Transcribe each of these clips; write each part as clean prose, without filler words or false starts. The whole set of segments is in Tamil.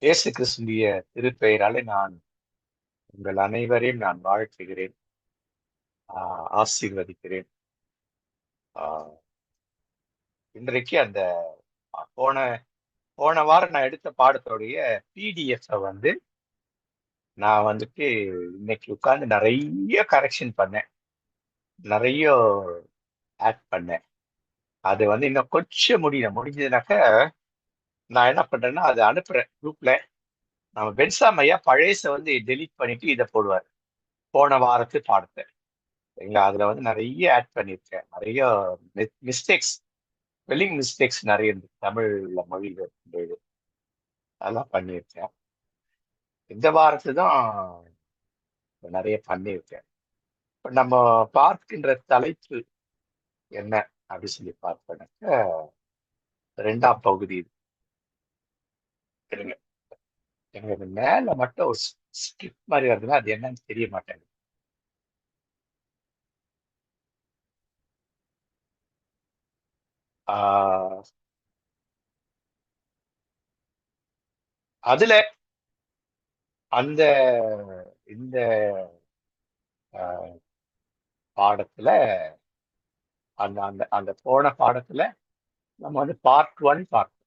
இயேசு கிறிஸ்துவிய திருப்பெயராலே நான் உங்கள் அனைவரையும் நான் வாழ்த்துகிறேன், ஆசீர்வதிக்கிறேன். ஆஹ் இன்றைக்கு அந்த போன போன வாரம் நான் எடுத்த பாடத்தோடைய பிடிஎஃப் நான் இன்னைக்கு உட்கார்ந்து நிறைய கரெக்ஷன் பண்ணேன், நிறைய ஆட் பண்ணேன். அது இன்னும் கொஞ்சம் முடிஞ்சதுனாக்க நான் என்ன பண்றேன்னா அதை அனுப்புறேன் குரூப்ல. நம்ம பென்சாம் ஐயா பழையச டெலீட் பண்ணிட்டு இதை போடுவார், போன வாரத்து பாடத்தை. சரிங்களா? அதுல நிறைய ஆட் பண்ணியிருக்கேன், நிறைய மிஸ்டேக்ஸ், ஸ்பெல்லிங் மிஸ்டேக்ஸ் நிறைய இருக்கு தமிழ்ல மொழியில இது. அதெல்லாம் பண்ணியிருக்கேன். இந்த வாரத்து தான் நிறைய பண்ணியிருக்கேன். இப்ப நம்ம பார்க்கின்ற தலைப்பு என்ன அப்படின்னு சொல்லி பார்ப்பேனாக்க, ரெண்டாம் பகுதி இது. இருங்க, எனக்கு இது மேல மட்டும் ஒரு ஸ்கிப் மாதிரி வருதுன்னா அது என்னன்னு தெரிய மாட்டேங்குது. ஆஹ் அதுல அந்த இந்த ஆஹ் பாடத்துல அந்த அந்த அந்த போன பாடத்துல நம்ம பார்ட் ஒன் பார்த்தோம்.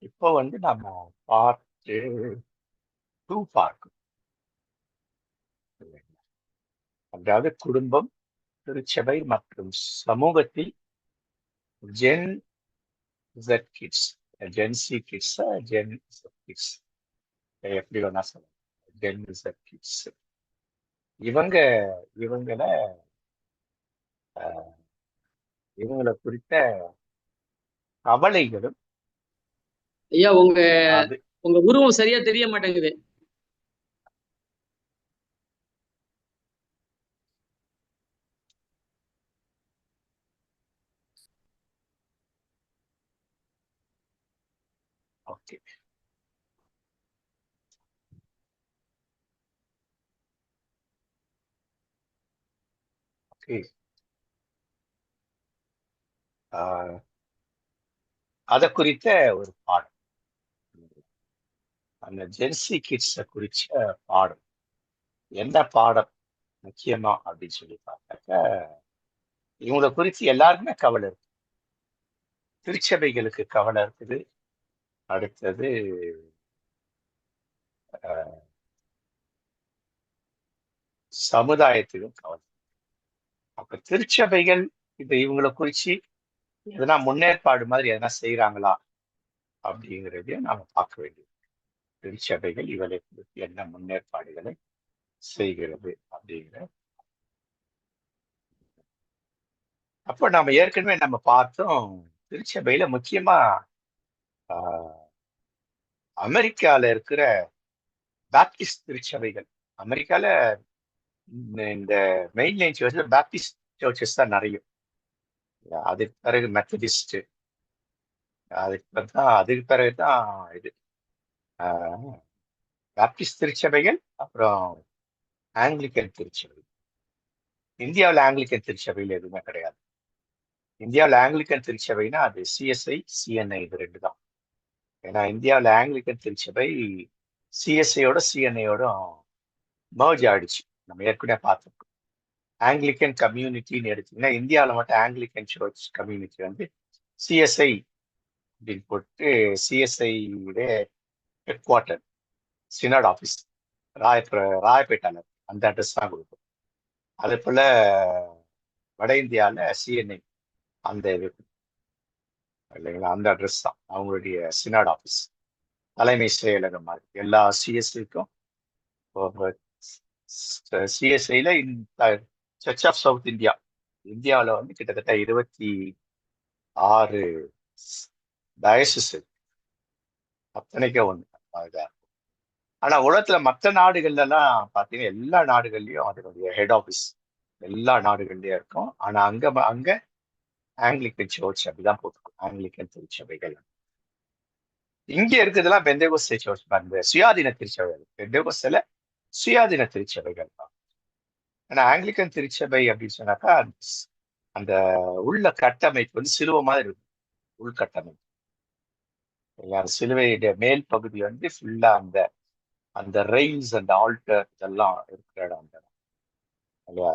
இப்போ நம்ம பார்ட் டூ பார்க்கணும். அதாவது குடும்பம், திருச்சபை மற்றும் சமூகத்தில் gen Z kids, gen Z kids, gen kids, எப்படி வேணா சொல்லலாம். ஜென் Z கிட்ஸ் இவங்க இவங்கள அஹ், இவங்களை குறித்த கவலைகளும் ஐயா உங்க அது உங்க உருவம் சரியா தெரிய மாட்டேங்குது. ஓகே. ஓகே. அதை குறித்த ஒரு பாடம், அந்த ஜென்சி கிட்ஸ குறிச்ச பாடம். என்ன பாடம் முக்கியமா அப்படின்னு சொல்லி பார்த்தாக்க, இவங்களை குறித்து எல்லாருக்குமே கவலை இருக்கு. திருச்சபைகளுக்கு கவலை இருக்குது. அடுத்தது அஹ், சமுதாயத்துக்கும் கவலை. அப்ப திருச்சபைகள் இவங்களை குறிச்சு எதனா முன்னேற்பாடு மாதிரி எதனா செய்யறாங்களா அப்படிங்கிறதையும் நாம பார்க்க வேண்டியது. திருச்சபைகள் இவளை குறித்து என்ன முன்னேற்பாடுகளை செய்கிறது அப்படிங்கிற. அப்போ நாம ஏற்கனவே நம்ம பார்த்தோம், திருச்சபையில முக்கியமா ஆஹ், அமெரிக்கால இருக்கிற பாப்டிஸ்ட் திருச்சபைகள். அமெரிக்கால இந்த மெயின் லைன் சர்ச்ல பாப்டிஸ்ட் சர்ச்சஸ் தான் நிறைய. அதுக்கு பிறகு மெத்தடிஸ்ட், அதுக்கு பிறகுதான் இது பாப்டிஸ்ட் திருச்சபைகள், அப்புறம் ஆங்கிலிக்கன் திருச்சபை. இந்தியாவில் ஆங்கிலிக்கன் திருச்சபையில் எதுவுமே கிடையாது. இந்தியாவில் ஆங்கிலிக்கன் திருச்சபைனா அது சிஎஸ்ஐ சிஎன்ஐ, இது ரெண்டு தான். ஏன்னா இந்தியாவில் ஆங்கிலிக்கன் திருச்சபை சிஎஸ்ஐயோட சிஎன்ஐயோட மர்ஜ் ஆயிடுச்சு. நம்ம ஏற்கனவே பார்த்துருக்கோம். ஆங்கிலிக்கன் கம்யூனிட்டின்னு எடுத்தீங்கன்னா, இந்தியாவில் மட்டும் ஆங்கிலிக்கன் சர்ச் கம்யூனிட்டி சிஎஸ்ஐ அப்படின்னு போட்டு, CSI headquarter, synod office ராயப்பேட்டால அந்த அட்ரஸ் தான் கொடுக்கும். அதே போல வட இந்தியாவில் சிஎன்ஐ அந்த இது இல்லைங்களா, அந்த அட்ரஸ் தான் அவங்களுடைய சினாட் ஆஃபீஸ், தலைமை செயலகம் மாதிரி. எல்லா சிஎஸ்ஐக்கும் சிஎஸ்ஐல சர்ச் ஆஃப் சவுத் இந்தியா, இந்தியாவில் கிட்டத்தட்ட 26 டயசிஸ் அத்தனைக்கும் ஒன்று. ஆனா உலகத்துல மற்ற நாடுகள்ல எல்லாம் பாத்தீங்கன்னா, எல்லா நாடுகள்லயும் அதனுடைய ஹெட் ஆஃபீஸ் எல்லா நாடுகள்லயும் இருக்கும். ஆனா அங்க அங்க ஆங்கிலிக்கன் சர்ச் அப்படிதான் போட்டுருக்கும், ஆங்கிலிக்கன் திருச்சபைகள். இங்க இருக்கிறதுலாம் பெந்தேகோஸ்தே சர்ச், அந்த சுயாதீன திருச்சபைகள். பெந்தேகோஸ்தேல சுயாதீன திருச்சபைகள் தான். ஆனா ஆங்கிலிக்கன் திருச்சபை அப்படின்னு சொன்னாக்கா, அந்த உள்ள கட்டமைப்பு சிலுவை மாதிரி இருக்கும், உள்கட்டமைப்பு. சிலுவையுடைய மேல் பகுதி வந்து ஃபுல்லா அந்த அந்த ரெயில்ஸ் அந்த ஆல்டர் இதெல்லாம் இருக்கிற இடம் அந்த இடம். இல்லையா?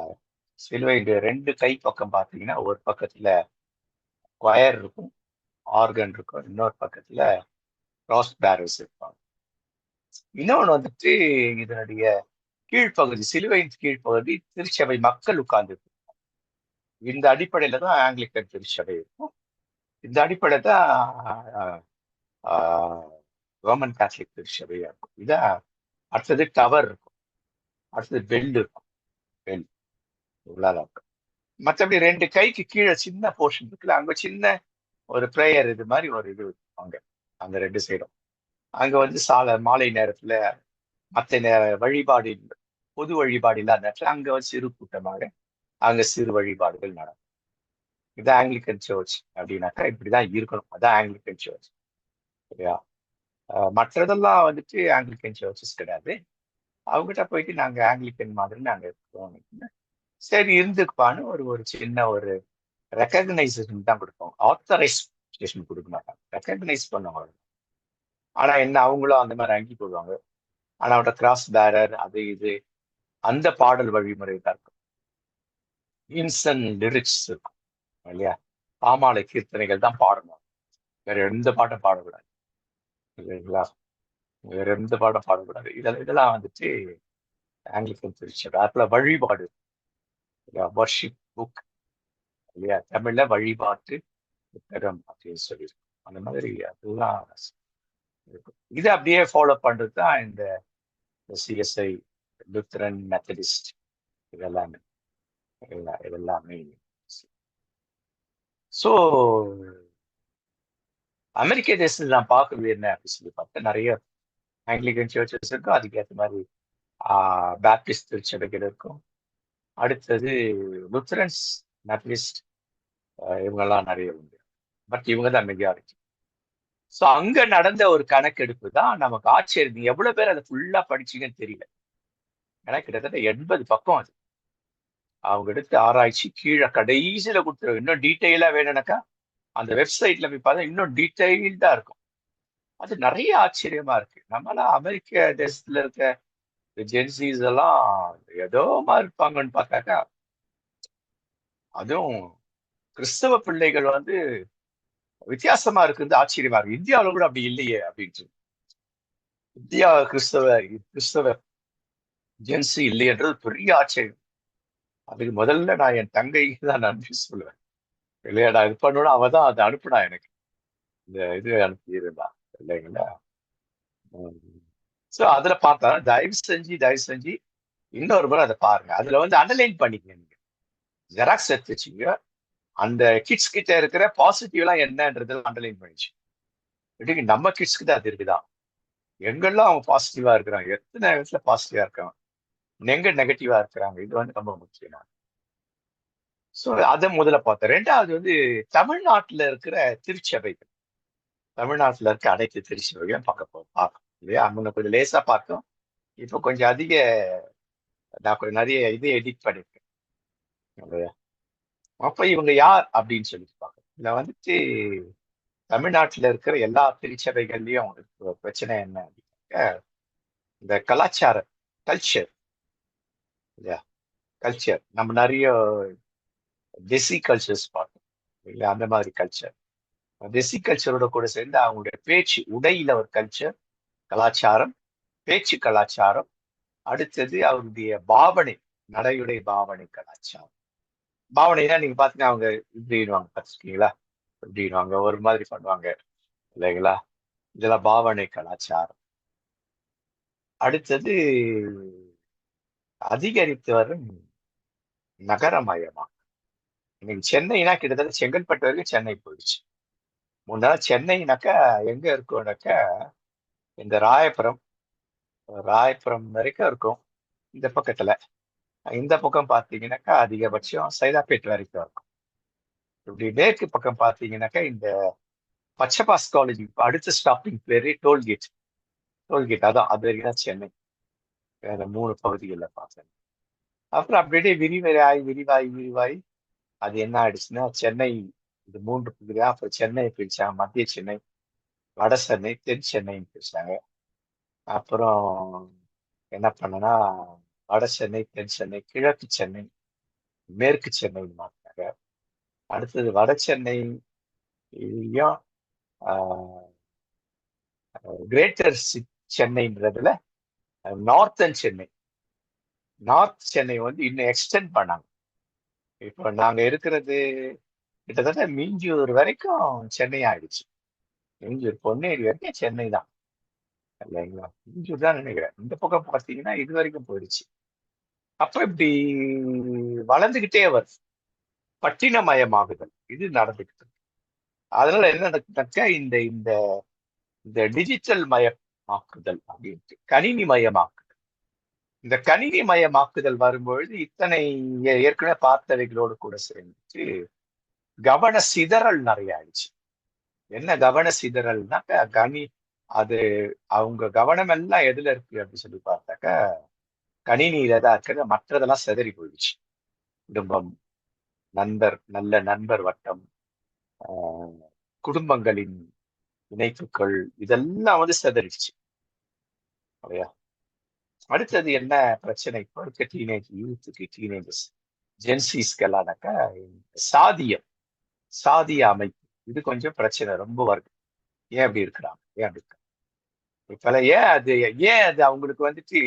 சிலுவையுடைய ரெண்டு கை பக்கம் பார்த்தீங்கன்னா ஒரு பக்கத்துல கொயர் இருக்கும், ஆர்கன் இருக்கும், இன்னொரு பக்கத்துல கிராஸ் பேரல்ஸ் இருப்பாங்க. இன்னொன்று வந்துட்டு இதனுடைய கீழ்ப்பகுதி, சிலுவையின் கீழ்ப்பகுதி திருச்சபை மக்கள் உட்கார்ந்து. இந்த அடிப்படையில தான் ஆங்கிலிக்கன் திருச்சபை இருக்கும். இந்த அடிப்படை தான் ரோமன் கேத்தலிக் திருச்சபையா இருக்கும். இதான் அடுத்தது டவர் இருக்கும், அடுத்தது பெல் இருக்கும். பெல் இவ்வளவுதான் இருக்கும். மற்றபடி ரெண்டு கைக்கு கீழே சின்ன போர்ஷன் இருக்குல்ல, அங்க சின்ன ஒரு பிரேயர் இது மாதிரி ஒரு இது அங்க அந்த ரெண்டு சைடும். அங்க வந்து மாலை நேரத்துல மற்ற வழிபாடு, பொது வழிபாடு இல்லாத நேரத்துல அங்க வந்து சிறு கூட்டமாக அங்க சிறு வழிபாடுகள் நடக்கும். இது ஆங்கிலிக்கன் சர்ச் அப்படின்னாக்கா இப்படிதான் இருக்கணும். அதான் ஆங்கிலிக்கன் சர்ச். சரியா? மற்றதெல்லாம் வந்துட்டு ஆங்கிலிக்கன் சர்ச்சஸ் கிடையாது. அவங்ககிட்ட போயிட்டு நாங்க ஆங்கிலிக்கன் மாதிரி நாங்க இருக்கோம். சரி இருந்துக்குப்பான்னு ஒரு ஒரு சின்ன ஒரு ரெக்கக்னைசேஷன் தான் கொடுப்போம். ஆத்தரைசேஷன் கொடுக்க மாட்டாங்க, ரெக்கக்னைஸ் பண்ணுவாங்க. ஆனா என்ன, அவங்களும் அந்த மாதிரி அங்கி போடுவாங்க. ஆனா அவட கிராஸ் பேரர் அது இது அந்த பாடல் வழிமுறை தான் இருக்கும். இன்சன் லிரிக்ஸ் இருக்கும் இல்லையா? பாமாலை கீர்த்தனைகள் தான் பாடணும், வேற எந்த பாட்டும் பாடக்கூடாது. இல்லைங்களா? வேற எந்த பாடம் பாடக்கூடாது. இதெல்லாம் வந்துட்டு ஆங்கிலிக்கன் திருச்சபை. அதுல வழிபாடு, வர்ஷிப் புக் இல்லையா? தமிழ்ல வழிபாட்டு புத்தகம் அப்படின்னு சொல்லியிருக்கோம். அந்த மாதிரி அதெல்லாம் இருக்கும். இதை அப்படியே ஃபாலோ பண்றது தான் இந்த சிஎஸ்ஐ, லுத்தரன், மெத்தடிஸ்ட் இதெல்லாமே. இதெல்லாமே. ஸோ அமெரிக்க தேசத்தில் நான் பார்க்கறது என்ன அப்படின்னு சொல்லி பார்த்தா, நிறைய ஆங்கிலிக்கன் சர்ச்சஸ் இருக்கும், அதுக்கேற்ற மாதிரி பேப்டிஸ்ட் திருச்சபைகள் இருக்கும். அடுத்தது லுத்தரன்ஸ், மெத்தடிஸ்ட் இவங்கெல்லாம் நிறைய உண்டு. பட் இவங்க தான் மெஜாரிட்டி. ஸோ அங்க நடந்த ஒரு கணக்கெடுப்பு தான் நமக்கு ஆச்சரியம். எவ்வளவு பேர் அதை ஃபுல்லா படிச்சீங்கன்னு தெரியல. ஏன்னா கிட்டத்தட்ட 80 பக்கம் அது. அவங்க எடுத்து ஆராய்ச்சி கீழே கடைசியில கொடுத்துரு. இன்னும் டீட்டெயிலா வேணும்னாக்கா அந்த வெப்சைட்ல போய் பார்த்தா இன்னும் டீட்டெயில்டா இருக்கும். அது நிறைய ஆச்சரியமா இருக்கு. நம்மளாம் அமெரிக்க தேசத்துல இருக்க ஜென்சிஸ் எல்லாம் ஏதோ மாதிரி இருப்பாங்கன்னு பார்த்தாக்கா, அதுவும் கிறிஸ்தவ பிள்ளைகள் வந்து வித்தியாசமா இருக்குது, ஆச்சரியமா இருக்கு. இந்தியாவில கூட அப்படி இல்லையே அப்படின்ட்டு. இந்தியா கிறிஸ்தவ கிறிஸ்தவ ஜென்சி இல்லையன்றது பெரிய ஆச்சரியம். அதுக்கு முதல்ல நான் என் தங்கைக்கு தான் நன்றி சொல்லுவேன். இல்லையாடா இது பண்ணணும், அவ தான் அதை அனுப்புனா எனக்கு. இந்த இது அனுப்பியிருந்தா இல்லைங்களா? ஸோ அதுல பார்த்தா தயவு செஞ்சு இன்னொரு முறை அதை பாருங்க. அதுல வந்து அண்டர்லைன் பண்ணிக்கங்க. நீங்க ஜெராக்ஸ் எடுத்து வச்சுங்க. அந்த கிட்ஸ் கிட்ட இருக்கிற பாசிட்டிவ்லாம் என்னன்றது அண்டர்லைன் பண்ணிச்சு. நம்ம கிட்ஸ் கிட்ட அது இருக்குதா? எங்கெல்லாம் அவங்க பாசிட்டிவா இருக்கிறாங்க, எத்தனை இடத்துல பாசிட்டிவா இருக்காங்க, எங்க நெகட்டிவா இருக்கிறாங்க, இது வந்து ரொம்ப முக்கியம். ஸோ அதை முதல்ல பார்த்தேன். ரெண்டாவது வந்து தமிழ்நாட்டுல இருக்கிற திருச்சபைகள், தமிழ்நாட்டுல இருக்க அனைத்து திருச்சபையும் பார்க்கணும் இல்லையா? முன்ன கொஞ்சம் லேசா பார்த்தோம், இப்போ கொஞ்சம் அதிக நான் கொஞ்சம் நிறைய இது எடிட் பண்ணிருக்கேன் இல்லையா? அப்ப இவங்க யார் அப்படின்னு சொல்லிட்டு பார்க்கணும். இதுல வந்துட்டு தமிழ்நாட்டுல இருக்கிற எல்லா திருச்சபைகள்லயும் இருக்கிற பிரச்சனை என்ன அப்படின்னாக்க, இந்த கலாச்சாரம், கல்ச்சர் இல்லையா? கல்ச்சர் நம்ம நிறைய டெசி கல்ச்சர்ஸ் பார்த்தோம் இல்லையா? அந்த மாதிரி கல்ச்சர், டெசி கல்ச்சரோட கூட சேர்ந்து அவங்களுடைய பேச்சு, உடையில ஒரு கல்ச்சர், கலாச்சாரம், பேச்சு கலாச்சாரம். அடுத்தது அவருடைய பாவனை, நடையுடை பாவனை கலாச்சாரம். பாவனைனா நீங்க பாத்தீங்கன்னா அவங்க இப்படின்வாங்க, பார்த்துருக்கீங்களா? இப்படின்வாங்க, ஒரு மாதிரி பண்ணுவாங்க இல்லைங்களா? இதெல்லாம் பாவனை கலாச்சாரம். அடுத்தது அதிகரித்து வரும் நகரமயமா. இன்னைக்கு சென்னைனா கிட்டத்தட்ட செங்கல்பட்டு வரைக்கும் சென்னை போயிடுச்சு. முன்னால சென்னைனாக்கா எங்க இருக்கும்னாக்கா இந்த ராயபுரம், ராயபுரம் வரைக்கும் இருக்கும் இந்த பக்கத்துல. இந்த பக்கம் பார்த்தீங்கன்னாக்கா அதிகபட்சம் சைதாப்பேட் வரைக்கும் இருக்கும். இப்படி மேற்கு பக்கம் பார்த்தீங்கன்னாக்கா இந்த பச்சைபாஸ் காலேஜ் அடுத்த ஸ்டாப்பிங் பேரு டோல்கேட். டோல்கேட் அதான், அது வரைக்கும் தான் சென்னை. வேற 3 பகுதிகளில் பார்த்தேன். அப்புறம் அப்படியே விரிவாய் அது என்ன ஆயிடுச்சுன்னா சென்னை, இது 3 பகுதியா. அப்புறம் சென்னை பிரிச்சாங்க, மத்திய சென்னை, வட சென்னை, தென் சென்னைன்னு பேசினாங்க. அப்புறம் என்ன பண்ணனா, வட சென்னை, தென் சென்னை, கிழக்கு சென்னை, மேற்கு சென்னைன்னு மாத்தினாங்க. அடுத்தது வட சென்னையும் கிரேட்டர் சென்னைன்றதுல நார்த்தன் சென்னை, நார்த் சென்னை வந்து இன்னும் எக்ஸ்டெண்ட் பண்ணாங்க. இப்போ நாங்க இருக்கிறது கிட்டத்தட்ட மீஞ்சூர் வரைக்கும் சென்னை ஆயிடுச்சு. மீஞ்சூர் பொன்னேரி வரைக்கும் சென்னை தான் இல்லைங்களா? மீஞ்சூர் தான் நினைக்கிறேன். இந்த பக்கம் பார்த்தீங்கன்னா இது வரைக்கும் போயிடுச்சு. அப்ப இப்படி வளர்ந்துகிட்டே வருது. பட்டினமயமாகுதல் இது நடந்துகிட்டு இருக்கு. அதனால என்ன நடக்குதுனாக்கா இந்த இந்த இந்த டிஜிட்டல் மயமாக்குதல் அப்படின்ட்டு கணினி மயமாக்குதல். இந்த கணினி மயமாக்குதல் வரும்பொழுது இத்தனை ஏற்கனவே பார்த்தவைகளோடு கூட சேர்ந்துட்டு கவன சிதறல் நிறைய ஆயிடுச்சு. என்ன கவன சிதறல்னாக்கா அது அவங்க கவனம் எல்லாம் எதுல இருக்கு அப்படின்னு சொல்லி பார்த்தாக்கா கணினியில தான் இருக்கிறது. மற்றதெல்லாம் சிதறி போயிடுச்சு. குடும்பம், நல்ல நண்பர் வட்டம், குடும்பங்களின் இணைப்புகள் இதெல்லாம் வந்து சிதறிடுச்சு இல்லையா? அடுத்தது என்ன பிரச்சனை இப்போ இருக்க டீனேஜர்ஸ் ஜென்சிஸ்கெல்லாம்னாக்கா சாதியம், சாதிய அமைப்பு இது கொஞ்சம் பிரச்சனை ரொம்ப வருது. ஏன் அப்படி இருக்கிறாங்க? ஏன் அப்படி இருக்காங்க? இப்ப ஏன் அது அவங்களுக்கு வந்துட்டு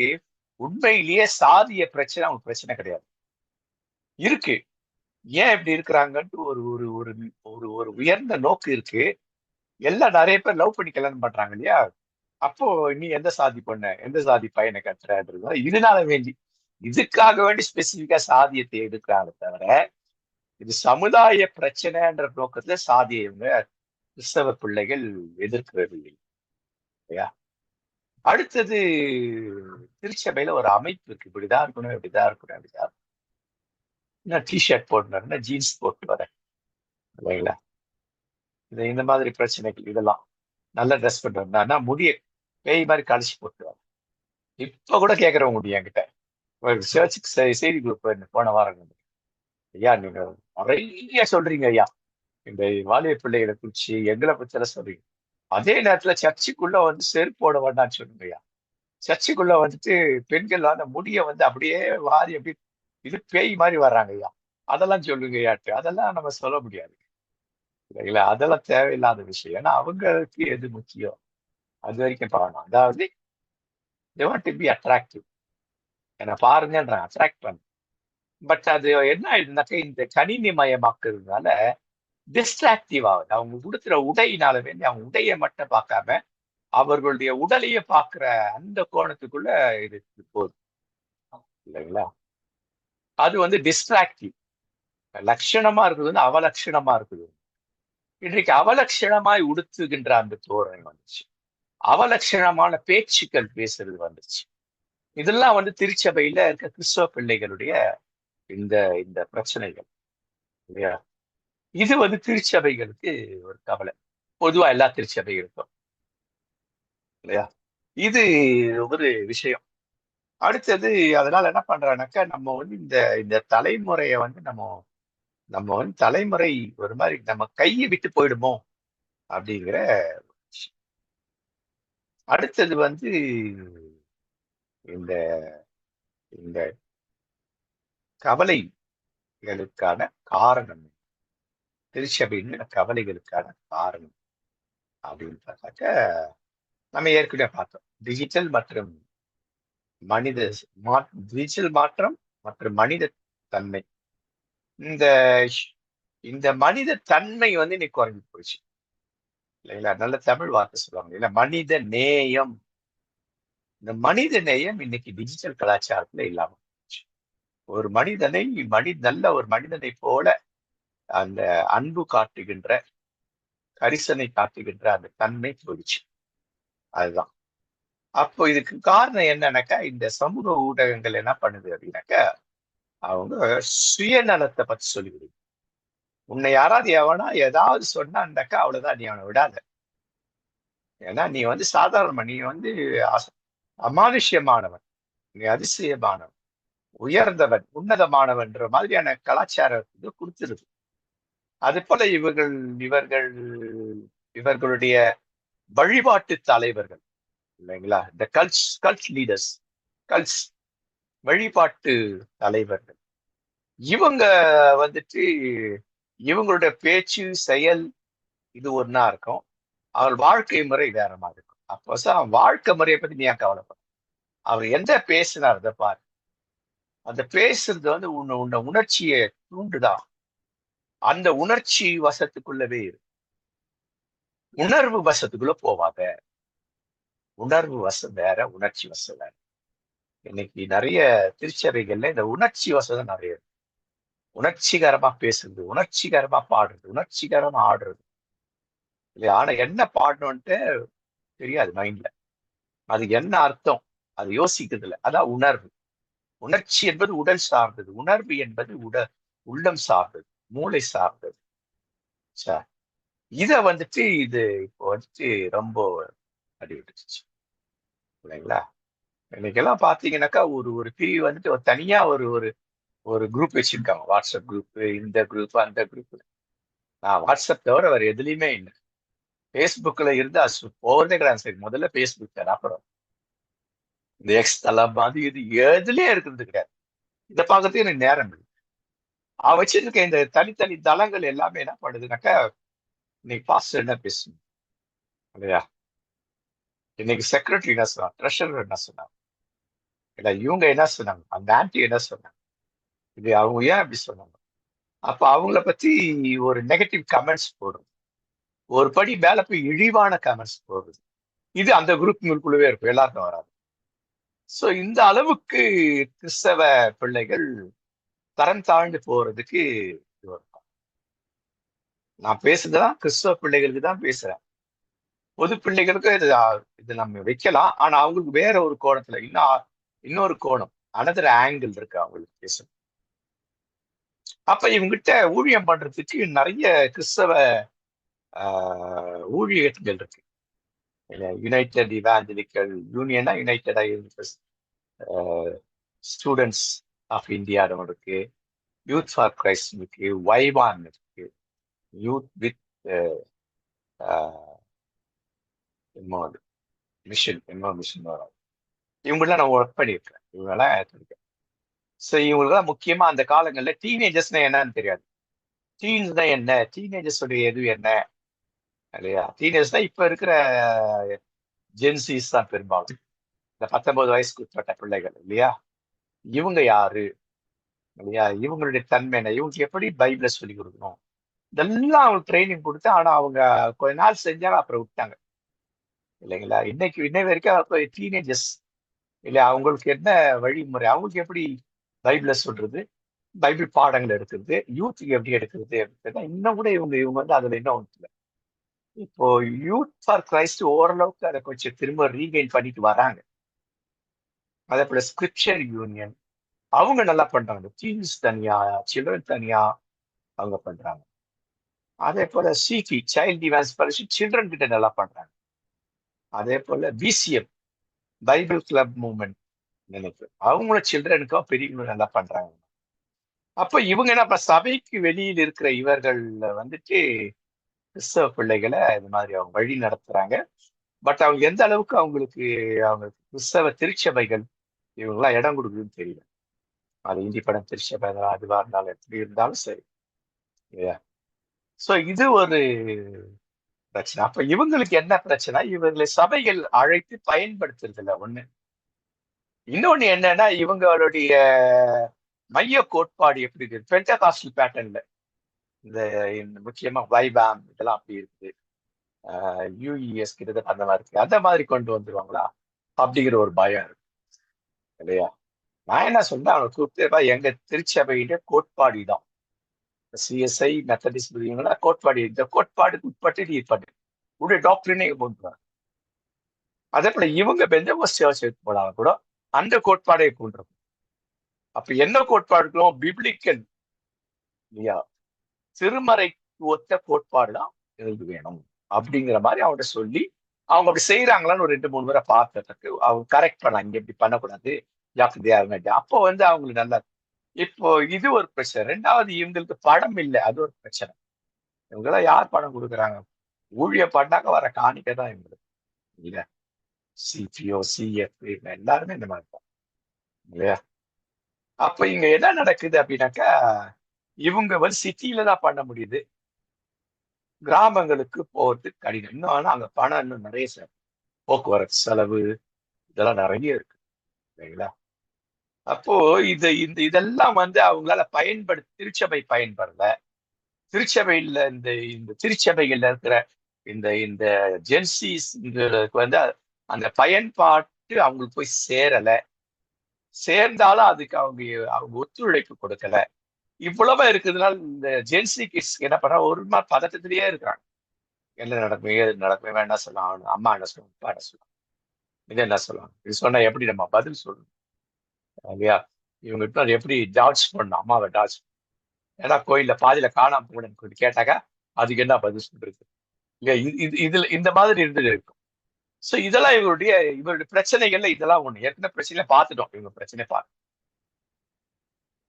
உண்மையிலேயே சாதிய பிரச்சனை அவங்க பிரச்சனை கிடையாது. இருக்கு. ஏன் இப்படி இருக்கிறாங்கன்ட்டு ஒரு ஒரு ஒரு ஒரு ஒரு உயர்ந்த நோக்கு இருக்கு. எல்லாம் நிறைய பேர் லவ் பண்ணி கல்யாணம் பண்றாங்க இல்லையா? அப்போ நீ எந்த சாதி பொண்ண, எந்த சாதி பையனை கட்டுறன்றது இதனால வேண்டி இதுக்காக வேண்டி ஸ்பெசிபிக்கா சாதியத்தை எடுக்கிறாங்க தவிர இது சமுதாய பிரச்சனைன்ற நோக்கத்துல சாதியை இவங்க கிறிஸ்தவ பிள்ளைகள் எதிர்க்கிறது இல்லையா? அடுத்தது திருச்சபையில ஒரு அமைப்பு இருக்கு. இப்படிதான் இருக்கணும், இப்படிதான் இருக்கணும், இப்படிதான் இருக்கணும். டிஷர்ட் போட்டுனா ஜீன்ஸ் போட்டு வரேன் இல்லைங்களா? இந்த மாதிரி பிரச்சனைகள் இதெல்லாம் நல்ல ட்ரெஸ் பண்ணிட்டு வந்தான்னா முடிய பேய் மாதிரி கழிச்சு போட்டு வரேன். இப்ப கூட கேட்கறவங்க முடியும் என்கிட்ட. சர்ச்சுக்கு செய்தி குரூப் போன வாரம் ஐயா நீங்க நிறைய சொல்றீங்க ஐயா, இந்த வாலிய பிள்ளைகளை குறிச்சு எங்களை பத்தி எல்லாம் சொல்றீங்க. அதே நேரத்துல சர்ச்சுக்குள்ள வந்து செருப்பு போட வேண்டாம்னு சொல்லுங்க ஐயா. சர்ச்சுக்குள்ள வந்துட்டு பெண்கள் அந்த முடிய வந்து அப்படியே வாரி அப்படி இது பேய் மாதிரி வர்றாங்க ஐயா. அதெல்லாம் சொல்லுங்க ஐயாட்டு. அதெல்லாம் நம்ம சொல்ல முடியாது இல்லைங்களா? அதெல்லாம் தேவையில்லாத விஷயம். ஏன்னா அவங்களுக்கு எது முக்கியம் அது வரைக்கும் பார்க்கணும். அதாவது they want to be attractive. என்ன பாருங்கன்றாங்க, அட்ராக்ட் பண்ண. பட் அது என்ன ஆயிடுதுனாக்கா இந்த கணினி மயமாக்குறதுனால டிஸ்ட்ராக்டிவ் ஆகுது. அவங்க உடுத்துற உடையினால வேண்டி அவங்க உடையை மட்டும் பார்க்காம அவர்களுடைய உடலையே பார்க்கிற அந்த கோணத்துக்குள்ள இது போகுது இல்லைங்களா? அது வந்து டிஸ்ட்ராக்டிவ். லட்சணமா இருக்குது வந்து அவலட்சணமா இருக்குது. இன்றைக்கு அவலட்சணமாய் உடுத்துகின்ற அந்த தோரணை வந்துச்சு. அவலட்சணமான பேச்சுக்கள் பேசுறது வந்துச்சு. இதெல்லாம் வந்து திருச்சபையில இருக்க கிறிஸ்தவ பிள்ளைகளுடைய இந்த இந்த பிரச்சனைகள் இல்லையா? இது வந்து திருச்சபைகளுக்கு ஒரு கவலை. பொதுவா எல்லா திருச்சபைகளுக்கும் இல்லையா? இது ஒரு விஷயம். அடுத்தது அதனால என்ன பண்றானாக்கா நம்ம வந்து இந்த இந்த தலைமுறையை வந்து நம்ம நம்ம வந்து தலைமுறை ஒரு மாதிரி நம்ம கையை விட்டு போயிடுமோ அப்படிங்கிற விஷயம். அடுத்தது வந்து இந்த இந்த கவலைகளுக்கான காரணம், திருச்சபையின் கவலைகளுக்கான காரணம் அப்படின்னு பார்த்தாக்க நம்ம ஏற்கனவே பார்த்தோம். டிஜிட்டல் மற்றும் மனித டிஜிட்டல் மாற்றம் மற்றும் மனித தன்மை. இந்த இந்த மனித தன்மை வந்து இன்னைக்கு குறைஞ்சு போச்சு இல்லைங்களா? நல்ல தமிழ் வார்த்தை சொல்லுவாங்க இல்ல, மனித நேயம். இந்த மனித நேயம் இன்னைக்கு டிஜிட்டல் கலாச்சாரத்துல இல்லாம போச்சு. ஒரு மனிதனை நல்ல ஒரு மனிதனை போல அந்த அன்பு காட்டுகின்ற கரிசனை காட்டுகின்ற அந்த தன்மை போயிடுச்சு. அதுதான். அப்போ இதுக்கு காரணம் என்னன்னாக்கா இந்த சமூக ஊடகங்கள் என்ன பண்ணுது அப்படின்னாக்கா அவங்க சுயநலத்தை பத்தி சொல்லி கொடுக்குது. உன்னை யாராவது எவனா ஏதாவது சொன்னான்னாக்கா அவ்வளவுதான், நீ அவனை விடாத. ஏன்னா நீ வந்து சாதாரண, நீ வந்து அமானுஷ்யமானவன், நீ அதிசயமானவன், உயர்ந்தவன், உன்னதமானவன்ற மாதிரியான கலாச்சாரத்தை கொடுத்துருது. அது போல இவர்களுடைய வழிபாட்டு தலைவர்கள் இல்லைங்களா, இந்த கல்ச் லீடர்ஸ், கல்ச் வழிபாட்டு தலைவர்கள். இவங்க வந்துட்டு இவங்களுடைய பேச்சு செயல் இது ஒன்னா இருக்கும், அவர் வாழ்க்கை முறை வேற மாதிரி இருக்கும். அப்போ சார் வாழ்க்கை முறையை பத்தி நீ ஏன் கவலைப்பட, அவர் எந்த பேசினார் அதை பாரு. அந்த பேசுறது வந்து உன்னை உணர்ச்சியை தூண்டுதான், அந்த உணர்ச்சி வசத்துக்குள்ளவே இரு, உணர்வு வசத்துக்குள்ள போவாத. உணர்வு வசம் வேற, உணர்ச்சி வசம் வேற. இன்னைக்கு நிறைய திருச்சபைகள்ல இந்த உணர்ச்சி வசம் நிறைய இருக்கு. உணர்ச்சிகரமா பேசுறது, உணர்ச்சிகரமா பாடுறது, உணர்ச்சிகரமா ஆடுறது இல்லையா. ஆனா என்ன பாடணும்ட்டு தெரியாது மைண்ட்ல, அது என்ன அர்த்தம் அது யோசிக்கிறது இல்லை. அதான் உணர்வு. உணர்ச்சி என்பது உடல் சார்ந்தது, உணர்வு என்பது உள்ளம் சார்ந்தது, மூளை சார்ந்தது. சார் இத வந்துட்டு இது இப்போ வந்துட்டு ரொம்ப அடிவிட்டுச்சு இல்லைங்களா. இன்னைக்கெல்லாம் பாத்தீங்கன்னாக்கா ஒரு ஒரு பிரிவு வந்துட்டு ஒரு தனியா ஒரு ஒரு ஒரு குரூப் வச்சிருக்காங்க, வாட்ஸ்அப் குரூப், இந்த குரூப் அந்த குரூப். நான் வாட்ஸ்அப் தவிர வேற எதுலையுமே இல்லை. ஃபேஸ்புக்ல இருந்து போறதே கிடையாது. சரி முதல்ல ஃபேஸ்புக், அப்புறம் இந்த எக்ஸ் தளம் அது இது எதுலயே இருக்கிறது கிடையாது. இதை பார்க்கறதுக்கு எனக்கு நேரம் இல்லை. வச்சிருக்க இந்த தனித்தனி தளங்கள் எல்லாமே என்ன பண்ணுதுனாக்கா, இன்னைக்கு பாஸ்டர் என்ன பேசணும் இல்லையா, இன்னைக்கு செக்ரட்டரி என்ன சொன்னாங்க, ட்ரெஷரர் என்ன சொன்னாங்க, இல்ல இவங்க என்ன சொன்னாங்க, அந்த ஆன்டி என்ன சொன்னாங்க, இது அவங்க ஏன் அப்படி சொன்னாங்க. அப்ப அவங்கள பத்தி ஒரு நெகட்டிவ் கமெண்ட்ஸ் போடுறது, ஒரு படி மேல போய் இழிவான கமெண்ட்ஸ் போடுறது, இது அந்த குரூப்களுக்குள்ளவே இருக்கும், எல்லாருக்கும் வராது. சோ இந்த அளவுக்கு கிறிஸ்தவ பிள்ளைகள் தரம் தாழ்ந்து போறதுக்கு இது இருக்கும். நான் பேசுறதுதான் கிறிஸ்தவ பிள்ளைகளுக்கு தான் பேசுறேன். பொது பிள்ளைகளுக்கு இது நம்ம வைக்கலாம். ஆனா அவங்களுக்கு வேற ஒரு கோணத்துல இன்னொரு கோணம், அனதர் ஆங்கிள் இருக்கு அவங்களுக்கு பேசணும். அப்ப இவங்கிட்ட ஊழியம் பண்றதுக்கு நிறைய கிறிஸ்தவ ஊழியர்கள் இருக்கு. யுனைடெட் இவாஞ்சலிக்கல் யூனியனா, யுனைடெட் ஸ்டூடெண்ட்ஸ் ஆஃப் இந்தியா இருக்கு, யூத் ஃபார் கிரைஸ்ட் இருக்கு, வைவான் இருக்கு, யூத் வித் மிஷன் வரும். இவங்கெல்லாம் நான் ஒர்க் பண்ணியிருக்கேன், இவங்கெல்லாம் இருக்கேன். ஸோ இவங்களுக்குலாம் முக்கியமா அந்த காலங்கள்ல டீனேஜர்ஸ்னா என்னன்னு தெரியாது. டீன்ஸ் தான் என்ன, டீனேஜர்ஸ் உடைய எது என்ன இல்லையா. டீனேஜர்ஸ் தான் இப்ப இருக்கிற ஜென்சிஸ் தான் பெரும்பாலும், இந்த 19 வயசுக்கு உட்பட்ட பிள்ளைகள் இல்லையா. இவங்க யாரு இல்லையா, இவங்களுடைய தன்மை என்ன, இவங்களுக்கு எப்படி பைபிளை சொல்லி கொடுக்கணும், இதெல்லாம் அவங்களுக்கு ட்ரைனிங் கொடுத்து. ஆனா அவங்க கொஞ்ச நாள் செஞ்சாங்க, அப்புறம் விட்டாங்க இல்லைங்களா. இன்னை வரைக்கும் டீனேஜர்ஸ் இல்லையா, அவங்களுக்கு என்ன வழிமுறை, அவங்களுக்கு எப்படி பைபிளை சொல்றது, பைபிள் பாடங்கள் எடுக்கிறது, யூத்துக்கு எப்படி எடுக்கிறது அப்படின்னா இன்னும் கூட இவங்க வந்து அதுல இன்னும் ஒன்று. இப்போ யூத் ஃபார் கிரைஸ்ட் ஓரளவுக்கு அதை கொஞ்சம் திரும்ப ரீகெயின் பண்ணிட்டு வராங்க. அதே போல ஸ்கிரிப்சர் யூனியன் அவங்க நல்லா பண்றாங்க, டீன்ஸ் தனியா, சில்ட்ரன் தனியா அவங்க பண்றாங்க. அதே போல CD child divine's fellowship children கிட்ட நல்லா பண்றாங்க. அதே போல பிசிஎம் பைபிள் கிளப் மூவ்மெண்ட் நினைக்கிறேன், அவங்களும் சில்ட்ரனுக்கும் பெரியவங்களும் நல்லா பண்றாங்க. அப்ப இவங்க என்ன சபைக்கு வெளியில் இருக்கிற இவர்கள் வந்துட்டு கிறிஸ்தவ பிள்ளைகளை இது மாதிரி அவங்க வழி நடத்துறாங்க. பட் அவங்க எந்த அளவுக்கு அவங்க கிறிஸ்தவ திருச்சபைகள் இவங்கெல்லாம் இடம் கொடுக்குதுன்னு தெரியல. அது இண்டிபெண்டன்ட் திருச்சபை அதுவா இருந்தாலும் எப்படி இருந்தாலும் சரி இல்லையா. சோ இது ஒரு பிரச்சனை. அப்ப இவங்களுக்கு என்ன பிரச்சனை, இவங்களை சபைகள் அழைத்து பயன்படுத்துறது இல்லை ஒண்ணு. இன்னொன்னு என்னன்னா, இவங்களுடைய மைய கோட்பாடு எப்படி இருக்கு, பெண்டகாஸ்டல் பேட்டர்ன்ல இந்த முக்கியமா வைபாம் இதெல்லாம் அப்படி இருக்குது, யூஇஎஸ் கிட்டத்தட்ட அந்த மாதிரி இருக்கு, அந்த மாதிரி கொண்டு வந்துருவாங்களா அப்படிங்கிற ஒரு பயம் இருக்கு இல்லையா. நான் என்ன சொன்னேன், அவனை கூப்பிட்டு எங்க திருச்சபையில கோட்பாடு தான், சிஎஸ்ஐ மெத்தடிஸ்ட் இவங்களா கோட்பாடு, இந்த கோட்பாடுக்கு உட்பட்டு நீ பண்ணு, உடைய டாக்டரினே கொண்டு வர. அதே போல இவங்க பெந்தகோஸ்தே சர்ச் போனாலும் கூட அந்த கோட்பாடை கொண்டு. அப்ப என்ன கோட்பாடுகளும் பிப்ளிக்கல் இல்லையா, திருமறைக்கு ஒத்த கோட்பாடு தான் எங்களுக்கு வேணும் அப்படிங்கிற மாதிரி அவங்கள்ட்ட சொல்லி, அவங்க அப்படி செய்யறாங்களான்னு ஒரு 2-3 முறை பார்த்ததுக்கு அவங்க கரெக்ட் பண்ணாங்க, இங்க இப்படி பண்ணக்கூடாது ஜாக்கிரதையா. அப்போ வந்து அவங்களுக்கு நல்லா. இப்போ இது ஒரு பிரச்சனை. ரெண்டாவது இவங்களுக்கு படம் இல்லை, அது ஒரு பிரச்சனை. இவங்கெல்லாம் யார் பணம் கொடுக்குறாங்க, ஊழியம் பண்ணாக்க வர காணிக்கை தான் இவங்களுக்கு. இல்லையா? சிபிஓ, சிஎஃப் எல்லாருமே இந்த மாதிரி தான் இல்லையா? அப்ப இங்க என்ன நடக்குது அப்படின்னாக்கா, இவங்க வந்து சிட்டியில தான் பண்ண முடியுது, கிராமங்களுக்கு போறது கடினம். இன்னும் ஆனா அங்க பணம் இன்னும் நிறைய போக்குவரத்து செலவு இதெல்லாம் நிறைய இருக்கு இல்லைங்களா? அப்போ இதெல்லாம் வந்து அவங்களால திருச்சபை பயன்படல. திருச்சபையில இந்த இந்த திருச்சபைகள்ல இருக்கிற இந்த இந்த ஜென்சிஸ்ங்களுக்கு வந்து அந்த பயன்பாட்டு அவங்களுக்கு போய் சேரல. சேர்ந்தாலும் அதுக்கு அவங்க அவங்க ஒத்துழைப்பு கொடுக்கல. இவ்வளவா இருக்கிறதுனால இந்த ஜென்சி கிட்ஸ் என்ன பண்றா, ஒரு மாதிரி பதட்டத்திலேயே இருக்கிறாங்க. என்ன நடக்கும், ஏது நடக்கும், இவன் என்ன சொல்லலாம், அம்மா என்ன சொல்லுவாங்க, அப்பா என்ன சொல்லுவாங்க, இது என்ன சொல்லுவாங்க, இது சொன்னா எப்படி நம்ம பதில் சொல்லணும் இல்லையா? இவங்க எப்படி டாட்ஜ் பண்ணணும், அம்மாவை டாட்ஜ். ஏன்னா கோயில்ல பாதியில காணாம போனேன்னு கேட்டாக்கா அதுக்கு என்ன பதில் சொல்றது இல்லையா? இதுல இந்த மாதிரி இருந்தது இருக்கும். சோ இதெல்லாம் இவருடைய பிரச்சனைகள்ல இதெல்லாம் ஒண்ணு. ஏற்கனவே பிரச்சனை பார்த்துட்டோம், இவங்க பிரச்சனை பார்த்து.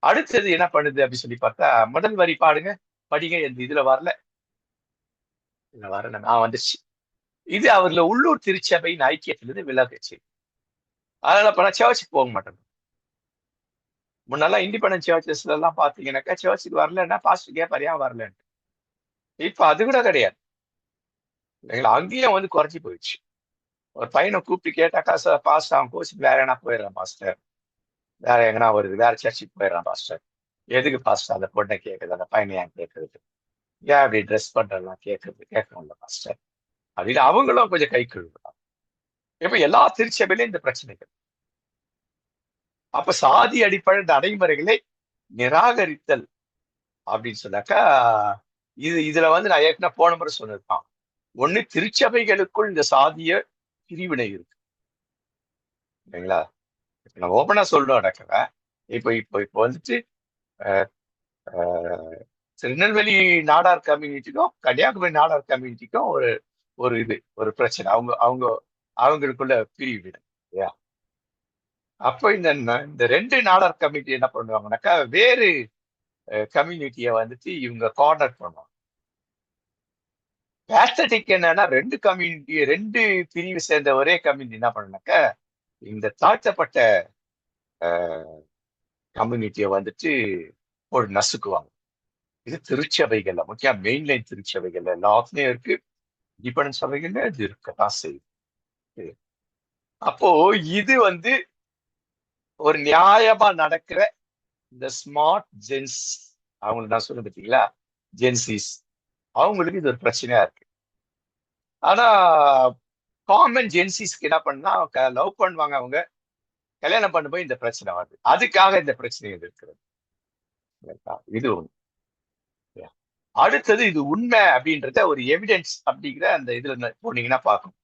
அடுத்தது என்ன பண்ணுது அப்படின்னு சொல்லி பார்த்தா, முதல் வரி பாடுங்க, படிங்க. இதுல வரல, இதுல வரல, வந்துச்சு. இது அவர்ல உள்ளூர் திருச்சபையின் ஐக்கியத்திலிருந்து விலகுச்சு. அதனால இப்ப நான் சர்ச்சுக்கு போக மாட்டேன். முன்னெல்லாம் இண்டிபெண்டன்ட் சர்ச்சஸ்ல எல்லாம் பாத்தீங்கன்னாக்கா சர்ச்சுக்கு வரலன்னா பாஸ்டர் கேட்பாரு ஏன் வரலன்னு. இப்ப அது கூட கிடையாது இல்லைங்களா? அங்கேயும் வந்து குறைஞ்சி போயிடுச்சு. ஒரு பையனை கூப்பிட்டு கேட்டாக்கா, சார் பாஸ்டர் அவன் கோச்சுக்கு வேற எங்கன்னா போயிடுறான் பாஸ்டர், வேற எங்கன்னா வருது, வேற சர்ச்சுக்கு போயிடுறான் பாஸ்டர். எதுக்கு பாஸ்டர் அந்த பொண்ணை கேட்குது, அந்த பையனை ஏன் கேட்கறது, ஏன் அப்படி ட்ரெஸ் பண்றதெல்லாம் கேட்கணும்ல பாஸ்டர் அப்படின்னு அவங்களும் கொஞ்சம் கை கழுவுறாங்க. இப்ப எல்லா திருச்சபையிலும் இந்த பிரச்சனைகள். அப்ப சாதி அடிப்படை நடைமுறைகளை நிராகரித்தல் அப்படின்னு சொன்னாக்கா, இதுல வந்து நான் ஏற்கனவே போன முறை சொன்னதுதான். ஒண்ணு, திருச்சபைகளுக்குள் இந்த சாதிய பிரிவினை இருக்கு இல்லைங்களா? நான் ஓப்பனா சொல்லணும் நடக்கிறேன். இப்போ இப்போ இப்போ வந்துட்டு திருநெல்வேலி நாடார் கம்யூனிட்டிக்கும் கன்னியாகுமரி நாடார் கம்யூனிட்டிக்கும் ஒரு ஒரு பிரச்சனை. அவங்களுக்குள்ள பிரிவு இல்லையா? அப்போ இந்த ரெண்டு நாடார் கம்யூனிட்டி என்ன பண்ணுவாங்கன்னாக்கா, வேறு கம்யூனிட்டியை வந்துட்டு இவங்க கார்னர் பண்ணுவாங்க. பேத்தட்டிக் என்னன்னா, ரெண்டு பிரிவு சேர்ந்த ஒரே கம்யூனிட்டி என்ன பண்ணுனாக்கா, இந்த தாழ்த்தப்பட்ட கம்யூனிட்டியை வந்துட்டு ஒரு நசுக்குவாங்க. இது திருச்சபைகள்ல, முக்கியம் மெயின்லைன் திருச்சபைகள்ல எல்லாத்துலயும் இருக்கு. டிபெண்டன்ஸ் சபைகள்ல இது இருக்கத்தான் செய்யுது. அப்போ இது வந்து ஒரு நியாயமா நடக்கிற இந்த ஸ்மார்ட் ஜென்ஸ், அவங்களுக்கு நான் சொல்ல பார்த்தீங்களா, ஜென்சிஸ், அவங்களுக்கு இது ஒரு பிரச்சனையா இருக்கு. ஆனா காமன் ஜென்சிஸ்க்கு என்ன பண்ணா, லவ் பண்ணுவாங்க, அவங்க கல்யாணம் பண்ணும்போது இந்த பிரச்சனை வருது. அதுக்காக இந்த பிரச்சனைகள் இருக்கிறது. இது ஒண்ணு. அடுத்தது இது உண்மை அப்படின்றத ஒரு எவிடன்ஸ் அப்படிங்கிற அந்த இதுல போனீங்கன்னா பார்க்கணும்.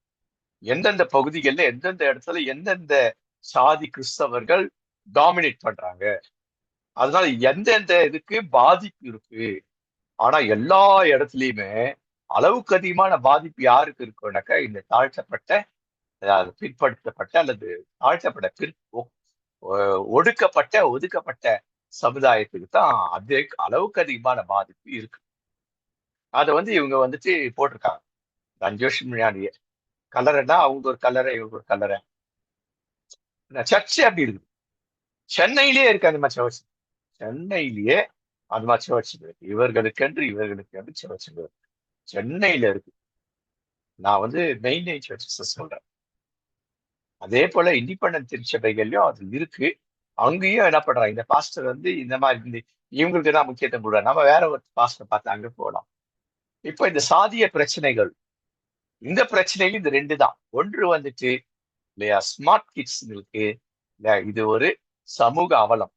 எந்தெந்த பகுதிகளில் எந்தெந்த இடத்துல எந்தெந்த சாதி கிறிஸ்தவர்கள் டாமினேட் பண்றாங்க, அதனால எந்தெந்த இதுக்கு பாதிப்பு இருக்கு. ஆனா எல்லா இடத்துலயுமே அளவுக்கு அதிகமான பாதிப்பு யாருக்கு இருக்குனாக்கா, இந்த தாழ்த்தப்பட்ட, பிற்படுத்தப்பட்ட அல்லது தாழ்த்தப்பட்ட ஒதுக்கப்பட்ட சமுதாயத்துக்கு தான் அளவுக்கு அதிகமான பாதிப்பு இருக்கு. அதை வந்து இவங்க வந்துட்டு போட்டிருக்காங்க 5 வருஷம் முன்னாடியே. கலரைன்னா அவங்க ஒரு கலரை, இவங்க ஒரு கலரை. சர்ச்சை அப்படி இருக்கு. சென்னையிலேயே இருக்கு அந்த மாதிரி சர்ச். சென்னையிலேயே அந்த மாதிரி சர்ச் இருக்கு. இவர்களுக்கு சர்ச் இருக்கு. சென்னையில இருக்கு. நான் வந்து மெயின் சர்ச்சஸ் சொல்றேன். அதே போல இண்டிபெண்டன்ட் திருச்சபைகள்லயும் அது இருக்கு. அங்கேயும் என்ன பண்றாங்க, இந்த பாஸ்டர் வந்து இந்த மாதிரி இவங்களுக்கு தான் முக்கியத்துவம் கொடுக்குறாங்க, நம்ம வேற ஒரு பாஸ்டர் பார்த்து அங்க போகலாம். இப்போ இந்த சாதிய பிரச்சனைகள், இந்த பிரச்சனைகள் இந்த ரெண்டு தான். ஒன்று வந்துட்டு இல்லையா, ஸ்மார்ட் கிட்ஸ்ங்களுக்கு இது ஒரு சமூக அவலம்.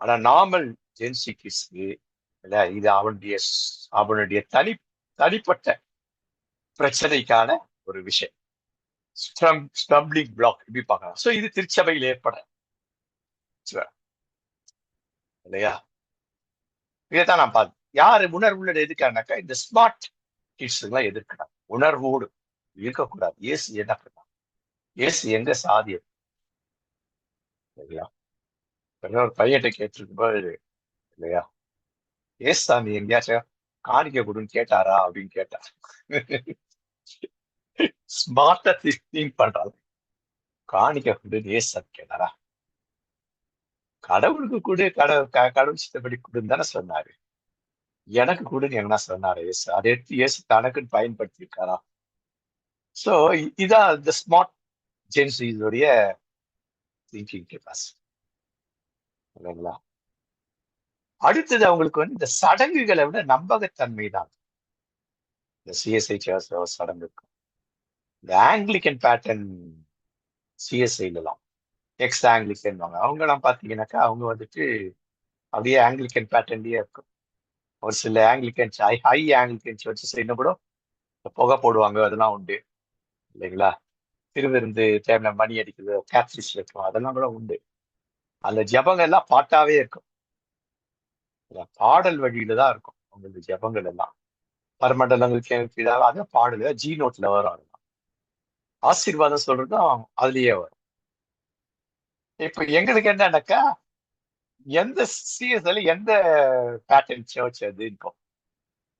ஆனா நார்மல் ஜென்சி கிட்ஸ்க்கு இல்ல, இது அவனுடைய தனிப்பட்ட பிரச்சனைக்கான ஒரு விஷயம். ஸ்டம்பிளிங் பிளாக் இப்படி பார்க்கலாம். சோ இது திருச்சபையில் ஏற்பட இல்லையா? இதைத்தான் நான் பார்த்தேன். யாரு உணர்வுள்ள எதுக்கானாக்கா, இந்த ஸ்மார்ட் கிட்ஸ் எல்லாம் எதிர்க்கிறாங்க. உணர்வோடு இருக்கக்கூடாது. இயேசு என்ன பண்ணாங்க, இயேசு எங்க சாதி இல்லையா? ஒரு பையன்கிட்ட கேட்டிருக்கும் போது இல்லையா, ஏசாமி எங்கேயாச்சும் காணிக்க கொடுன்னு கேட்டாரா அப்படின்னு கேட்டார். ஸ்மார்ட்டா திங்க் பண்றாங்க. காணிக்க கொடுன்னு ஏசு கேட்டாரா? கடவுளுக்கு கொடு, கடவுள் சித்தப்படி கொடுன்னு தானே சொன்னாரு. எனக்கு கொடுன்னு என்ன சொன்னாரு இயேசு? அதை எடுத்து இயேசு தனக்குன்னு பயன்படுத்தி இருக்காரா? சோ இதான் இந்த ஸ்மார்ட் ஜென்ஸுடைய திங்கிங் கெப்பாசிட்டி, இல்லைங்களா? அடுத்தது அவங்களுக்கு வந்து இந்த சடங்குகளை விட நம்பகத்தன்மை தான். இந்த சிஎஸ்ஐ சர்ச் சடங்கு இருக்கும். இந்த ஆங்கிலிக்கன் பேட்டர்ன் சிஎஸ்ஐலாம் எக்ஸ் ஆங்கிலிக்கன் அவங்க எல்லாம் பாத்தீங்கன்னாக்கா அவங்க வந்துட்டு அப்படியே ஆங்கிலிக்கன் பேட்டர்ன்லயே இருக்கும். ஒரு சில ஆங்கிலிக்கன் ஹை ஆங்கிலிக்கன் சர்ச்சஸ் இன்னும் கூட புகை போடுவாங்க, அதெல்லாம் உண்டு, இல்லைங்களா? திருவிருந்து டைம்ல மணி அடிக்குது, கேப்சிஸ் இருக்கும், அதெல்லாம் கூட உண்டு. அந்த ஜபங்கள் எல்லாம் பாட்டாவே இருக்கும். பாடல் வழியில தான் இருக்கும் உங்களுக்கு ஜபங்கள் எல்லாம். பரமண்டலங்களுக்கு அது பாடல ஜி நோட்ல வரும். ஆசீர்வாதம் சொல்றதும் அதுலயே வரும். இப்ப எங்களுக்கு என்னன்னாக்கா எந்த சிஎஸ்ஐல எந்த பேட்டர்ன் சர்ச் அது இருக்கும்.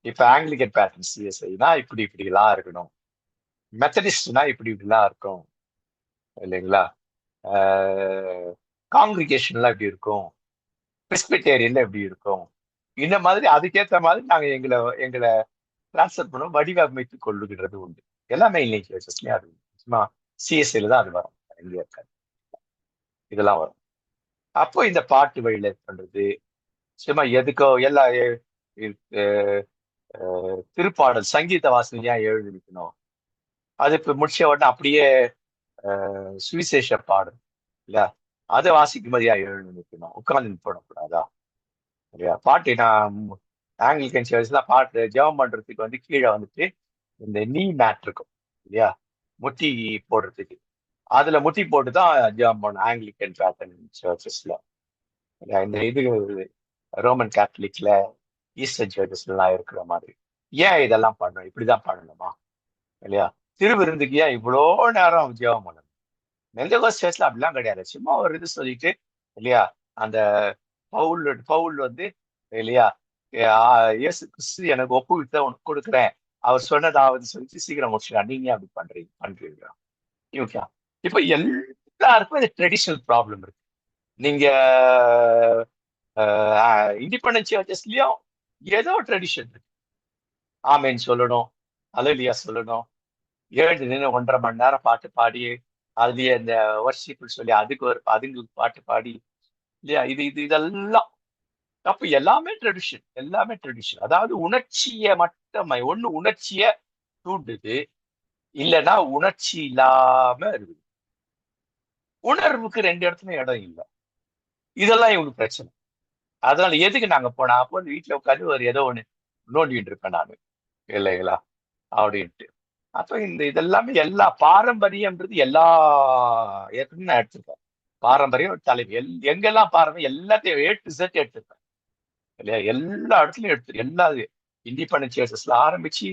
இப்ப ஆங்கிலிக்கன் பேட்டர்ன் சிஎஸ்ஐனா இப்படி எல்லாம் இருக்கணும், மெத்தடிஸ்ட்னா இப்படிலாம் இருக்கும், இல்லைங்களா? காங்கிரிகேஷன்லாம் எப்படி இருக்கும், பிரெஸ்பிட்டேரியன்ல எப்படி இருக்கும், இந்த மாதிரி அதுக்கேற்ற மாதிரி நாங்க எங்களை டிரான்ஸ்ஃபர் பண்ணுவோம், வடிவமைத்துக் கொள்ளுகிறது உண்டு. எல்லாமே இன்னைக்கு சர்ச்சஸ்லயும் அது சும்மா சிஎஸ்ஐல தான் அது வரும், இங்க இருக்காது, இதெல்லாம் வரும். அப்போ இந்த பாட்டு வழியில பண்றது சும்மா எதுக்கோ எல்லா திருப்பாடல் சங்கீத வாசனையா எழுதி நிற்கணும். அது இப்ப முடிச்ச உடனே அப்படியே சுவிசேஷ பாடல் இல்ல, அதை வாசிக்கும் போது எழுதி நிற்கணும், உட்கார்ந்து போடக்கூடாதா? இல்லையா? பாட்டு நான் ஆங்கிலிக்கன் சர்ச்லாம் பாட்டு ஜெபம் பண்றதுக்கு வந்து கீழே வந்துட்டு இந்த நீ மேட் இருக்கும் இல்லையா, முட்டி போடுறதுக்கு, அதுல முட்டி போட்டு தான் ஜெபம் பண்ணணும் ஆங்கிலிக்கன் பேட்டர்ன் சர்ச்சஸ்ல. இந்த இது ரோமன் கேத்தலிக்ல ஈஸ்டர்ன் சர்ச்சஸ்லாம் இருக்கிற மாதிரி. ஏன் இதெல்லாம் பண்ணணும், இப்படிதான் பண்ணணுமா? இல்லையா? திருவிருந்துக்கு ஏன் இவ்வளோ நேரம் ஜெபம் பண்ணணும்? மெந்தகோஸ் சர்ச்ல அப்படிலாம் கிடையாது. சும்மா ஒரு இது சொல்லிட்டு இல்லையா, அந்த பவுல் வந்து இல்லையா, இயேசு கிறிஸ்து எனக்கு ஒப்புவித்த உனக்கு கொடுக்குறேன், அவர் சொன்னதாவது சொல்லிட்டு சீக்கிரம் முடிச்சுக்கலாம். நீங்க அப்படி பண்றீங்க. ஓகே. இப்ப எல்லாருக்கும் இந்த ட்ரெடிஷனல் ப்ராப்ளம் இருக்கு. நீங்க இண்டிபெண்டன்ட் சர்ச்சஸ்லயும் ஏதோ ட்ரெடிஷன் இருக்கு. ஆமேன் சொல்லணும், அல்லேலூயா சொல்லணும், எழுந்து நின்று 1.5 மணி நேரம் பாட்டு பாடி, அதுலயே இந்த வர்ஷிப்பு சொல்லி அதுங்களுக்கு பாட்டு பாடி இல்லையா, இதெல்லாம் அப்ப எல்லாமே ட்ரெடிஷன், எல்லாமே ட்ரெடிஷன். அதாவது உணர்ச்சியை மட்டும் ஒண்ணு உணர்ச்சிய தூண்டுது, இல்லைன்னா உணர்ச்சி இல்லாம இருக்குது. உணர்வுக்கு 2 இடத்துல இடம் இல்லை. இதெல்லாம் இவங்களுக்கு பிரச்சனை. அதனால எதுக்கு நாங்க போனா அப்போ வீட்டுல உட்காந்து ஒரு ஏதோ ஒண்ணு நோண்டிட்டு இருப்பேன் நானு, இல்லைங்களா? அப்படின்ட்டு. அப்ப இதெல்லாமே எல்லா பாரம்பரியம்ன்றது எல்லா ஏற்கனவே நான் எடுத்திருக்கேன். பாரம்பரியம் தலைவி எங்கெல்லாம் பாரம்பரியம் எல்லாத்தையும் A to Z எடுத்திருப்பேன், இல்லையா? எல்லா இடத்துலயும் எல்லா இண்டிபெண்டன்ட் சர்ச்சஸ்ல ஆரம்பிச்சு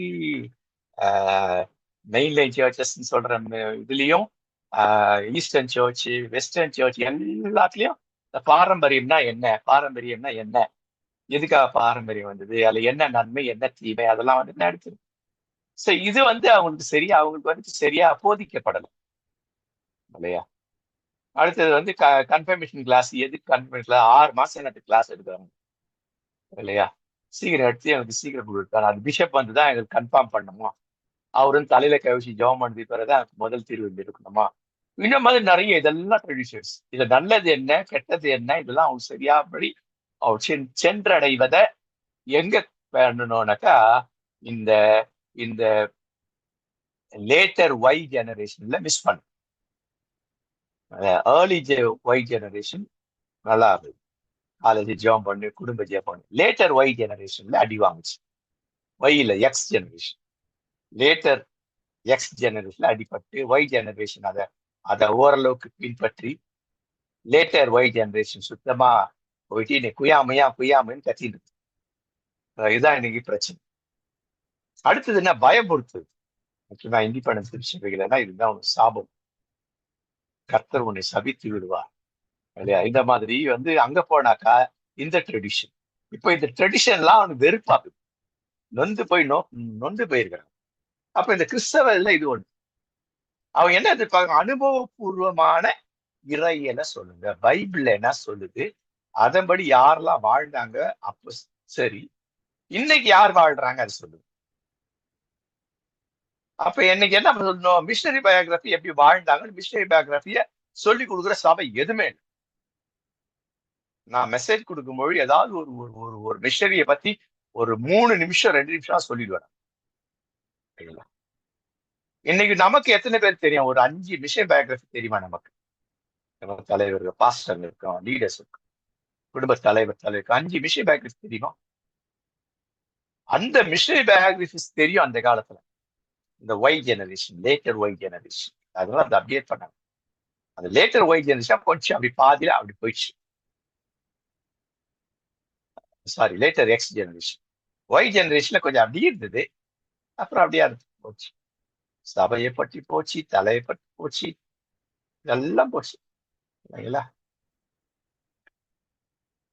மெயின் லைன் சர்ச்சஸ் சொல்ற இதுலயும் ஈஸ்டர்ன் சர்ச், வெஸ்டர்ன் சர்ச் எல்லாத்துலயும் இந்த பாரம்பரியம்னா என்ன, பாரம்பரியம்னா என்ன, எதுக்காக பாரம்பரியம் வந்தது, அதுல என்ன நன்மை என்ன தீமை, அதெல்லாம் வந்து எடுத்து. சோ இது வந்து அவங்களுக்கு வந்து சரியா போதிக்கப்படலை, இல்லையா? அடுத்தது வந்து கன்ஃபர்மேஷன் கிளாஸ். எதுக்கு கன்ஃபர்மேஷன் கிளாஸ்? 6 மாசம் எனக்கு கிளாஸ் எடுக்கிறாங்க, இல்லையா? சீக்கிரம் எடுத்து எனக்கு சீக்கிரம் கொடுத்தாரு. அது பிஷப் வந்து தான் எங்களுக்கு கன்ஃபார்ம் பண்ணணுமா, அவரும் தலையில கவிச்சு ஜெபம் பண்ணி பிறகுதான் முதல் தீர்வு இருக்கணுமா? இந்த மாதிரி நிறைய இதெல்லாம் ட்ரெடிஷன்ஸ். இது நல்லது என்ன கெட்டது என்ன இதெல்லாம் அவங்க சரியாபடி அவர் சென்றடைவதை எங்க பண்ணணும்னாக்கா இந்த இந்த லேட்டர் ஒய் ஜெனரேஷன்ல மிஸ் பண்ண. ஏர்லி ஒய் ஜெனரேஷன் நல்லா இருந்தது, காலேஜ் ஜெபம் பண்ணு, குடும்ப ஜெபம் பண்ணு. லேட்டர் ஒய் ஜெனரேஷன்ல அடி வாங்குச்சு. ஒய் இல்ல எக்ஸ் ஜெனரேஷன். லேட்டர் எக்ஸ் ஜெனரேஷன்ல அடிபட்டு ஒய் ஜெனரேஷன் அதை ஓரளவுக்கு பின்பற்றி லேட்டர் ஒய் ஜெனரேஷன் சுத்தமா போயிட்டு இன்னைக்கு குயாமைன்னு கத்திட்டு இருக்கு. இதுதான் இன்னைக்கு பிரச்சனை. அடுத்தது என்ன, பயமுறுத்துது. முக்கியமா இண்டிபெண்டன்ஸ் விஷயங்கள்னா இதுதான் ஒரு சாபம், கர்த்தர் உன்னை சபித்து விடுவார், இல்லையா? இந்த மாதிரி வந்து அங்க போனாக்கா இந்த ட்ரெடிஷன். இப்போ இந்த ட்ரெடிஷன்லாம் அவனுக்கு வெறுப்பாகுது, நொந்து போயிருக்கிறான். அப்ப இந்த கிறிஸ்தவ இது ஒண்ணு அவங்க என்ன எதிர்பார்க்க, அனுபவபூர்வமான இறையியலை சொல்லுங்க. பைபிள் என்ன சொல்லுது, அதன்படி யாரெல்லாம் வாழ்ந்தாங்க அப்ப சரி, இன்னைக்கு யார் வாழ்றாங்க அது சொல்லுங்க. அப்ப இன்னைக்கு என்ன சொல்லணும், மிஷனரி பயோகிராபி எப்படி வாழ்ந்தாங்க, மிஷனரி பயோகிராபிய சொல்லி கொடுக்குற சபை எதுவுமே இல்லை. நான் மெசேஜ் கொடுக்கும்போது ஏதாவது ஒரு ஒரு ஒரு ஒரு மிஷனரிய பத்தி ஒரு 3 நிமிஷம் 2 நிமிஷம் சொல்லிடுவேன். சரிங்களா? இன்னைக்கு நமக்கு எத்தனை பேர் தெரியும், ஒரு 5 மிஷன் பயோகிராபி தெரியுமா நமக்கு? நம்ம தலைவர்கள், பாஸ்டர் இருக்கோம், லீடர்ஸ் இருக்கும், குடும்ப தலைவருக்கு 5 மிஷன் பயோகிராபி தெரியுமா? அந்த மிஷனரி பயோகிராபிஸ் தெரியும் அந்த காலத்துல. இந்த Y generation, later Y generation, அதெல்லாம் அந்த அப்டேட் பண்ணாங்க. அந்த லேட்டர் ஒய் ஜெனரேஷன் கொஞ்சம் அப்படி பாதியில அப்படி போயிடுச்சு. Sorry, later X generation. Y ஜெனரேஷன்ல கொஞ்சம் அப்படியே இருந்தது, அப்புறம் அப்படியே அது போச்சு. சபையை பற்றி போச்சு, தலையை பற்றி போச்சு, இதெல்லாம் போச்சு. இல்லைங்களா?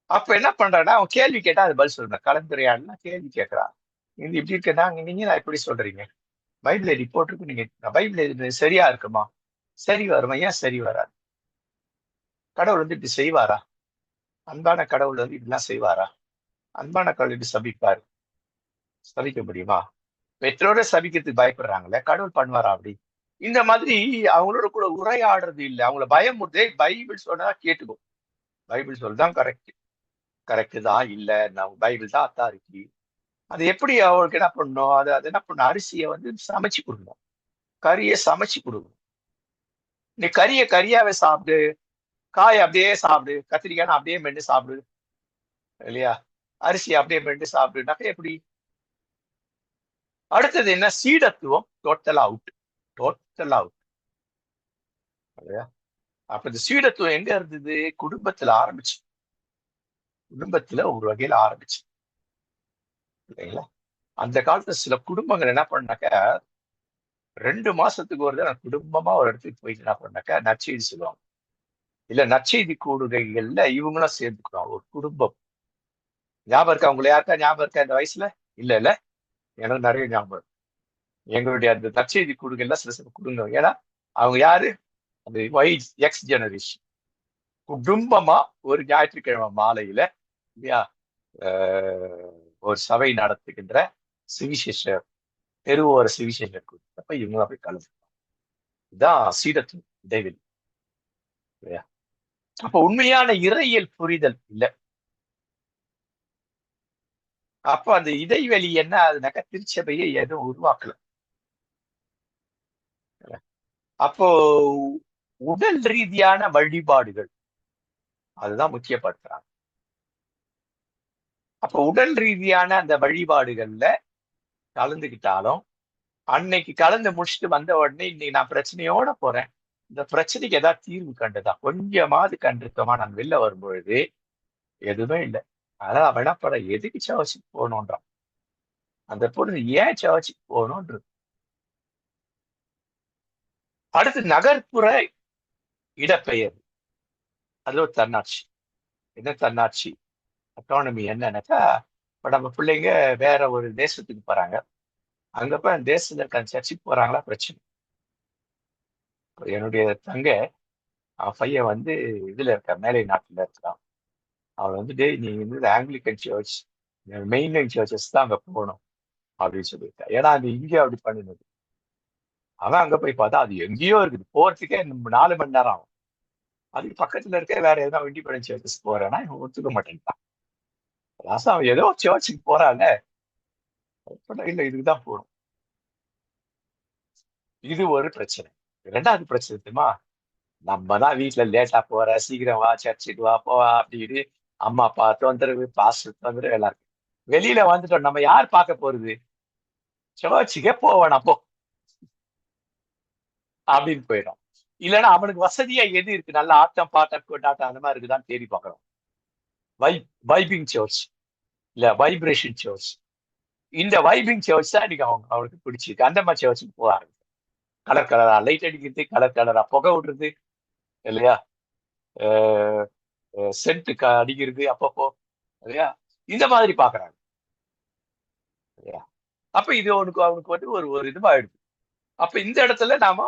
அப்ப என்ன பண்றான்னா, அவன் கேள்வி கேட்டா அது பதில் சொல்றேன். கலந்துரையாடலாம் கேள்வி கேட்கறான். இது இப்படி இருக்கா, நீங்க நான் எப்படி சொல்றீங்க? பைபிள் ரிப்போர்ட் இருக்கு, நீங்க பைபிள் இது சரியா இருக்குமா? சரி வருமா? ஏன் சரி வராது? கடவுள் வந்து இப்படி செய்வாரா? அன்பான கடவுள் வந்து இப்படிலாம் செய்வாரா? அன்பான கடவுள் இப்படி சபிப்பாரு, சபிக்க முடியுமா? பெற்றோரை சபிக்கிறதுக்கு பயப்படுறாங்களே, கடவுள் பண்ணுவாரா அப்படி? இந்த மாதிரி அவங்களோட கூட உரையாடுறது இல்லை. அவங்கள பயமுறுத்தே, பைபிள் சொன்னா கேட்டுக்கும், பைபிள் சொல்லுதான் கரெக்ட், கரெக்ட் தான், இல்ல நான் பைபிள் தான் அத்தாரிட்டி. அது எப்படி அவங்களுக்கு என்ன பண்ணணும், அது அது என்ன பண்ணணும், அரிசியை வந்து சமைச்சு கொடுக்கணும், கறியை சமைச்சு கொடுக்கணும். நீ கறியை கறியாவே சாப்பிடு, காயை அப்படியே சாப்பிடு, கத்திரிக்காய் அப்படியே மென்று சாப்பிடு, இல்லையா? அரிசி அப்படியே மென்று சாப்பிடுனாக்க எப்படி? அடுத்தது என்ன, சீடத்துவம் டோட்டல் அவுட், டோட்டல் அவுட், இல்லையா? அப்ப இந்த சீடத்துவம் எங்க இருந்தது? குடும்பத்துல ஆரம்பிச்சு, குடும்பத்துல ஒரு வகையில ஆரம்பிச்சு, இல்லைங்களா? அந்த காலத்துல சில குடும்பங்கள் என்ன பண்ணாக்க, 2 மாசத்துக்கு ஒரு தடவை குடும்பமா ஒரு இடத்துக்கு போயிட்டு என்ன பண்ணாக்க நற்செய்தி சொல்லுவாங்க. இல்ல நற்செய்தி கூடுகைகள்ல இவங்களும் சேர்ந்துக்குவாங்க, ஒரு குடும்பம். ஞாபகம் இருக்கா? உங்களை யாருக்கா ஞாபகம் இருக்கா இந்த வயசுல? இல்ல இல்ல, எனக்கு நிறைய ஞாபகம் இருக்கு. எங்களுடைய அந்த நற்செய்தி கூடுகைகள்ல சில சில குடும்பம், ஏன்னா அவங்க யாரு, அந்த ஒய் எக்ஸ் ஜெனரேஷன் குடும்பமா ஒரு ஞாயிற்றுக்கிழமை மாலையில, இல்லையா, ஒரு சபை நடத்துகின்ற சுவிசேஷர், தெருவோர சுவிசேஷர் கூட்டப்ப இவங்க போய் கலந்து, இதான் சீடத்துவம் இடைவெளி, இல்லையா? அப்ப உண்மையான இறையியல் புரிதல் இல்ல. அப்ப அந்த இடைவெளி என்ன ஆகுதுனாக்கா, திருச்சபையை எதுவும் உருவாக்கல. அப்போ உடல் ரீதியான வழிபாடுகள் அதுதான் முக்கியப்படுத்துறாங்க. அப்ப உடல் ரீதியான அந்த வழிபாடுகள்ல கலந்துக்கிட்டாலும், அன்னைக்கு கலந்து முடிச்சுட்டு வந்த உடனே இன்னைக்கு நான் பிரச்சனையோட போறேன், இந்த பிரச்சனைக்கு ஏதாவது தீர்வு கண்டதா, கொஞ்சமாவது கண்டிருக்கமா, நான் வெளில வரும்பொழுது எதுவுமே இல்லை. அதான் அவன் என்ன பண்ண, எதுக்கு சர்ச்சுக்கு போகணுன்றான், அந்த பொண்ணு ஏன் சர்ச்சுக்கு போகணுன்றது. அடுத்து நகர்ப்புற இடப்பெயர், அது ஒரு தன்னாட்சி. என்ன தன்னாட்சி, அட்டானமி என்னன்னாக்கா, இப்ப நம்ம பிள்ளைங்க வேற ஒரு தேசத்துக்கு போறாங்க, அங்க போய் அந்த தேசத்துல இருக்க அந்த சர்ச்சுக்கு போறாங்களா பிரச்சனை. இப்ப என்னுடைய தங்க, அவன் பையன் வந்து இதுல இருக்க மேலை நாட்டுல இருக்கான். அவன் வந்து, டேய் நீ வந்து ஆங்கிலிக்கன் சர்ச், மெயின்லைன் சர்ச்சஸ் தான் அங்க போகணும் அப்படின்னு சொல்லியிருக்கான். ஏன்னா அது இங்கே அப்படி பண்ணினது. அவன் அங்க போய் பார்த்தா அது எங்கேயோ இருக்குது, போறதுக்கே 4 மணி நேரம் ஆகும். அதுக்கு பக்கத்துல இருக்க வேற எதனா இண்டிபெண்டன்ட் சர்ச்சஸ் போறேன்னா இவன் ஒத்துக்க மாட்டேன்ட்டான். லாஸ்ட் அவன் ஏதோ சர்ச்சுக்கு போறான்ல, இல்ல இதுக்குதான் போகணும். இது ஒரு பிரச்சனை. 2வது பிரச்சனை தெரியுமா, நம்ம தான் வீட்டுல லேட்டா போற, சீக்கிரம் வா, சர்ச்சுக்கு வா, போவா அப்படின்னு அம்மா அப்பா தொந்தரவு, பாஸ்டர் தொந்தரவு, எல்லாருக்கும். வெளியில வந்துட்டோம், நம்ம யார் பார்க்க போறது, சர்ச்சுக்கே போவேன் அப்போ அப்படின்னு போயிடும். இல்லைன்னா அவனுக்கு வசதியா எது இருக்கு, நல்ல ஆட்டம் பாட்டம் கொண்டாட்டம் அந்த மாதிரி இருக்குதான் தேடி பார்க்கறோம். வைபிங் சர்ச், இல்ல வைப்ரேஷன் சர்ச், இந்த வைபிங் சர்ச் தான் இன்னைக்கு அவனுக்கு பிடிச்சிருக்கு. அந்த மாதிரி சர்ச்சுக்கு போக ஆரம்பிச்சு, கலர் கலரா லைட் அடிக்கிறது, கலர் கலரா புகை விடுறது, இல்லையா, சென்ட் அடிக்கிறது அப்பப்போ, இல்லையா, இந்த மாதிரி பாக்குறாங்க, இல்லையா? அப்ப இது அவனுக்கு அவனுக்கு வந்து ஒரு ஒரு இதுவாயிடுது. அப்ப இந்த இடத்துல நாம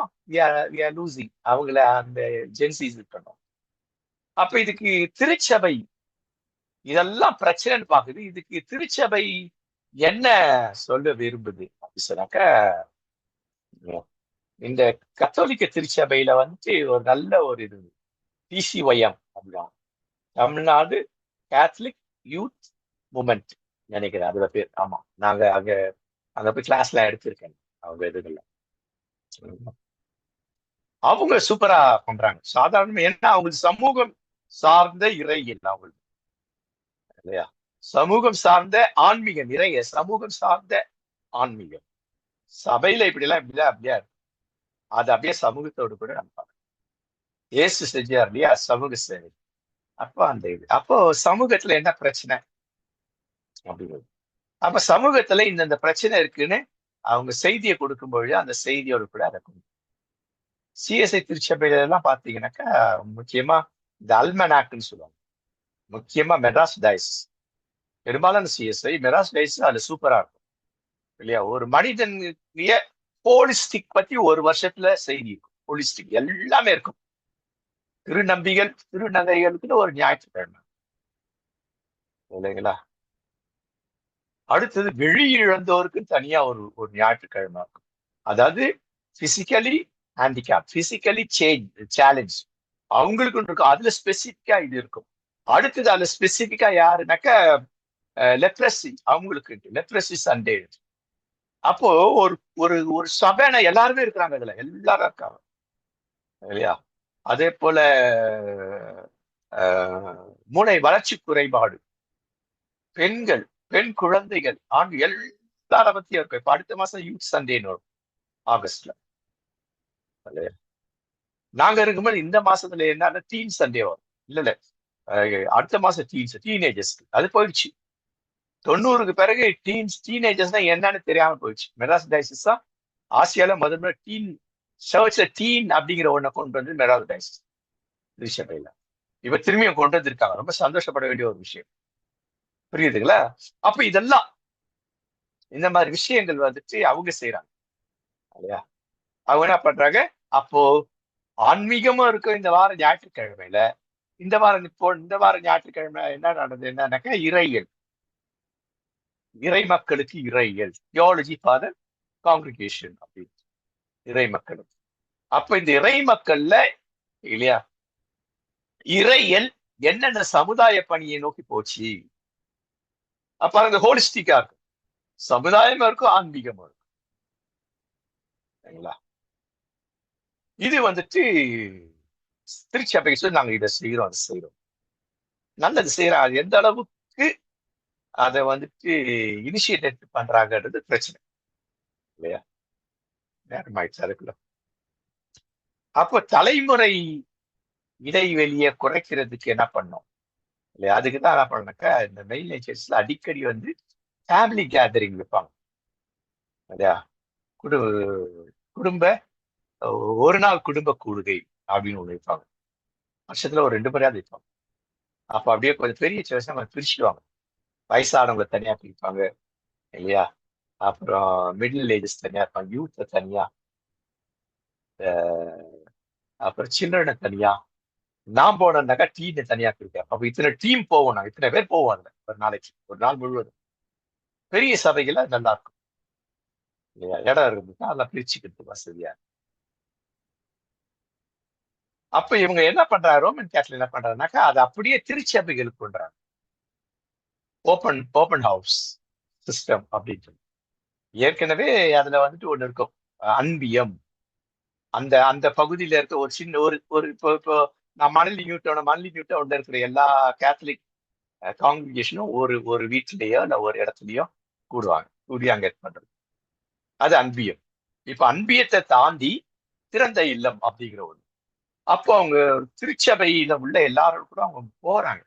லூசிங் அவங்கள அந்த ஜென்சிஸ் இருக்கணும். அப்ப இதுக்கு திருச்சபை இதெல்லாம் பிரச்சனைன்னு பாக்குது. இதுக்கு திருச்சபை என்ன சொல்ல விரும்புது அப்படி சொன்னாக்க, இந்த கத்தோலிக்க திருச்சபையில வந்துட்டு ஒரு நல்ல ஒரு இது பிசிஒய்எம் அப்படின்னா தமிழ்நாடு கேத்தலிக் யூத் மூமெண்ட் நினைக்கிறேன் அதோட பேர். ஆமா, நாங்க அங்க அங்க போய் கிளாஸ்ல எடுத்திருக்கேன் அவங்க இதுகள்ல. அவங்க சூப்பரா பண்றாங்க. சாதாரண ஏன்னா அவங்களுக்கு சமூகம் சார்ந்த இறையியல் அவங்களுக்கு இல்லையா, சமூகம் சார்ந்த ஆன்மீகம், நிறைய சமூகம் சார்ந்த ஆன்மீகம். சபையில இப்படிலாம் அப்படியா இருக்கு. அது அப்படியே சமூகத்தோடு கூட நம்ம பார்க்கணும். இயேசு செஞ்சார் இல்லையா சமூக சேவை. அப்போ அந்த இது அப்போ சமூகத்துல என்ன பிரச்சனை அப்படிங்கிறது. அப்ப சமூகத்துல இந்த பிரச்சனை இருக்குன்னு அவங்க செய்தியை கொடுக்கும்பொழுது அந்த செய்தியோடு கூட அதை சிஎஸ்ஐ திருச்சபையில எல்லாம் பாத்தீங்கன்னாக்கா முக்கியமா இந்த அல்மனாக்னு சொல்லுவாங்க. முக்கியமா மெட்ராஸ் டைஸ், பெரும்பாலான சிஎஸ்ஐ மெட்ராஸ் டைஸ் அதுல சூப்பரா இருக்கும் இல்லையா. ஒரு மனிதன் ஹோலிஸ்டிக் பத்தி ஒரு வருஷத்துல செய்தி இருக்கும். ஹோலிஸ்டிக் எல்லாமே இருக்கும். திருநங்கைகளுக்குன்னு ஒரு ஞாயிற்றுக்கிழமை இல்லைங்களா. அடுத்தது வெளியிழந்தோருக்கு தனியா ஒரு ஞாயிற்றுக்கிழமை இருக்கும். அதாவது பிசிக்கலி ஹேண்டிகேப், பிசிக்கலி சேலஞ்ச் அவங்களுக்கு இருக்கும். அதுல ஸ்பெசிபிக்கா இது இருக்கும். அடுத்தது அதுல ஸ்பெசிபிக்கா யாருனாக்க லெப்ரசி, அவங்களுக்கு லெப்ரசி சண்டே. அப்போ ஒரு ஒரு ஒரு சபைன எல்லாருமே இருக்கிறாங்க, அதுல எல்லாரும் இருக்காங்க இல்லையா. அதே போல மூளை வளர்ச்சி குறைபாடு, பெண்கள், பெண் குழந்தைகள், ஆண் எல்லார பத்தியும் இருக்கும். இப்ப அடுத்த மாசம் யூத் சண்டேன்னு வரும் ஆகஸ்ட்ல. நாங்க இருக்கும்போது இந்த மாசத்துல என்ன டீன் சண்டே வரும். இல்ல அடுத்த மாசம் டீனேஜர்ஸ் அது போயிடுச்சு. 90க்கு பிறகு டீனேஜர்ஸ் என்னன்னு தெரியாம போயிடுச்சு. மெட்ராஸ் டைசிஸ் தான் ஆசியால முதல்ல சர்ச்ல டீன் அப்படிங்கிற ஒண்ணை கொண்டு வந்து மெட்ராஸ் டைசிஸ் திருச்சபையில இப்ப திரும்பியும் கொண்டு வந்திருக்காங்க. ரொம்ப சந்தோஷப்பட வேண்டிய ஒரு விஷயம். புரியுதுங்களா. அப்ப இதெல்லாம் இந்த மாதிரி விஷயங்கள் வந்துட்டு அவங்க செய்யறாங்க இல்லையா. அவங்க என்ன பண்றாங்க, அப்போ ஆன்மீகமும் இருக்கும் இந்த வாரம் ஞாயிற்றுக்கிழமையில. இந்த வாரம் ஞாயிற்றுக்கிழமை என்ன நடந்தது என்னன்னாக்கா இறையியல், இறை மக்களுக்கு இறையியல், தியாலஜி ஃபார் தி காங்கிரிகேஷன் அப்படின்னு இறை மக்களுக்கு. அப்ப இந்த இறை மக்கள்ல இல்லையா இறையியல் என்னென்ன சமுதாய பணியை நோக்கி போச்சு. அப்ப அந்த ஹோலிஸ்டிக்கா இருக்கும், சமுதாயமா இருக்கும், ஆன்மீகமா இருக்கும் சரிங்களா. இது வந்துட்டு திருச்சபைக்கு சொல்லி நாங்க இதை செய்யறோம், அதை செய்யறோம், நல்லது செய்யறோம். அது எந்த அளவுக்கு அதை வந்துட்டு இனிஷியேட் எடுத்து பண்றாங்கன்றது பிரச்சனை இல்லையா. நேரமாயிடுச்சு அதுக்குள்ள. அப்போ தலைமுறை இடைவெளியை குறைக்கிறதுக்கு என்ன பண்ணோம் இல்லையா. அதுக்குதான் என்ன பண்ணாக்கா இந்த மெயில் நேச்சர்ஸ்ல அடிக்கடி வந்து ஃபேமிலி கேதரிங் வைப்பாங்க இல்லையா. குடும்ப ஒரு நாள் குடும்ப கூடுகை அப்படின்னு ஒண்ணு வைப்பாங்க. வருஷத்துல ஒரு 2 முறையாவது வைப்பாங்க. அப்ப அப்படியே கொஞ்சம் பெரிய சர்ச் நம்ம பிரிச்சுடுவாங்க. வயசானவங்க தனியா பிரிப்பாங்க இல்லையா. அப்புறம் மிடில் ஏஜஸ் தனியா இருப்பாங்க, யூத் தனியா, அப்புறம் சில்ட்ரனை தனியா. நான் போனேன்னாக்கா டீம் தனியா பிரிப்பேன். அப்ப இத்தனை டீம் போவோம், நாங்க இத்தனை பேர் போவோம் அதுல ஒரு நாளைக்கு, ஒரு நாள் முழுவதும். பெரிய சபைகளை நல்லா இருக்கும் இல்லையா, இடம் இருந்துச்சுன்னா அதெல்லாம் பிரிச்சுக்கிறதுக்கு வசதியா. அப்ப இவங்க என்ன பண்றாங்க, ரோமன் கேத்தலிக் என்ன பண்றாங்கனாக்கா அதை அப்படியே திருச்சபைகளுக்கு கொண்டாங்க. ஓப்பன் ஹவுஸ் சிஸ்டம் அப்படின்னு ஏற்கனவே அதுல வந்துட்டு ஒண்ணு இருக்கும், அன்பியம். அந்த அந்த பகுதியில இருக்க ஒரு சின்ன ஒரு இப்போ நான் மணலி நியூட்டன் உள்ள இருக்கிற எல்லா கேத்தலிக் காங்கிரிகேஷனும் ஒரு ஒரு வீட்டிலேயோ இல்ல ஒரு இடத்துலயோ கூடி அங்க பண்றது, அது அன்பியம். இப்ப அன்பியத்தை தாண்டி திறந்த இல்லம் அப்படிங்கிற ஒண்ணு. அப்போ அவங்க திருச்சபையில உள்ள எல்லாரும் கூட அவங்க போறாங்க.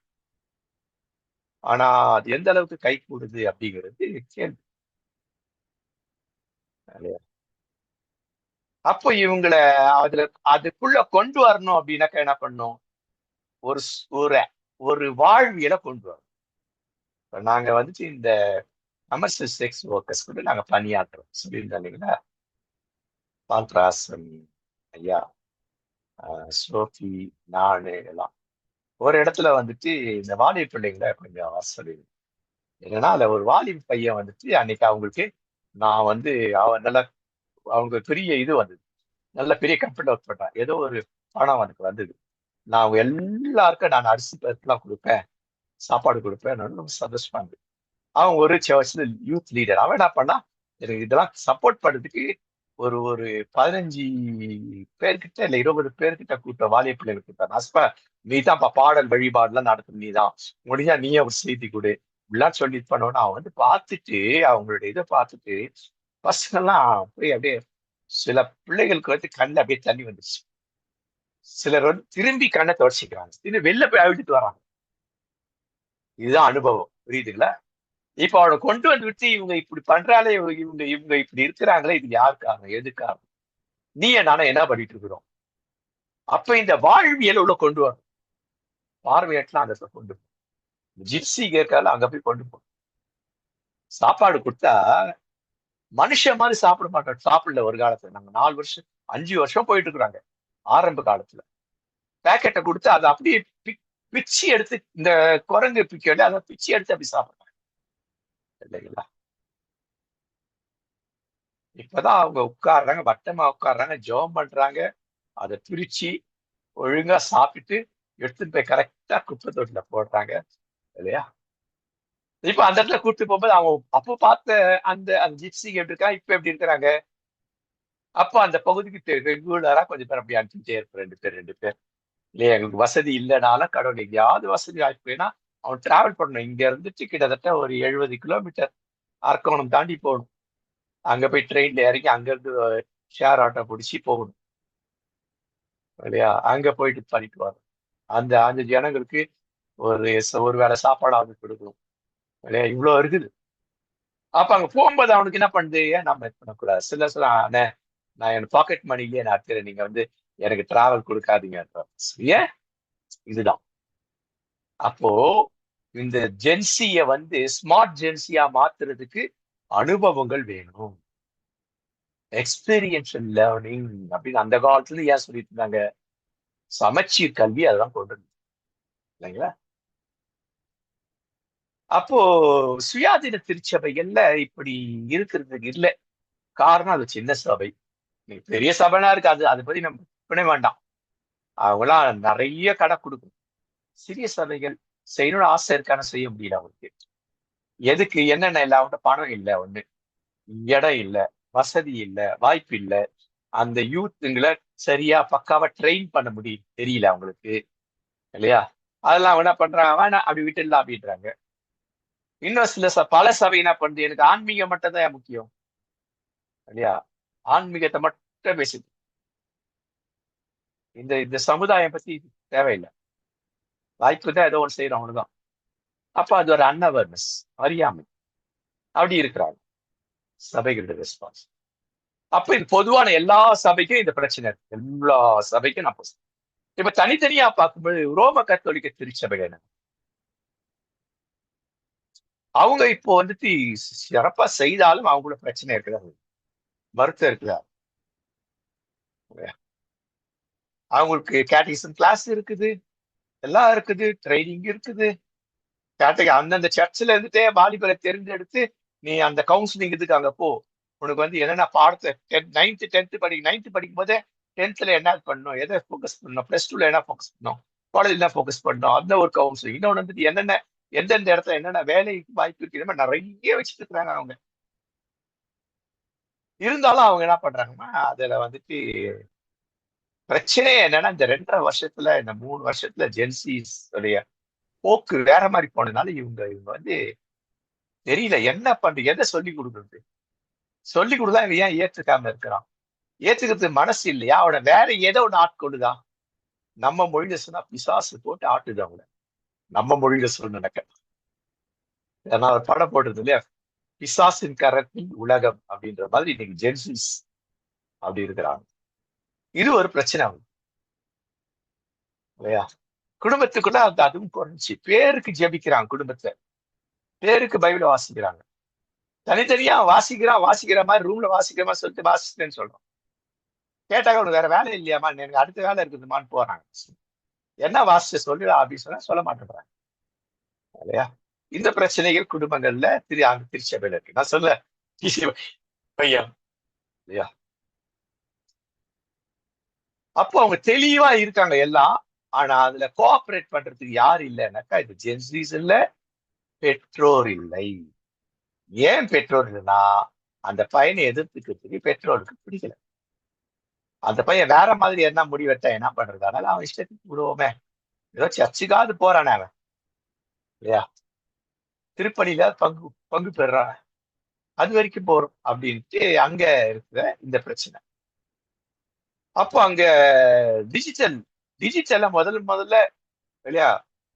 ஆனா அது எந்த அளவுக்கு கை கூடுது அப்படிங்கிறது கேள்வி. அப்போ இவங்களை அதுக்குள்ள கொண்டு வரணும் அப்படின்னாக்கா என்ன பண்ணும், ஒரு ஒரு வாழ்வியலை கொண்டு வரணும். நாங்க வந்துட்டு இந்த கமர்ஷியல் செக்ஸ் ஒர்க்கர்ஸ் கூட நாங்க பணியாற்றுறோம் சொல்லியிருந்தோம் இல்லைங்களா. பால்ராசன் ஐயா, சோஃபி, நானு எல்லாம் ஒரு இடத்துல வந்துட்டு இந்த வாலிப பிள்ளைங்களை கொஞ்சம் வசதி. என்னன்னா அதுல ஒரு வாலிப பையன் வந்துட்டு அன்னைக்கு அவங்களுக்கு நான் வந்து அவன் நல்ல அவங்க பெரிய இது வந்தது, நல்ல பெரிய கம்பெனில ஒர்க் பண்றான். ஏதோ ஒரு பணம் எனக்கு வந்தது. நான் அவங்க எல்லாருக்கும் நான் அரிசி பருப்புலாம் கொடுப்பேன், சாப்பாடு கொடுப்பேன், ரொம்ப சந்தோஷமா இருந்தது. அவன் ஒரு சர்ச்ல யூத் லீடர். அவன் என்ன பண்ணா, எனக்கு இதெல்லாம் சப்போர்ட் பண்றதுக்கு ஒரு ஒரு 15 பேர்கிட்ட இல்ல 20 பேர்கிட்ட கூட்ட வாலிய பிள்ளைகள் கூட்டான். அஸ்பா, நீ தான் பாடல் வழிபாடுலாம் நடத்தும், நீ தான் முடிஞ்சா நீயே ஒரு செய்தி கொடு இப்படிலாம் சொல்லி இது பண்ணோன்னு அவன் வந்து பார்த்துட்டு, அவங்களுடைய இதை பார்த்துட்டு பசங்கள்லாம் போய் அப்படியே சில பிள்ளைகளுக்கு வந்து கண்ணில் அப்படியே தண்ணி வந்துருச்சு. சிலர் வந்து திரும்பி கண்ணை துடைச்சிக்கிறாங்க, திரும்பி வெளில போய் அழுதுட்டு வராங்க. இதுதான் அனுபவம், புரியுதுங்களா? இப்ப அவனை கொண்டு வந்து விட்டு இவங்க இப்படி பண்றாலே, இவங்க இவங்க இவங்க இப்படி இருக்கிறாங்களே, இது யாரு காரணம், எது காரணம்? நீ நானும் என்ன பண்ணிட்டு இருக்கிறோம்? அப்ப இந்த வாழ்வியல் உள்ள கொண்டு வரும். பார்வையற்றலாம் அந்த இடத்துல கொண்டு போ. ஜிப்சி கேட்கால அங்க போய் கொண்டு போ. சாப்பாடு கொடுத்தா மனுஷன் மாதிரி சாப்பிட மாட்டோம். சாப்பிடல ஒரு காலத்துல. நாங்க 4 வருஷம் 5 வருஷம் போயிட்டு இருக்கிறாங்க ஆரம்ப காலத்துல. பேக்கெட்டை கொடுத்து அதை அப்படியே பிச்சு எடுத்து, இந்த குரங்கு பிக்கல அதை பிச்சு எடுத்து அப்படி சாப்பிடுறாங்க இல்லைங்களா? இப்பதான் அவங்க உட்கார்றாங்க, வட்டமா உட்கார்றாங்க, ஜெபம் பண்றாங்க, அதை பிரிச்சு ஒழுங்கா சாப்பிட்டு எடுத்துட்டு போய் கரெக்டா குப்பை தொட்டில போடுறாங்க இல்லையா? இப்ப அந்த இடத்துல கூட்டு போகும்போது அவங்க அப்போ பார்த்த அந்த அந்த ஜிப்சிங்க எப்படி இருக்கா, இப்ப எப்படி இருக்கிறாங்க? அப்ப அந்த பகுதிக்கு ரெகுலரா கொஞ்சம் பேர் அப்படி அனுப்பிட்டே இருப்போம், 2 பேர் இல்லையா? எங்களுக்கு வசதி இல்லைனாலும் கடவுள் எங்கேயாவது வசதி வாய்ப்புனா அவன் டிராவல் பண்ணணும். இங்க இருந்துட்டு கிட்டத்தட்ட ஒரு 70 கிலோமீட்டர் அரக்கோணம் தாண்டி போகணும். அங்க போய் ட்ரெயின்ல இறங்கி அங்க இருந்து ஷேர் ஆட்டோ பிடிச்சி போகணும் இல்லையா? அங்க போயிட்டு பண்ணிட்டு வரோம். அந்த அந்த ஜனங்களுக்கு ஒரு வேளை சாப்பாடு அவனுக்கு கொடுக்கணும் இல்லையா? இவ்வளவு இருக்குது. அப்ப அங்க போகும்போது அவனுக்கு என்ன பண்ணுது, ஏன் நம்ம இது பண்ணக்கூடாது? சில சில அண்ணே, நான் என் பாக்கெட் மணிலேயே நான் இருக்கிறேன், நீங்க வந்து எனக்கு டிராவல் கொடுக்காதீங்க. ஏன்? இதுதான். அப்போ இந்த ஜென்சிய வந்து ஸ்மார்ட் ஜென்சியா மாத்துறதுக்கு அனுபவங்கள் வேணும். எக்ஸ்பீரியன்ஷியல் லேர்னிங் அப்படின்னு அந்த காலத்துல ஏன் சொல்லிட்டு இருந்தாங்க? சமச்சீர் கல்வி அதெல்லாம் கொண்டு வந்து இல்லைங்களா? அப்போ சுயாதீன திருச்சபைகள்ல இப்படி இருக்கிறதுக்கு இல்லை. காரணம் அது சின்ன சபை. நீங்க பெரிய சபைனா இருக்கு, அது அதை பத்தி நம்ம பண்ண வேண்டாம். அவங்களாம் நிறைய கடை கொடுக்கும். சிறிய சபைகள் செய்யணும்னு ஆசை இருக்கான செய்ய முடியல அவங்களுக்கு. எதுக்கு? என்னென்ன இல்லை, அவங்கள்ட்ட பணம் இல்லை, ஒண்ணு இடம் இல்லை, வசதி இல்லை, வாய்ப்பு இல்லை. அந்த யூத்துங்களை சரியா பக்காவா ட்ரெயின் பண்ண முடியும் தெரியல அவங்களுக்கு இல்லையா? அதெல்லாம் அவங்க என்ன பண்றாங்க, வேணா அப்படி விட்டுடலாம் அப்படின்றாங்க. இன்னும் சில பல சபை என்ன பண்ணுது, எனக்கு ஆன்மீகம் மட்டும் தான் முக்கியம் இல்லையா? ஆன்மீகத்தை மட்டும் பேசுது. இந்த இந்த சமுதாயம் பத்தி தேவையில்லை. வாய்ப்பு தான் ஏதோ ஒன்று செய்யறோம் அவனுதான். அப்ப அது ஒரு அன்அவேர்னஸ், அறியாமை, அப்படி இருக்கிறாங்க சபைகளோட ரெஸ்பான்ஸ். அப்ப இது பொதுவான எல்லா சபைக்கும் இந்த பிரச்சனை இருக்கு. எல்லா சபைக்கும் நான் இப்ப தனித்தனியா பார்க்கும்போது ரோம கத்தோலிக்க திருச்சபைகள் என்ன, அவங்க இப்போ வந்துட்டு சிறப்பா செய்தாலும் அவங்களோட பிரச்சனை இருக்குதா, வருத்தம் இருக்குதா? அவங்களுக்கு கேட்டகிசம் கிளாஸ் இருக்குது, எல்லாம் இருக்குது, ட்ரைனிங் இருக்குது. அந்தந்த சர்ச்சில் இருந்துட்டே வாலிபரை தேர்ந்தெடுத்து நீ அந்த கவுன்சிலிங் இதுக்கு அங்க போ, உனக்கு வந்து என்னென்ன பாடத்தை 9th படிக்கும் போதே 10th என்ன பண்ணணும், எதை ஃபோக்கஸ் பண்ணணும், +2 என்ன ஃபோக்கஸ் பண்ணணும், காலேஜ் என்ன ஃபோக்கஸ் பண்ணணும், அந்த ஒரு கவுன்சிலிங். இன்னொன்று வந்துட்டு என்னென்ன எந்தெந்த இடத்துல என்னென்ன வேலை வாய்ப்பு இருக்கு, இந்த மாதிரி நிறைய வச்சுட்டு இருக்கிறாங்க அவங்க. இருந்தாலும் அவங்க என்ன பண்றாங்கன்னா அதுல வந்துட்டு பிரச்சனையே என்னன்னா, இந்த 2.5 வருஷத்துல இந்த 3 வருஷத்துல ஜென்சிஸ் உடைய போக்கு வேற மாதிரி போனதுனால இவங்க இவங்க வந்து தெரியல என்ன பண்றது, எதை சொல்லி கொடுக்குறது. சொல்லி கொடுத்தா இவன் ஏன் ஏத்துக்காம இருக்கிறான்? ஏத்துக்கிறது மனசு இல்லையா? அவனை வேற ஏதோ ஒண்ணு ஆட்கொள்ளுதா? நம்ம மொழியில சொன்னா பிசாசு போட்டு ஆட்டுது அவங்கள. நம்ம மொழியில சொல்ல நடக்க நான் ஒரு படம் போடுறது இல்லையா, பிசாசின் கரத்தில் உலகம் அப்படின்ற மாதிரி இன்னைக்கு ஜென்சிஸ் அப்படி இருக்கிறாங்க. இது ஒரு பிரச்சனை ஆகுது இல்லையா? குடும்பத்துக்குள்ள அந்த அதுவும் குறைஞ்சி பேருக்கு ஜெபிக்கிறாங்க, குடும்பத்துல பேருக்கு பைபிள வாசிக்கிறாங்க. தனித்தனியா வாசிக்கிற மாதிரி ரூம்ல வாசிக்கிற மாதிரி சொல்லிட்டு வாசிக்கிறேன்னு சொல்றோம். கேட்டாங்க உனக்கு வேற வேலை இல்லையாமா, எனக்கு அடுத்த வேலை இருக்குதுமான்னு போறாங்க. என்ன வாசிச்சு சொல்லு அப்படின்னு சொன்னா சொல்ல மாட்டேன்றாங்க இல்லையா? இந்த பிரச்சனைகள் குடும்பங்கள்ல அங்க திருச்சபையில இருக்கு. நான் சொல்ல பையன் இல்லையா? அப்போ அவங்க தெளிவா இருக்காங்க எல்லாம். ஆனா அதுல கோஆபரேட் பண்றதுக்கு யார் இல்லைன்னாக்கா இது ஜென்சிஸ் இல்ல, பெற்றோர் இல்லை. ஏன் பெற்றோர் இல்லைன்னா அந்த பையனை எதிர்த்துக்கிறதுக்கு பெற்றோருக்கு பிடிக்கல. அந்த பையன் வேற மாதிரி என்ன முடிவெட்டா என்ன பண்றது? அதனால அவன் இஷ்டத்துக்கு விடுவோமே, ஏதோ சர்ச்சுக்காவது போறானே அவன் இல்லையா? திருப்பணியில பங்கு பங்கு பெறான், அது வரைக்கும் போறோம் அப்படின்ட்டு அங்க இருக்கிற இந்த பிரச்சனை. அப்போ அங்க டிஜிட்டல் டிஜிட்டல முதல்ல இல்லையா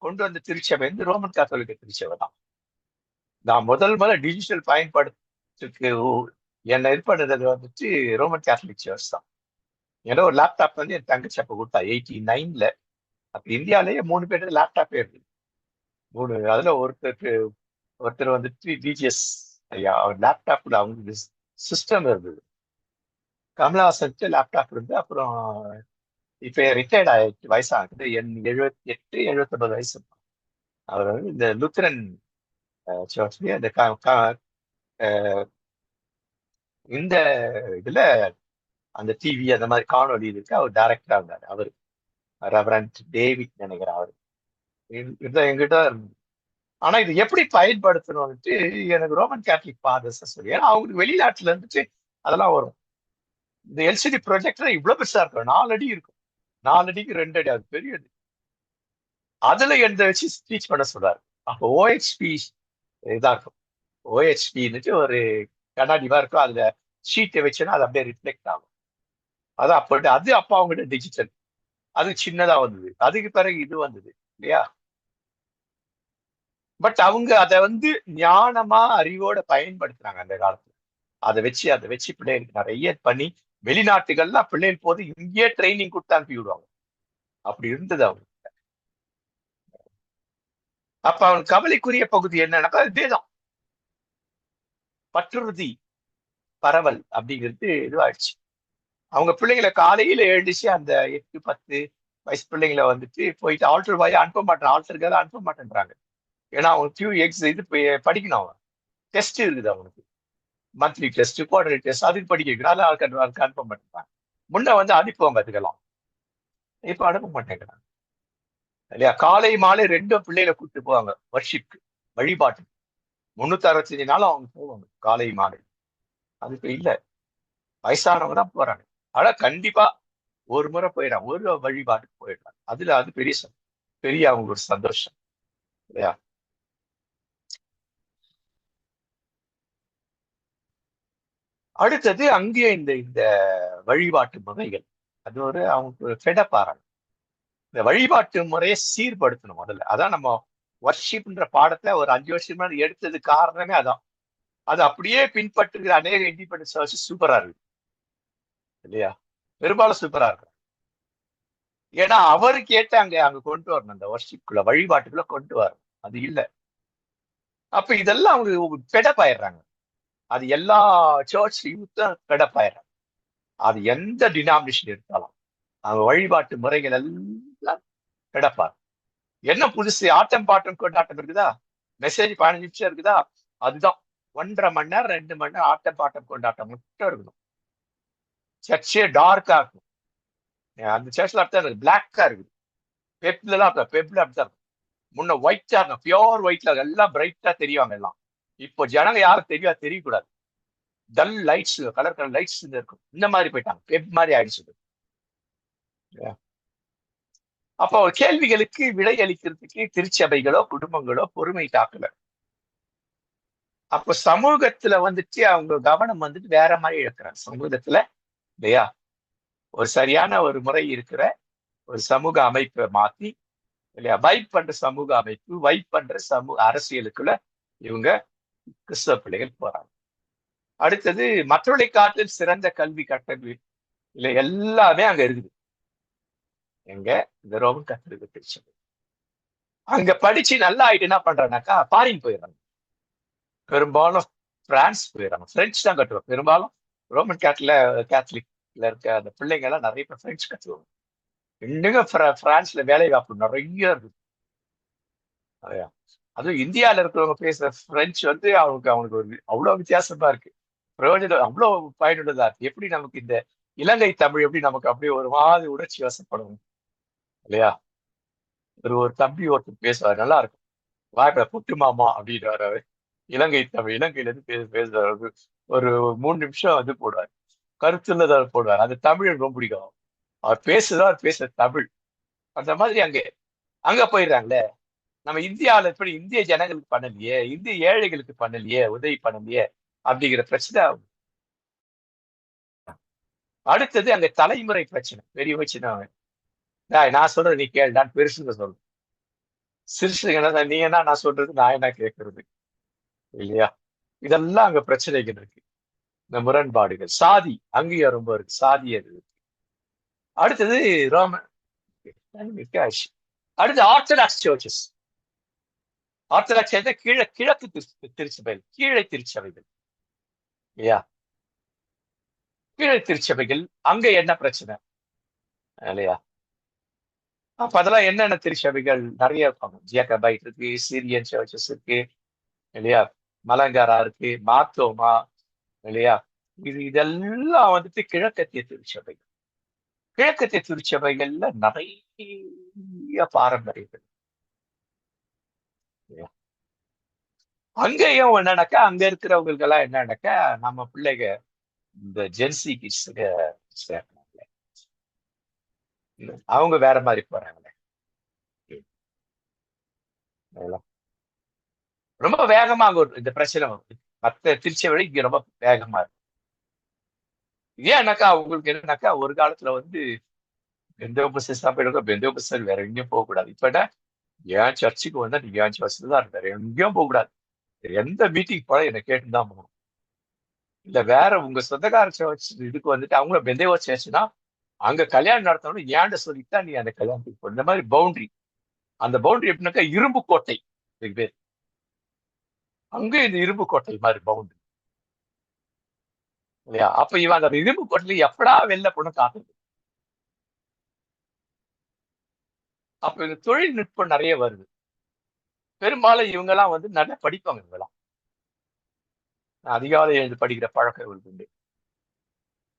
கொண்டு வந்த திருச்சபை வந்து ரோமன் காத்தோலிக்க திருச்சபை தான். நான் முதல்ல டிஜிட்டல் பயன்பாடுறதுக்கு என்ன இது பண்ணது வந்துட்டு ரோமன் கேத்தலிக் சர்ச் தான். ஏன்னா ஒரு லேப்டாப் வந்து என் தங்கச்சி அப்ப கொடுத்தா 89ல. அப்ப இந்தியாலேயே 3 பேர் லேப்டாப்பே இருக்கு. 3 அதுல ஒருத்தர் வந்துட்டு டிஜிஎஸ் ஐயா, அவர் லேப்டாப்ல அவங்களுக்கு சிஸ்டம் இருந்தது. கமலஹாசனுக்கு லேப்டாப் இருந்து அப்புறம் இப்ப ரிட்டையர்ட் ஆயிடுச்சு, வயசாகுது. 78 79 வயசு. அவர் வந்து இந்த லுத்ரன் சர்ச்லயே அந்த இந்த இதுல அந்த டிவி அந்த மாதிரி காணொலி இருக்கு. அவர் டைரக்டரா இருந்தாரு. அவரு ரெவரண்ட் டேவிட் நினைக்கிறேன் அவரு. இதுதான் எங்கிட்ட இருந்தது. ஆனா இது எப்படி பயன்படுத்தணும்னுட்டு எனக்கு ரோமன் கேத்தலிக் ஃபாதர்ஸ் சொல்லி, ஏன்னா அவங்களுக்கு வெளிநாட்டுல இருந்துட்டு அதெல்லாம் வரும். இந்த எல்சிடி ப்ரொஜெக்டர் இவ்வளவு பெருசா இருக்கும், 4 அடி இருக்கும், 4 அடிக்கு 2 அடி, அது பெரியது. அதுல எந்த வச்சு ஸ்பீச் பண்ண சொல்றாரு. அப்போ ஓஹெச்பி இதா இருக்கும். ஓஹெச்பின்னுட்டு ஒரு கண்ணாடிவா இருக்கும், அதுல ஷீட்டை வச்சுன்னா அது அப்படியே ரிஃப்ளெக்ட் ஆகும். அதான் அப்ப அது அப்ப அவங்ககிட்ட டிஜிட்டல் அது சின்னதா வந்தது. அதுக்கு பிறகு இது வந்தது இல்லையா? பட் அவங்க அதை வந்து ஞானமா அறிவோட பயன்படுத்துறாங்க அந்த காலத்துல. அதை வச்சு பிள்ளைகளுக்கு நிறைய பண்ணி வெளிநாட்டுகள்லாம் பிள்ளைகள் போது இங்கேயே ட்ரைனிங் கொடுத்து அனுப்பி விடுவாங்க. அப்படி இருந்தது அவங்க. அப்ப அவனுக்கு கவலைக்குரிய பகுதி என்னன்னாக்கா இதேதான், பற்றுறுதி பரவல் அப்படிங்கிறது இதுவாயிடுச்சு. அவங்க பிள்ளைங்களை காலையில எழுந்துச்சு அந்த 8 10 வயசு பிள்ளைங்களை வந்துட்டு போயிட்டு ஆல்டர் வாய் அனுப்ப மாட்டேன், ஆல்டருக்காக அனுப்ப மாட்டேன்றாங்க. ஏன்னா அவங்க ஃபியூ எக்ஸ் இது படிக்கணும், அவன் டெஸ்ட் இருக்குது அவனுக்கு, மந்த்லி டெஸ்ட் குவார்டர்லி டெஸ்ட், அதுக்கு படிக்க வைக்கிறாங்க. அதுக்கு அனுப்ப மாட்டேங்கிறாங்க. முன்ன வந்து அனுப்புவாங்க அதுக்கெல்லாம், இப்ப அனுப்ப மாட்டேங்கிறாங்க இல்லையா? காலை மாலை 2 பிள்ளைகளை கூப்பிட்டு போவாங்க வர்ஷிப்க்கு, வழிபாட்டு 365 நாளும் அவங்க போவாங்க காலை மாலை. அது இப்ப இல்ல, வயசானவங்க தான் போறாங்க. ஆனா கண்டிப்பா ஒரு முறை போயிடறாங்க, ஒரு வழிபாட்டுக்கு போயிடுறாங்க. அதுல அது பெரிய அவங்க ஒரு சந்தோஷம் இல்லையா? அடுத்தது அங்கேயே இந்த இந்த வழிபாட்டு முறைகள், அது ஒரு அவங்க ஃபெடப்பாறாங்க. இந்த வழிபாட்டு முறையை சீர்படுத்தணும் முதல்ல. அதான் நம்ம வர்ஷிப்ன்ற பாடத்தை ஒரு 5 வருஷம் முன்னாடி எடுத்தது காரணமே அதான். அது அப்படியே பின்பற்றுகிற அநேக இண்டிபெண்டன்ஸ் சர்ச் சூப்பரா இருக்கு இல்லையா? பெரும்பாலும் சூப்பரா இருக்கு. ஏன்னா அவரு கேட்டு அங்க கொண்டு வரணும், அந்த வர்ஷிப்குள்ள வழிபாட்டுக்குள்ள கொண்டு வரணும். அது இல்ல. அப்ப இதெல்லாம் அவங்க ஃபெடப் ஆயிடுறாங்க. அது எல்லா சர்ச் யூத்தும் ஃபெடப் ஆயிடுறாங்க. அது எந்த டினாமினேஷன் இருந்தாலும் அவங்க வழிபாட்டு முறைகள் எல்லாம் ஃபெடப்பாரு. என்ன புதுசு, ஆட்டம் பாட்டம் கொண்டாட்டம் இருக்குதா, மெசேஜ் 15 நிமிஷம் இருக்குதா, அதுதான் 1.5 மணி நேரம் 2 மணி நேரம் ஆட்டம் பாட்டம் கொண்டாட்டம் மட்டும் இருக்கணும். சர்ச்சே டார்க்கா இருக்கும். அந்த சர்ச்ல அப்படித்தான் பிளாக்கா இருக்குது. பெப்ல அப்படித்தான் இருக்கும். முன்ன ஒயிட்டா இருக்கும், பியோர் ஒயிட்ல எல்லாம் பிரைட்டா தெரியுவாங்க எல்லாம். இப்போ ஜனங்க யாரும் தெரியக்கூடாது, டல் லைட்ஸ், கலர் லைட்ஸ் இருக்கும். இந்த மாதிரி போயிட்டாங்க, பெப் மாதிரி ஆயிடுச்சு. அப்போ கேள்விகளுக்கு விடை அளிக்கிறதுக்கு திருச்சபைகளோ குடும்பங்களோ பொறுமை காக்கல. அப்போ சமூகத்துல வந்துட்டு அவங்க கவனம் வந்துட்டு வேற மாதிரி இருக்கிறாங்க சமூகத்துல இல்லையா? ஒரு சரியான ஒரு முறை இருக்கிற ஒரு சமூக அமைப்பை மாத்தி இல்லையா, வைப் பண்ற சமூக அமைப்பு, வைப் பண்ற அரசியலுக்குள்ள இவங்க கிறிஸ்தவ பிள்ளைகள் போறாங்க. அடுத்தது மற்றவர்களை காட்டில் சிறந்த கல்வி கட்டங்கள் இல்ல, எல்லாமே அங்க இருக்குது. எங்க இந்த ரோமன் கத்தோலிக்க திருச்சபை அங்க படிச்சு நல்லா ஆயிட்டு என்ன பண்றாங்கனாக்கா ஃபாரின் போயிடுறாங்க. பெரும்பாலும் பிரான்ஸ் போயிடறாங்க, பிரெஞ்சு தான் கட்டுவோம் பெரும்பாலும். ரோமன் கேத்தலிக் இருக்க அந்த பிள்ளைங்க எல்லாம் நிறைய பேர் பிரெஞ்சு கத்துவாங்க. இன்னுங்க பிரான்ஸ்ல வேலை வாய்ப்பு நிறைய இருக்கு. நிறையா. அதுவும் இந்தியால இருக்கிறவங்க பேசுற பிரெஞ்சு வந்து அவனுக்கு ஒரு அவ்வளவு வித்தியாசமா இருக்கு. பிரயோஜனம் அவ்வளவு பயனுள்ளதா இருக்கு. எப்படி நமக்கு இந்த இலங்கை தமிழ் எப்படி நமக்கு அப்படியே ஒரு மாதிரி உணர்ச்சி வசப்படும் இல்லையா? ஒரு தம்பி ஒருத்தர் பேசுவார், நல்லா இருக்கும். வாய்ப்ப புட்டு மாமா அப்படின்றாரு அவரு. இலங்கை தமிழ், இலங்கையில இருந்து பேசுறாரு. ஒரு 3 நிமிஷம் வந்து போடுவார், கருத்துள்ளதை போடுவார். அந்த தமிழ் எனக்கு ரொம்ப பிடிக்கும். அவர் பேசுற தமிழ். அந்த மாதிரி அங்க அங்க போயிடுறாங்களே. நம்ம இந்தியாவில எப்படி இந்திய ஜனங்களுக்கு பண்ணலையே, இந்திய ஏழைகளுக்கு பண்ணலையே, உதவி பண்ணலையே அப்படிங்கிற பிரச்சனை. அடுத்தது அங்க தலைமுறை பிரச்சனை, பெரிய பிரச்சனை. நான் சொல்றது நீ கேள், நான் பெருசுங்க சொல்றேன். சிறுசுங்க நீ என்ன, நான் சொல்றது நான் என்ன கேட்கறது இல்லையா? இதெல்லாம் அங்க பிரச்சனைகள் இருக்கு. இந்த முரண்பாடுகள், சாதி அங்கேயும் ரொம்ப இருக்கு, சாதி அது இருக்கு. அடுத்தது ரோமன், அடுத்து ஆர்த்தடாக்ஸ் சர்ச்சஸ். ஆர்த்தடாக்ஸ் கிழக்கு திருச்சபைகள், கீழே திருச்சபைகள் இல்லையா? கீழே திருச்சபைகள் அங்க என்ன பிரச்சனை இல்லையா? அப்ப அதெல்லாம் என்னென்ன திருச்சபைகள் நிறைய இருப்பாங்க. ஜேக்கபைட் இருக்கு, சீரியன் சர்ச்சஸ் இருக்கு இல்லையா? மலங்காரா இருக்கு, மாத்தோமா இல்லையா? இதெல்லாம் வந்துட்டு கிழக்கத்திய திருச்சபைகள். கிழக்கத்திய திருச்சபைகள்ல நிறைய பாரம்பரியங்கள். அங்கேயும் என்னன்னாக்கா, அங்க இருக்கிறவங்களுக்கு எல்லாம் என்னன்னாக்கா, நம்ம பிள்ளைங்க இந்த ஜென்சி கிட்ஸுக்கு சேர்க்கணும்ல, அவங்க வேற மாதிரி போறாங்களே. ரொம்ப வேகமா அங்க இந்த பிரச்சனை வருது. மத்த திருச்சியை விட இங்க ரொம்ப வேகமா இருக்கு. ஏன்னாக்கா அவங்களுக்கு என்னன்னாக்கா, ஒரு காலத்துல வந்து பெந்தோபஸ்தா போயிடுங்க, பெந்தோபஸ்தர் வேற எங்கேயும் போகக்கூடாது. இப்ப என்ன, ஏன் சர்ச்சுக்கு வந்தா நீங்க ஏன் சர்ச்சுல தான் இருந்தாரு, எங்கேயும் போகக்கூடாது. எந்த மீட்டிங் போல என்னை கேட்டுதான் போகணும். இல்ல வேற உங்க சொந்தக்கார சர்ச் இதுக்கு வந்துட்டு அவங்கள பெந்தேவோ சர்ச்சுனா அங்க கல்யாணம் நடத்தணும் ஏன்ட சொல்லித்தான் நீ அந்த கல்யாணத்துக்கு போ. இந்த மாதிரி பவுண்டரி, அந்த பவுண்டரி எப்படின்னாக்கா இரும்பு கோட்டை, இதுக்கு பேர். அங்க இந்த இரும்பு கோட்டை மாதிரி பவுண்டரி இல்லையா? அப்ப இவன் அந்த இரும்பு கோட்டையில எப்படா வெளில போன காத்துது. அப்ப இந்த தொழில்நுட்பம் நிறைய வருது. பெரும்பாலும் இவங்க எல்லாம் வந்து நல்லா படிப்பாங்க. இவங்கெல்லாம் அதிகாலை எழுந்து படிக்கிற பழக்கம் இவங்களுக்கு உண்டு.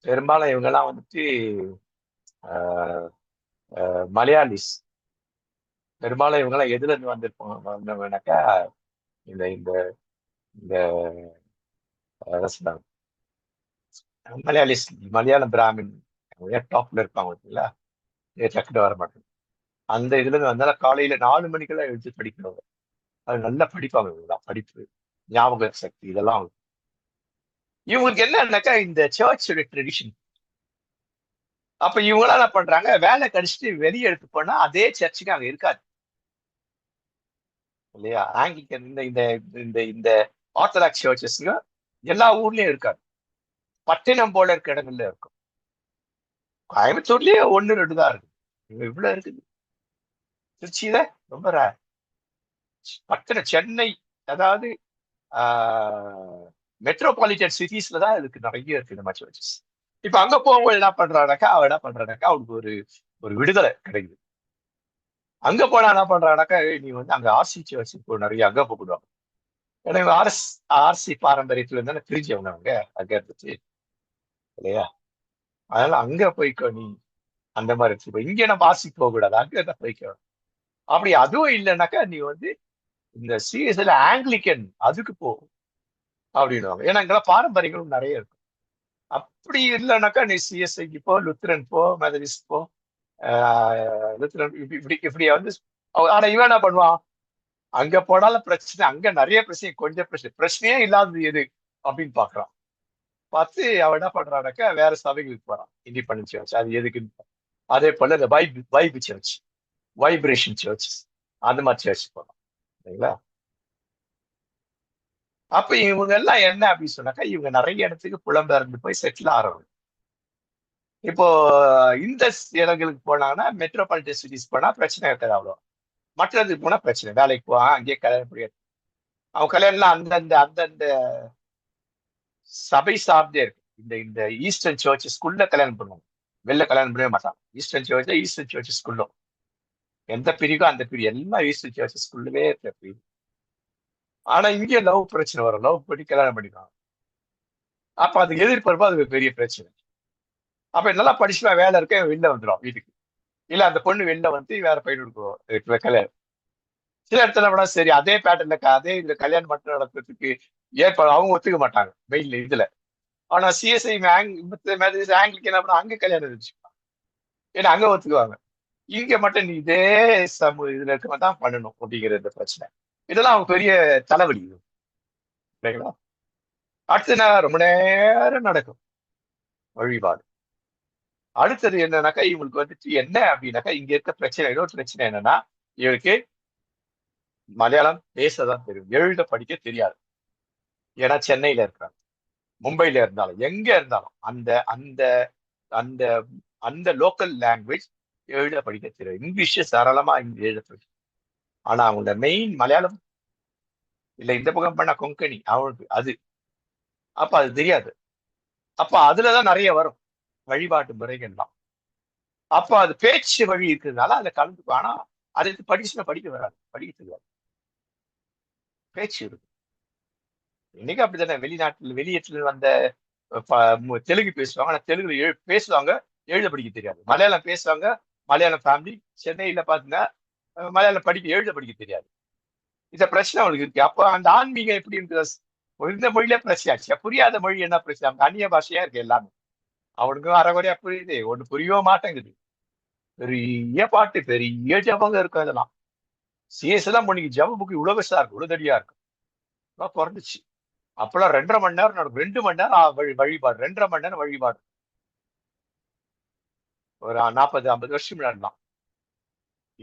பெரும்பாலும் இவங்க எல்லாம் வந்துட்டு மலையாளிஸ். பெரும்பாலும் இவங்க எல்லாம் எதுல இருந்து வந்திருப்பாங்கன்னாக்கா, இந்த இந்த இந்த மலையாளிஸ், மலையாளம் பிராமின் டாப்ல இருப்பாங்க பார்த்தீங்களா, டக்குனு வர மாட்டேன். அந்த இதுல இருந்து வந்தாலும் காலையில 4 மணிக்கெல்லாம் எழுந்து படிக்கிறவங்க. அது நல்லா படிப்பாங்க. இவங்கதான் படிப்பு, ஞாபக சக்தி இதெல்லாம். இவங்களுக்கு என்னன்னாக்கா இந்த சர்ச்சோட ட்ரெடிஷன். அப்ப இவங்களாம் என்ன பண்றாங்க, வேலை கழிச்சுட்டு வெளியே எடுத்து போனா அதே சர்ச்சுக்கு அங்க இருக்காது இல்லையா? ஆங்கிலிக்கன் இந்த இந்த இந்த இந்த ஆர்த்தடாக்ஸ் சர்ச்சஸ்ங்க எல்லா ஊர்லயும் இருக்காது. பட்டினம் போல இருக்க இடங்கள்ல இருக்கும். கோயம்புத்தூர்லயே 1, 2 தான் இருக்கு. இவ்வளவு இருக்குது. திருச்சியில ரொம்ப ரேர். பட்டணம் சென்னை, அதாவது மெட்ரோபாலிட்டன் சிட்டிஸ்ல தான் இதுக்கு நிறைய இருக்கு இந்த மாதிரி சர்ச்சஸ். இப்ப அங்க போகும்போது என்ன பண்றானாக்கா, அவனுக்கு ஒரு ஒரு விடுதலை கிடைக்குது. அங்க போனா என்ன பண்றானாக்கா, நீ வந்து அங்க ஆர்சி சர்ச் இப்போ நிறைய அங்க போடுவாங்க. ஏன்னா இவங்க ஆர்சி பாரம்பரியத்துல இருந்தா பிரிஞ்சவங்க அவங்க அங்க இருந்துச்சு இல்லையா? அதனால அங்க போய்க்கோ நீ, அந்த மாதிரி இருந்துச்சு. இங்க நம்ம ஆர்சி போக கூடாது, அங்க தான் போய்க்கோ. அப்படி அதுவும் இல்லைன்னாக்கா நீ வந்து இந்த சிஎஸ்ல ஆங்கிலிக்கன் அதுக்கு போ அப்படின்னுவாங்க. ஏன்னா இங்கெல்லாம் பாரம்பரியங்களும் நிறைய இருக்கும். அப்படி இல்லைன்னாக்கா நீ சிஎஸ்ஐக்கு போ, லுத்ரன் போ, மெதடிஸ்ட் போ, லுத்ரன் இப்படி இப்படி வந்து. ஆனா இவன் என்ன பண்ணுவான், அங்க போனாலும் பிரச்சனை, அங்க நிறைய பிரச்சனை, கொஞ்சம் பிரச்சனையே இல்லாதது எது அப்படின்னு பாக்குறான். பார்த்து அவன் என்ன பண்றானாக்கா வேற சபைகளுக்கு போறான். இண்டிபெண்டன்ட் சர்ச் அது எதுக்குன்னு. அதே போல இந்த வைப் சர்ச், வைப்ரேஷன் சர்ச், அந்த மாதிரி சர்ச் போறான் சரிங்களா? அப்ப இவங்க எல்லாம் என்ன அப்படின்னு சொன்னாக்கா, இவங்க நிறைய இடத்துக்கு புலம்பெயர்ந்து போய் செட்டில் ஆறவங்க. இப்போ இந்த இடங்களுக்கு போனாங்கன்னா, மெட்ரோபாலிட்டன் சிட்டிஸ் போனா பிரச்சனை இருக்காது அவ்வளோ. மற்றதுக்கு போனா பிரச்சனை, வேலைக்கு போவான், அங்கேயே கல்யாணம் முடியாது. அவன் கல்யாணம்லாம் அந்தந்த அந்தந்த சபை சார்ந்தே இருக்கு. இந்த இந்த ஈஸ்டர்ன் சர்ச்சஸ்குள்ள கல்யாணம் பண்ணுவாங்க. வெளில கல்யாணம் பண்ணவே மாட்டாங்க. ஈஸ்டர்ன் சர்ச்சஸ்குள்ள எந்த பிரிவோ அந்த பிரிவு எல்லாம் ஈஸ்டர்ன் சர்ச்சஸ்குள்ளவே இருக்கிற பிரிவு. ஆனா இங்கே லவ் பிரச்சனை வரும். லவ் பண்ணி கல்யாணம் பண்ணிக்கலாம். அப்ப அதுக்கு எதிர்பார்ப்பா அது ஒரு பெரிய பிரச்சனை. அப்ப நல்லா படிச்சுட்டா வேலை இருக்க வெளில வந்துடும் வீட்டுக்கு. இல்ல அந்த பொண்ணு வெளில வந்து வேற பையனுக்கு கல்யாணம். சில இடத்துல கூட சரி அதே பேட்டர்ல அதே இதுல கல்யாணம் மட்டும் நடத்துறதுக்கு அவங்க ஒத்துக்க மாட்டாங்க மெயின்ல இதுல. ஆனா சிஎஸ்ஐ ஆங்கிலிக்கு என்ன பண்ணா அங்க கல்யாணம் வச்சுக்கலாம். ஏன்னா அங்க ஒத்துக்குவாங்க. இங்க மட்டும் நீ இதே இதுல இருக்க தான் பண்ணணும் அப்படிங்கிற இந்த பிரச்சனை. இதெல்லாம் அவங்க பெரிய தலைவலி. சரிங்களா? அடுத்த நேரம் ரொம்ப நேரம் நடக்கும் வழிபாடு. அடுத்தது என்னன்னாக்கா இவங்களுக்கு வந்துட்டு என்ன அப்படின்னாக்கா இங்க இருக்க பிரச்சனை இன்னொரு பிரச்சனை என்னன்னா இவருக்கு மலையாளம் பேசதான் தெரியும், எழுத படிக்க தெரியாது. ஏன்னா சென்னையில இருக்கிறாங்க, மும்பையில இருந்தாலும் எங்க இருந்தாலும் அந்த அந்த அந்த அந்த லோக்கல் லாங்குவேஜ் எழுத படிக்க தெரியும். இங்கிலீஷ் சரளமா எழுத படிக்கும். ஆனா அவங்களோட மெயின் மலையாளம் இல்ல இந்த பக்கம் பண்ண கொங்கணி அவங்களுக்கு அது. அப்ப அது தெரியாது. அப்ப அதுலதான் நிறைய வரும் வழிபாட்டு முறைகள்லாம். அப்ப அது பேச்சு வழி இருக்கிறதுனால அதை கலந்துக்கும். ஆனா அதுக்கு படிக்க வராது, படிக்க தெரியாது. பேச்சு இருக்கு. இன்னைக்கு அப்படித்தானே வெளியேற்ற வந்த தெலுங்கு பேசுவாங்க. ஆனா தெலுங்குல பேசுவாங்க, எழுத படிக்க தெரியாது. மலையாளம் பேசுவாங்க, மலையாளம் ஃபேமிலி. சென்னையில பாத்தீங்கன்னா மலையாளம் எழுத படிக்க தெரியாது. இந்த பிரச்சனை அவங்களுக்கு இருக்கு. அப்ப அந்த ஆன்மீகம் எப்படி இருக்கு? இந்த மொழியில பிரச்சனை ஆச்சு. புரியாத மொழி என்ன பிரச்சனை? அவங்க அந்நிய பாஷையா இருக்கு எல்லாமே. அவனுக்கும் அரைகுறையா புரியுது, ஒண்ணு புரியவே மாட்டேங்குது. பெரிய பாட்டு, பெரிய ஜபங்க இருக்கும். இதெல்லாம் சிஎஸ் எல்லாம் பண்ணிக்கு ஜப புக்கு இவ்வளவு பெருசா இருக்கு, உழுதடியா இருக்கு. பிறந்துச்சு அப்பெல்லாம் 2.5 மணி நேரம் நடக்கும். 2 மணி நேரம் வழிபாடு, 2.5 மணி நேரம் வழிபாடு. ஒரு 40-50 வருஷம் முன்னாடிலாம்.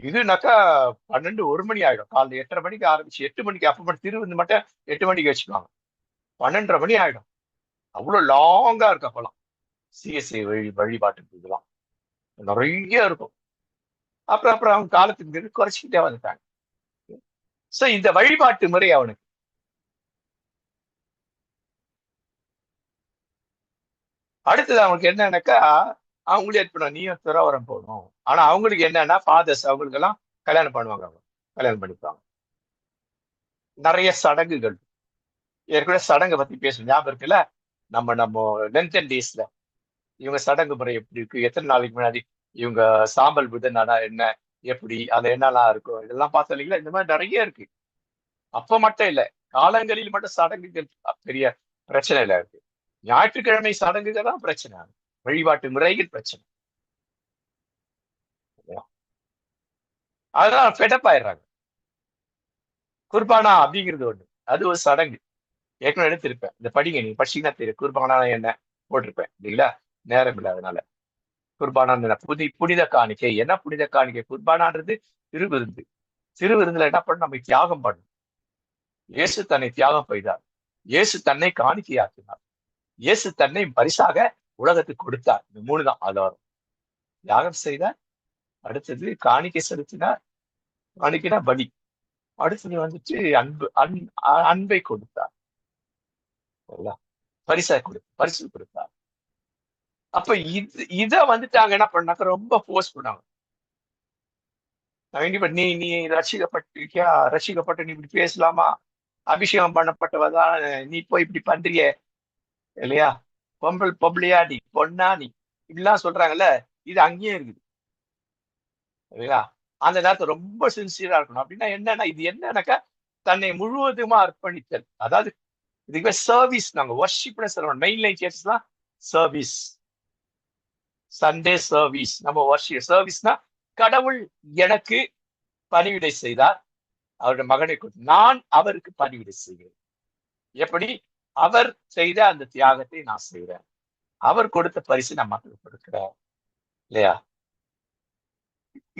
இதுனாக்கா 1 மணி ஆயிடும். காலைல 8:30 மணிக்கு ஆரம்பிச்சு 8 மணிக்கு அப்ப திருவிருந்து மட்டும் 8 மணிக்கு வச்சுக்குவாங்க. 12:30 மணி ஆயிடும். அவ்வளவு லாங்கா இருக்கும் அப்பெல்லாம் சிஎஸ்ஐ வழிபாட்டுக்கு. இதெல்லாம் நிறைய இருக்கும். அப்புறம் அப்புறம் அவங்க காலத்துக்கு குறைச்சிக்கிட்டே வந்துட்டாங்க. சோ இந்த வழிபாட்டு முறை அவனுக்கு. அடுத்தது அவனுக்கு என்னன்னாக்கா அவங்களே ஏற்படும், நீயும் துறவரம் போகணும். ஆனா அவங்களுக்கு என்னன்னா ஃபாதர்ஸ் அவங்களுக்கு எல்லாம் கல்யாணம் பண்ணுவாங்க. அவங்க கல்யாணம் பண்ணிப்பாங்க. நிறைய சடங்குகள். ஏற்கனவே சடங்கை பத்தி பேசணும் ஞாபகம் இருக்குல்ல? நம்ம நம்ம லென்த் டேஸ்ல இவங்க சடங்கு முறை எப்படி இருக்கு, எத்தனை நாளைக்கு முன்னாடி இவங்க சாம்பல் புதன் என்ன, எப்படி அது என்னெல்லாம் இருக்கும், இதெல்லாம் பார்த்தோம் இல்லைங்களா? இந்த மாதிரி நிறைய இருக்கு. அப்ப மட்டும் இல்ல, காலங்களில் மட்டும் சடங்குகள் பெரிய பிரச்சனை இல்ல இருக்கு. ஞாயிற்றுக்கிழமை சடங்குகள் தான் பிரச்சனை. வழிபாட்டு முறைகள் பிரச்சனை. அதெல்லாம் ஃபெடப் ஆயிடுறாங்க. குர்பானா அப்படிங்கிறது ஒண்ணு, அது ஒரு சடங்கு. ஏற்கனவே எடுத்திருப்பேன். இந்த படிங்க, நீங்க படிச்சீங்கன்னா தெரியும் குர்பானா என்ன போட்டிருப்பேன் இல்லைங்களா? நேரம் இல்லை அதனால. குர்பானா புனித காணிக்கை. என்ன புனித காணிக்கை? குர்பானான்றது திருவிருந்து. திருவிருந்துல என்ன பண்ணணும்? நம்ம தியாகம் பண்ணணும். இயேசு தன்னை தியாகம் செய்தார். இயேசு தன்னை காணிக்கையாக்கினார். இயேசு தன்னை பரிசாக உலகத்துக்கு கொடுத்தார். இந்த 3 தான் ஆதாரம். தியாகம் செய்தார், அடுத்தது காணிக்கை செலுத்தினார், காணிக்கைனா பலி, அடுத்தது வந்துட்டு அன்பை கொடுத்தார், பரிசு கொடுத்தார். அப்ப இத வந்துட்டு அங்க என்ன பண்ணாக்க ரொம்ப போர்ஸ் பண்ணாங்க. நீ நீ ரசிக்கப்பட்டிருக்கியா? ரசிக்கப்பட்டு நீ இப்படி பேசலாமா? அபிஷேகம் பண்ணப்பட்டவதான் நீ போய் இப்படி பண்றிய இல்லையா? பொம்பளையா நீ, பொண்ணா நீ, இப்படிலாம் சொல்றாங்கல்ல. இது அங்கேயே இருக்குது இல்லையா? அந்த நேரத்தை ரொம்ப சின்சியரா இருக்கணும். அப்படின்னா என்னன்னா இது என்னன்னாக்கா தன்னை முழுவதுமா அர்ப்பணித்தல். அதாவது இதுக்கு சர்வீஸ். நாங்க வர்ஷிப்னு சொல்றோம். மெயின் லைன் சர்ச்லாம் சர்வீஸ், சண்டே சர்வீஸ். நம்ம வர்ஷிப் சர்வீஸ்னா கடவுள் எனக்கு பணிவிடை செய்தார், அவருடைய மகனை கொடுத்து நான் அவருக்கு பணிவிடை செய்கிறேன். எப்படி? அவர் செய்த அந்த தியாகத்தை நான் செய்கிறேன், அவர் கொடுத்த பரிசு நான் மக்களுக்கு கொடுக்கிறேன் இல்லையா?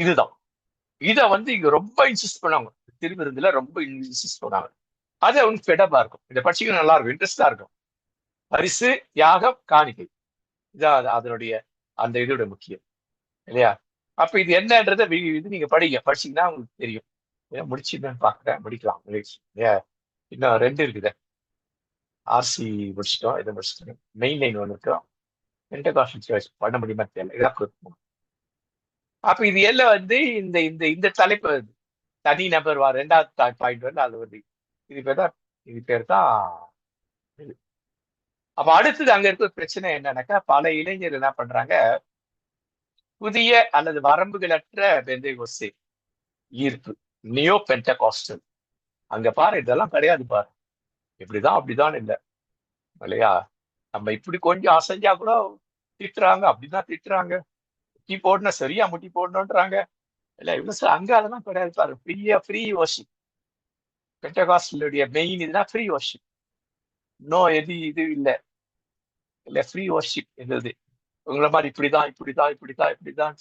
இதுதான். இத வந்து இங்க ரொம்ப இன்சிஸ்ட் பண்ணுவாங்க. திருவிருந்துல ரொம்ப இன்சிஸ்ட் பண்ணுவாங்க. அது அவனுக்கு ஃபெடப்பா இருக்கும். இதை படிச்சுக்க நல்லா இருக்கும், இன்ட்ரெஸ்டா இருக்கும். பரிசு, தியாகம், காணிக்கை, இதான் அதனுடைய அந்த இதோட முக்கியம் இல்லையா? அப்ப இது என்னன்றத இது நீங்க படிச்சீங்கன்னா உங்களுக்கு தெரியும். ஏன் முடிச்சுன்னு பாக்குறேன், முடிக்கலாம். இன்னும் 2 இருக்குது. ஆர்சி முடிச்சிட்டோம், இதை முடிச்சிட்டோம், மெயின் லைன் வந்துட்டோம். பெண்டகாஸ்டல் சர்ச் பண்ண முடியுமா தெரியல, இதான் இருக்கும். அப்ப இது எல்லாம் வந்து இந்த இந்த இந்த தலைப்பு வருது. தனி நபர் ரெண்டாவது பாயிண்ட் வந்து அது வந்து இது பேர் தான், இது பேர் தான் இது. அப்ப அடுத்தது அங்க இருக்கிற பிரச்சனை என்னன்னாக்கா, பல இளைஞர்கள் என்ன பண்றாங்க, புதிய அல்லது வரம்புகளற்ற பெந்தேகோஸ்தே ஈர்ப்பு, நியோ பெண்டகாஸ்டல். அங்க பாரு, இதெல்லாம் கிடையாது பாரு, இப்படிதான் அப்படிதான் இல்லை இல்லையா. நம்ம இப்படி கொஞ்சம் அசைஞ்சா கூட திட்டுறாங்க, அப்படிதான் திட்டுறாங்க. முட்டி போடணும், சரியா முட்டி போடணும்ன்றாங்க. இல்ல இவ்வளவு சார் அங்க அதெல்லாம் கிடையாது பாரு, ஃப்ரீ வர்ஷிப். பெண்டகாஸ்டலுடைய மெயின் இதுதான் ஃப்ரீ வர்ஷிப். நோ எது இது இல்ல ஃப்ரீ வர்ஷிப் இருந்தது. உங்களை மாதிரி இப்படிதான்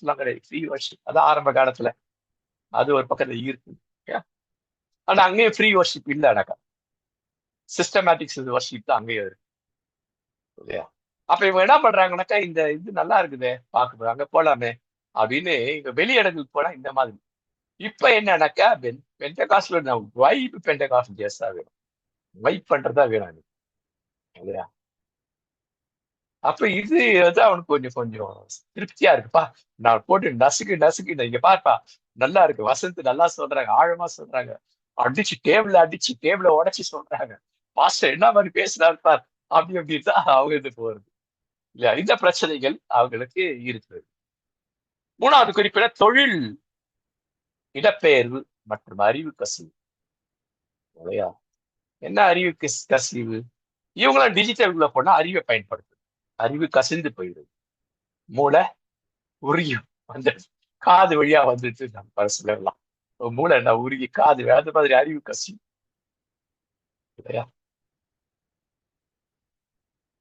எல்லாம் கிடையாது. ஃப்ரீ வர்ஷிப் அதான் ஆரம்ப காலத்துல. அது ஒரு பக்கத்துல இருக்கு. ஆனா அங்கேயும் ஃப்ரீ வர்ஷிப் இல்ல, அடக்கா சிஸ்டமேட்டிக்ஸ் வர்ஷிப் தான் அங்கேயும் இருக்கு இல்லையா. அப்ப இவங்க என்ன பண்றாங்கன்னாக்கா, இந்த இது நல்லா இருக்குதே பாக்குறது, அங்க போலாமே அப்படின்னு இங்க வெளி இடங்களுக்கு போனா இந்த மாதிரி. இப்ப என்னன்னாக்கா, பெண்டகாஸ்ட்ல வைப் பெண்டகாஸ்ட் ஜேஸா வேணும், வைப் பண்றதா வேணும் எனக்கு இல்லையா. அப்ப இது வந்து அவனுக்கு கொஞ்சம் கொஞ்சம் திருப்தியா இருக்குப்பா. நான் போட்டு நசுக்கு இங்க பாருப்பா, நல்லா இருக்கு, வசந்த் நல்லா சொல்றாங்க, ஆழமா சொல்றாங்க, அடிச்சு டேபிள உடைச்சு சொல்றாங்க, பாஸ்டர் என்ன மாதிரி பேசுறாரு பார், அப்படின்னு தான் அவங்க இது போறது இல்லையா. இந்த பிரச்சனைகள் அவங்களுக்கு இருக்குது. மூணாவது குறிப்பிட தொழில் இடப்பெயர்வு மற்றும் அறிவு கசிவு இல்லையா. என்ன அறிவு கசிவு? இவங்களாம் டிஜிட்டலுக்குள்ள போனா அறிவை பயன்படுத்து, அறிவு கசிந்து போயிடுது, மூளை உருகியும் அந்த காது வழியா வந்துட்டு நம்ம பரிசுல எல்லாம் மூளை என்ன உருகி காது அந்த மாதிரி அறிவு கசியும் இல்லையா.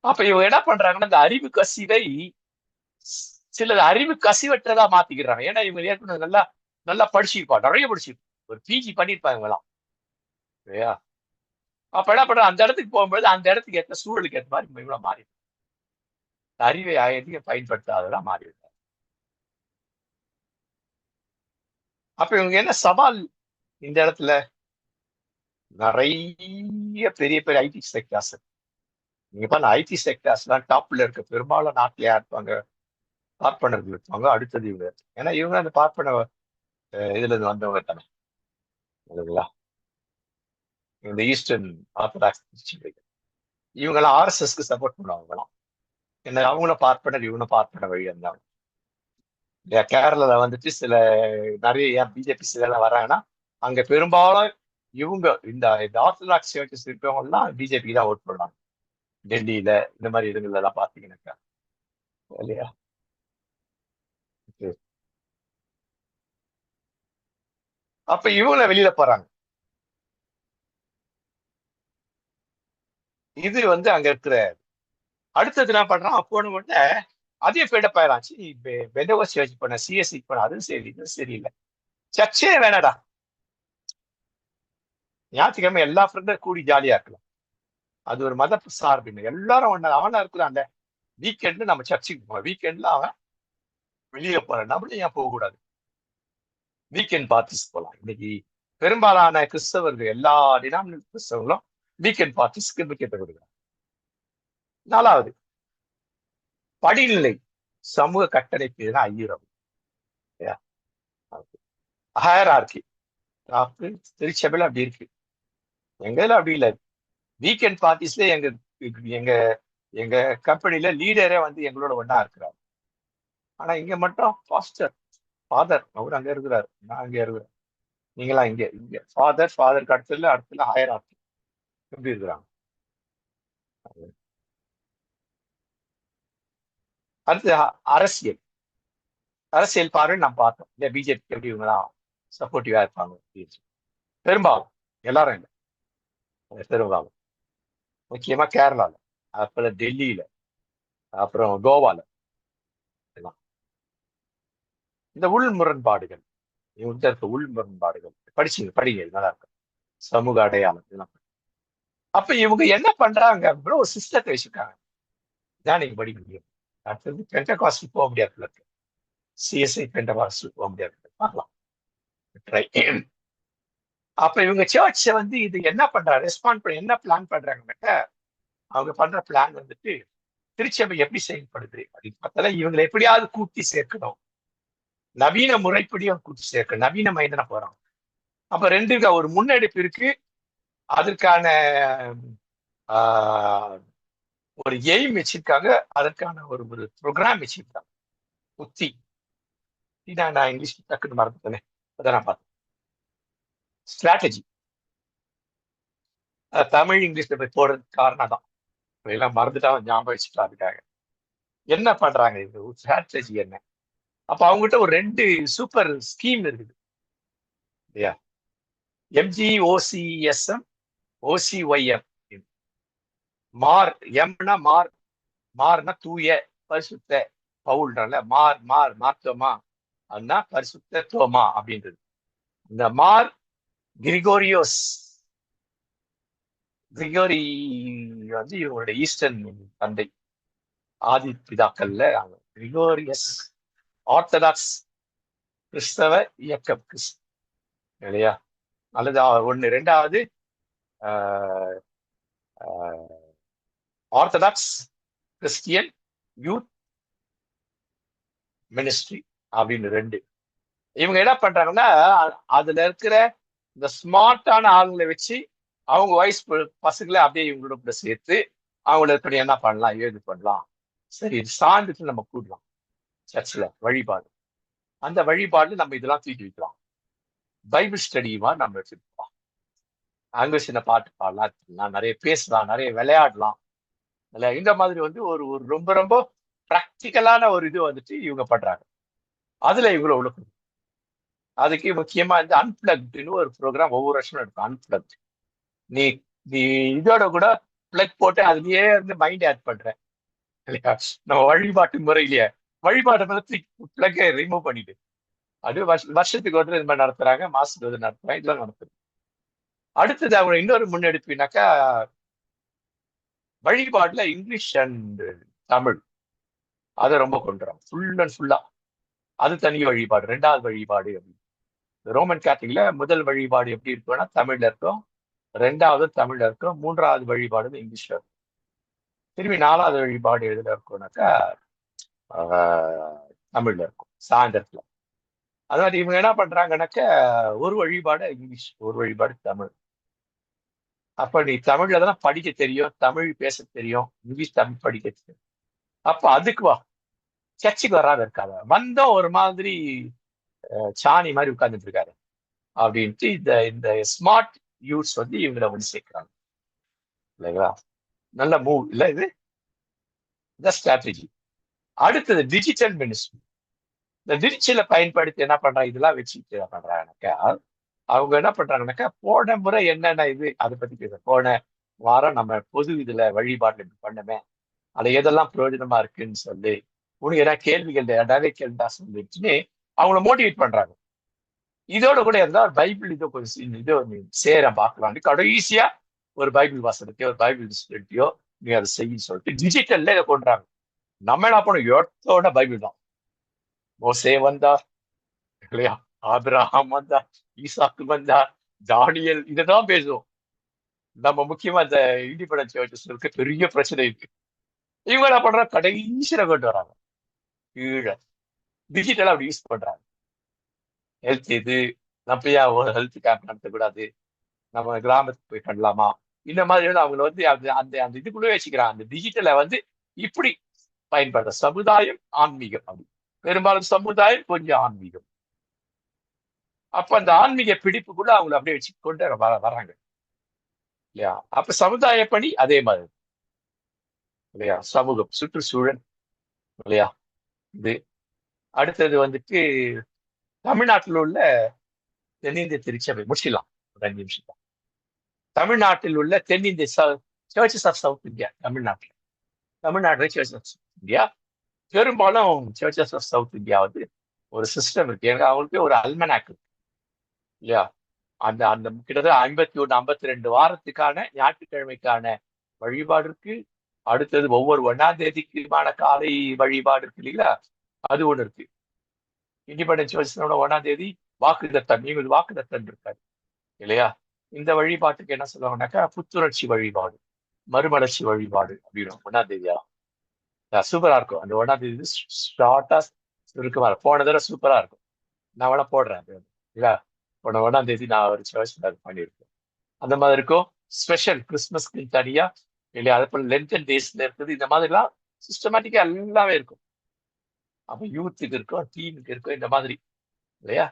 அப்ப இவங்க என்ன பண்றாங்கன்னா, இந்த அறிவு கசிவை சிலர் அறிவு கசிவற்றதா மாத்திக்கிறாங்க. ஏன்னா இவங்க ஏற்கனவே நல்லா நல்லா படிச்சிருப்பாங்க, நிறைய படிச்சிருப்பாங்க, ஒரு பிஜி பண்ணிருப்பாங்க இவங்கலாம் இல்லையா. அப்ப என்ன பண்ற, அந்த இடத்துக்கு போகும்போது அந்த இடத்துக்கு ஏற்ற சூழலுக்கு ஏற்ற மாதிரி இவ்வளவு மாறி அறிவை அதிகம் பயன்படுத்தாதெல்லாம் மாறிடுது. அப்ப இவங்க என்ன சவால் இந்த இடத்துல, நிறைய பெரிய பெரிய ஐடி செக்டர்ஸ். நீங்க பாருங்க, ஐடி செக்டர்ஸ் எல்லாம் டாப்ல இருக்க பெரும்பாலும் நாட்டிலேயே இருப்பாங்க, பார்ப்பனர்கள் இருப்பாங்க, அடுத்தது இவங்க. ஏன்னா இவங்க அந்த பார்ப்பன இதுல இருந்து வந்தவங்க தானே இல்லைங்களா. இந்த ஈஸ்டர்ன் ஆர்த்தடாக்ஸ் இவங்க எல்லாம் ஆர்எஸ்எஸ்க்கு சப்போர்ட் பண்ணுவாங்கலாம். என்ன அவங்களும் பார்ப்பனர், இவங்களும் பார்ப்பன வழி இருந்தாங்க. கேரளால வந்துட்டு சில நிறைய பிஜேபி சில வராங்கன்னா, அங்க பெரும்பாலும் இவங்க இந்த ஆர்த்தடாக்ஸ் சர்ச்சஸ் இருக்கிறவங்க எல்லாம் பிஜேபி தான் ஓட் பண்ணுவாங்க. டெல்லியில இந்த மாதிரி இடங்கள்ல எல்லாம் பாத்தீங்கன்னாக்கா இல்லையா. அப்ப இவங்கள வெளியில போறாங்க. இது வந்து அங்க இருக்கிற அடுத்தது என்ன பண்றான், போன உடனே அதே பில்டப் ஆயிராச்சு. பெந்தகோஸ்ட் சர்ச் பண்ண, சிஎஸ்சி பண்ண, அதுவும் சரி இதுவும் சரியில்லை, சர்ச்சே வேணாடா, ஞாயிற்றுக்கிழமை எல்லா ஃப்ரெண்டும் கூடி ஜாலியா இருக்கலாம், அது ஒரு மத சார்பு, எல்லாரும் ஒண்ணு அவனா இருக்கிறான். வீக்கெண்ட்ல நம்ம சர்ச்சுக்கு போவோம், வீக்கெண்ட்ல அவன் வெளியே போறான், நம்மளும் ஏன் போக கூடாது, வீக்கெண்ட் பார்ட்டிஸ் போலாம். இன்னைக்கு பெரும்பாலான கிறிஸ்தவர்கள், எல்லா டினாமினேஷன் கிறிஸ்தவர்களும் வீக்கெண்ட் பார்ட்டிஸ்க்கு முக்கியத்துவம் கொடுக்குறாங்க. நாலாவது படிநிலை சமூக கட்டமைப்பு ஐயுறம் ஹயரார்கி. திருச்சபையில அப்படி இருக்கு, எங்க இதுல அப்படி இல்லை. வீக்கெண்ட் பார்ட்டிஸ்ல எங்க எங்க எங்க கம்பெனில லீடரே வந்து எங்களோட ஒண்ணா இருக்கிறார். ஆனா இங்க மட்டும் ஃபாதர் அவர் அங்க இருக்கிறாரு, நான் அங்க இருக்கிறேன், நீங்களா இங்க இங்க ஃபாதருக்கு அடுத்ததுல ஹயரார்கி எப்படி இருக்கிறாங்க. அடுத்து அரசியல் அரசியல் பார்வை நாம் பார்த்தோம் இல்ல, பிஜேபி எப்படி இவங்கலாம் சப்போர்ட்டிவா இருப்பாங்க. பெரும்பாலும் எல்லாரும் இல்லை, பெரும்பாலும் முக்கியமா கேரளால, அப்புறம் டெல்லியில, அப்புறம் கோவால எல்லாம் இந்த உள் முரண்பாடுகள், இவங்க இருக்க உள் முரண்பாடுகள் படிங்க நல்லா இருக்கும், சமூக அடையாளம் இதெல்லாம். அப்ப இவங்க என்ன பண்றாங்க, ஒரு சிஸ்டத்தை வச்சிருக்காங்க, இதான் நீங்க படிக்க முடியும். அடுத்தது பெண்டகாஸ்ட் போக முடியாது, சிஎஸ்ஐ பெண்டகாஸ்ட் போக முடியாது, பார்க்கலாம். அப்ப இவங்க சர்ச்சை வந்து இது என்ன பண்றாங்க, ரெஸ்பாண்ட் பண்ண என்ன பிளான் பண்றாங்கன்னாக்க, அவங்க பண்ற பிளான் வந்துட்டு திருச்சபை எப்படி செயல்படுது அப்படின்னு பார்த்தாலும் இவங்களை எப்படியாவது கூட்டி சேர்க்கணும், நவீன முறைப்படியும் கூட்டி சேர்க்கணும், நவீன மைந்தன போறாங்க. அப்ப ரெண்டு ஒரு முன்னெடுப்பு இருக்கு, அதற்கான ஒரு எய்ம் வச்சிருக்காங்க, அதற்கான ஒரு ஒரு ப்ரோக்ராம் வச்சிருக்காங்க. உத்தி நான் இங்கிலீஷ் டக்குன்னு மறந்துட்டேனே, அதான் நான் பார்த்தேன். ஸ்ட்ராட்டஜி தமிழ் இங்கிலீஷ்ல போய் போடுறதுக்கு காரணம் தான், எல்லாம் மறந்துட்டா ஞாபகம் வச்சுட்டா அதுக்காக. என்ன பண்றாங்க, இது ஸ்ட்ராட்டஜி என்ன? அப்ப அவங்ககிட்ட ஒரு 2 சூப்பர் ஸ்கீம் இருக்குது இல்லையா? MGOCSM, OCYM. மார், எம்னா மார், மார்னா தூய பரிசுத்த பவுல்னால மார் மார் மார்த்தோமா அப்படின்னா பரிசுத்த தோமா அப்படின்றது. இந்த மார் கிரிகோரியோஸ், கிரிகோரி வந்து இவங்களுடைய ஈஸ்டர்ன் தந்தை, ஆதி பிதாக்கள்ல கிரிகோரியஸ் ஆர்த்தடாக்ஸ் கிறிஸ்தவ இயக்கம் இல்லையா? அல்லது ஒண்ணு. ரெண்டாவது ஆர்த்தடாக்ஸ் கிறிஸ்டியன் யூத் மினிஸ்ட்ரி அப்படின்னு 2. இவங்க என்ன பண்றாங்கன்னா அதுல இருக்கிற இந்த ஸ்மார்ட்டான ஆளுங்களை வச்சு அவங்க வயசு பசங்களை அப்படியே இவங்களோட சேர்த்து அவங்கள எப்படி என்ன பண்ணலாம், ஏது பண்ணலாம், சரி சார்ந்துட்டு நம்ம கூடலாம் சர்ச்சில் வழிபாடு. அந்த வழிபாடு நம்ம இதெல்லாம் தூக்கி வைக்கலாம், பைபிள் ஸ்டடியுமா நம்ம வச்சிருக்கோம். அங்க சின்ன பாட்டு பாடலாம், நிறைய பேசலாம், நிறைய விளையாடலாம். இந்த மாதிரி வந்து ஒரு ஒரு ரொம்ப ரொம்ப ப்ராக்டிக்கலான ஒரு இது வந்துட்டு இவங்க பண்றாங்க. அதுல இவ்வளவு உழுக்கு. அதுக்கு முக்கியமா இந்த அன்பிளக்டுன்னு ஒரு ப்ரோக்ராம் ஒவ்வொரு வருஷமும் இருக்கும். அன்பிளக்ட், நீ நீ இதோட கூட பிளக் போட்டு அதுலயே இருந்து மைண்ட் ஆட் பண்ற இல்லையா? நம்ம வழிபாட்டு முறையிலேயே வழிபாட்டை பிளக்கை ரிமூவ் பண்ணிட்டு அது வருஷத்துக்கு ஒரு இது மாதிரி நடத்துறாங்க, மாசத்துக்கு ஒரு நடத்துறாங்க, இதெல்லாம் நடத்துது. அடுத்தது அவங்க இன்னொரு முன்னெடுப்புனாக்கா வழிபாடுல இங்கிலீஷ் அண்ட் தமிழ் அதை ரொம்ப கொண்டுறாங்க ஃபுல் அண்ட் ஃபுல்லா. அது தனி வழிபாடு, 2வது வழிபாடு அப்படின்னு. ரோமன் கேத்தலிக்ல முதல் வழிபாடு எப்படி இருக்கும்னா தமிழ்ல இருக்கும், 2வது தமிழ்ல இருக்கும், 3வது வழிபாடு இங்கிலீஷ்ல இருக்கும். திரும்பி 4வது வழிபாடு எதுல இருக்கும்னாக்கா தமிழ்ல இருக்கும் சாயந்தரத்துல. அதாவது இவங்க என்ன பண்றாங்கன்னாக்க ஒரு வழிபாடு இங்கிலீஷ், ஒரு வழிபாடு தமிழ். அப்ப நீ தமிழ்ல தான் படிக்க தெரியும், தமிழ் பேச தெரியும், இங்கிலீஷ் தமிழ் படிக்க தெரியும், அப்ப அதுக்கு வா, சர்ச்சுக்கு வராத இருக்காத, வந்தோம் ஒரு மாதிரி சாணி மாதிரி உட்கார்ந்துட்டு இருக்காரு அப்படின்ட்டு இந்த இந்த ஸ்மார்ட் யூத்ஸ் வந்து இவங்களை வந்து சேர்க்கிறாங்க இல்லைங்களா? நல்ல மூவ் இல்ல இது, இந்த ஸ்ட்ராட்டஜி. அடுத்தது டிஜிட்டல் மினிஸ்ட்ரி. இந்த டிஜிட்டலை பயன்படுத்தி என்ன பண்றாங்க, இதெல்லாம் வச்சுட்டு என்ன பண்றாங்கனாக்கா அவங்க என்ன பண்றாங்கனாக்கா போன முறை என்னென்ன இது அதை பத்தி பேச, போன வாரம் நம்ம பொது இதுல வழிபாடு இப்படி பண்ணமே, அது எதெல்லாம் பிரயோஜனமா இருக்குன்னு சொல்லி உனக்கு ஏதாவது கேள்விகள் நிறைய கேள்விதா சொல்லிட்டுன்னு அவங்கள மோட்டிவேட் பண்றாங்க. இதோட கூட இருந்தா பைபிள் இதோ கொஞ்சம் இதோ நீ சேர பார்க்கலாம், கடைசியா ஒரு பைபிள் வாசனத்தையோ ஒரு பைபிள் ஸ்டடியோ நீ அதை செய்யு சொல்லிட்டு டிஜிட்டல்ல இதை கொண்டுறாங்க. நம்ம என்ன பண்ணோம், எடுத்தோட பைபிள் தான். மோசே வந்தார் இல்லையா, ஆபிரகாம் வந்தார், ஈசாக்கு வந்தார், தானியல், இதைதான் பேசுவோம் நம்ம. முக்கியமா இந்த இண்டிபெண்டன்ஸ் சர்ச்சஸ்க்கு பெரிய பிரச்சனை இருக்கு. இவங்க என்ன பண்றாங்க, கடைசியில கொண்டு வராங்க கீழே, டிஜிட்டலா அப்படி யூஸ் பண்றாங்க. ஹெல்த் இது, நம்ம ஏன் ஒரு ஹெல்த் கேம்ப் நடத்தக்கூடாது, நம்ம கிராமத்துக்கு போய் பண்ணலாமா, இந்த மாதிரி வந்து அவங்களை வந்து அந்த அந்த அந்த இதுக்குள்ளே வச்சுக்கிறாங்க. அந்த டிஜிட்டலை வந்து இப்படி பயன்படுத்த சமுதாயம் ஆன்மீகம், அப்படி பெரும்பாலும் சமுதாயம் கொஞ்சம் ஆன்மீகம். அப்ப அந்த ஆன்மீக பிடிப்புக்குள்ள அவங்களை அப்படியே வச்சு கொண்டு வராங்க இல்லையா? அப்ப சமுதாய பணி அதே மாதிரி இல்லையா, சமூகம் சுற்றுச்சூழல் இல்லையா இது. அடுத்தது வந்துட்டு தமிழ்நாட்டில் உள்ள தென்னிந்திய திருச்சபை, முடிச்சிடலாம் ஒரு 5 நிமிஷம் தான். தமிழ்நாட்டில் உள்ள தென்னிந்திய சர்ச்சஸ் ஆஃப் சவுத் இந்தியா, தமிழ்நாட்டில் சர்ச்சஸ் ஆஃப் சவுத் இந்தியா, பெரும்பாலும் சர்ச்சஸ் ஆஃப் சவுத் இந்தியா வந்து ஒரு சிஸ்டம் இருக்கு. ஏன்னா அவங்களுக்கு ஒரு அல்மனாக் இருக்கு இல்லையா, அந்த அந்த கிட்டத்தட்ட 51 52 வாரத்துக்கான ஞாயிற்றுக்கிழமைக்கான வழிபாடு இருக்கு. அடுத்தது ஒவ்வொரு 1ஆம் தேதிக்குமான காலை வழிபாடு இருக்கு இல்லைங்களா, அது ஒண்ணு இருக்கு. இண்டிபெண்டன்ஸ் சர்ச்சஸோட 1ஆம் தேதி வாக்குதத்தம், நீங்கள் வாக்குதத்தம் இருக்காது இல்லையா. இந்த வழிபாட்டுக்கு என்ன சொல்லுவாங்கன்னாக்கா புத்துணர்ச்சி வழிபாடு, மறுமலர்ச்சி வழிபாடு அப்படின்னு 1ஆம் தேதியா சூப்பரா இருக்கும். அந்த 1ஆம் தேதி ஷார்ட்டா சுருக்கமா இருக்கும். போன தடவை சூப்பரா இருக்கும். நான் வேணா போடுறேன் அது. இல்ல போன 1ஆம் தேதி நான் ஒரு சர்ச்ல அது பண்ணியிருக்கேன். அந்த மாதிரி இருக்கும். ஸ்பெஷல் கிறிஸ்மஸ்க்கு தனியா இல்லையா, அது போல லென்டன் டேஸ்ல இருக்குது. இந்த மாதிரிலாம் சிஸ்டமேட்டிக்கா எல்லாமே இருக்கும். அப்ப யூத்துக்கு இருக்கும், டீனுக்கு இருக்கும், இந்த மாதிரி இல்லையா.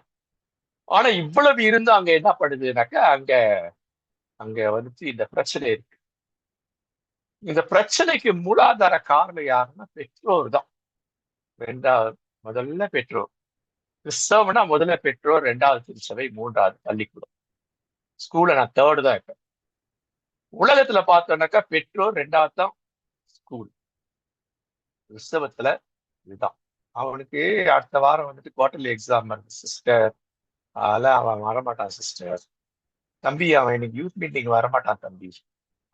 ஆனா இவ்வளவு இருந்தும் அங்க என்ன பண்ணுதுனாக்கா, அங்க அங்க வந்துட்டு இந்த பிரச்சனை இருக்கு. இந்த பிரச்சனைக்கு மூலாதார காரணம் யாருன்னா பெற்றோர் தான். ரெண்டாவது முதல்ல பெற்றோர். கிறிஸ்தவம்னா முதல்ல பெற்றோர், 2வது திருச்சபை, 3வது பள்ளிக்கூடம். ஸ்கூல்ல நான் 3rd தான் இருப்பேன். உலகத்துல பார்த்தோம்னாக்கா பெற்றோர், 2வது தான் ஸ்கூல். கிறிஸ்தவத்துல இதுதான். அவனுக்கு அடுத்த வாரம் வந்துட்டு குவார்டர்லி எக்ஸாம் இருக்கு சிஸ்டர், அதெல்லாம் அவன் வரமாட்டான் சிஸ்டர். தம்பி அவன் இன்னைக்கு யூத் மீட்டிங் வரமாட்டான் தம்பி.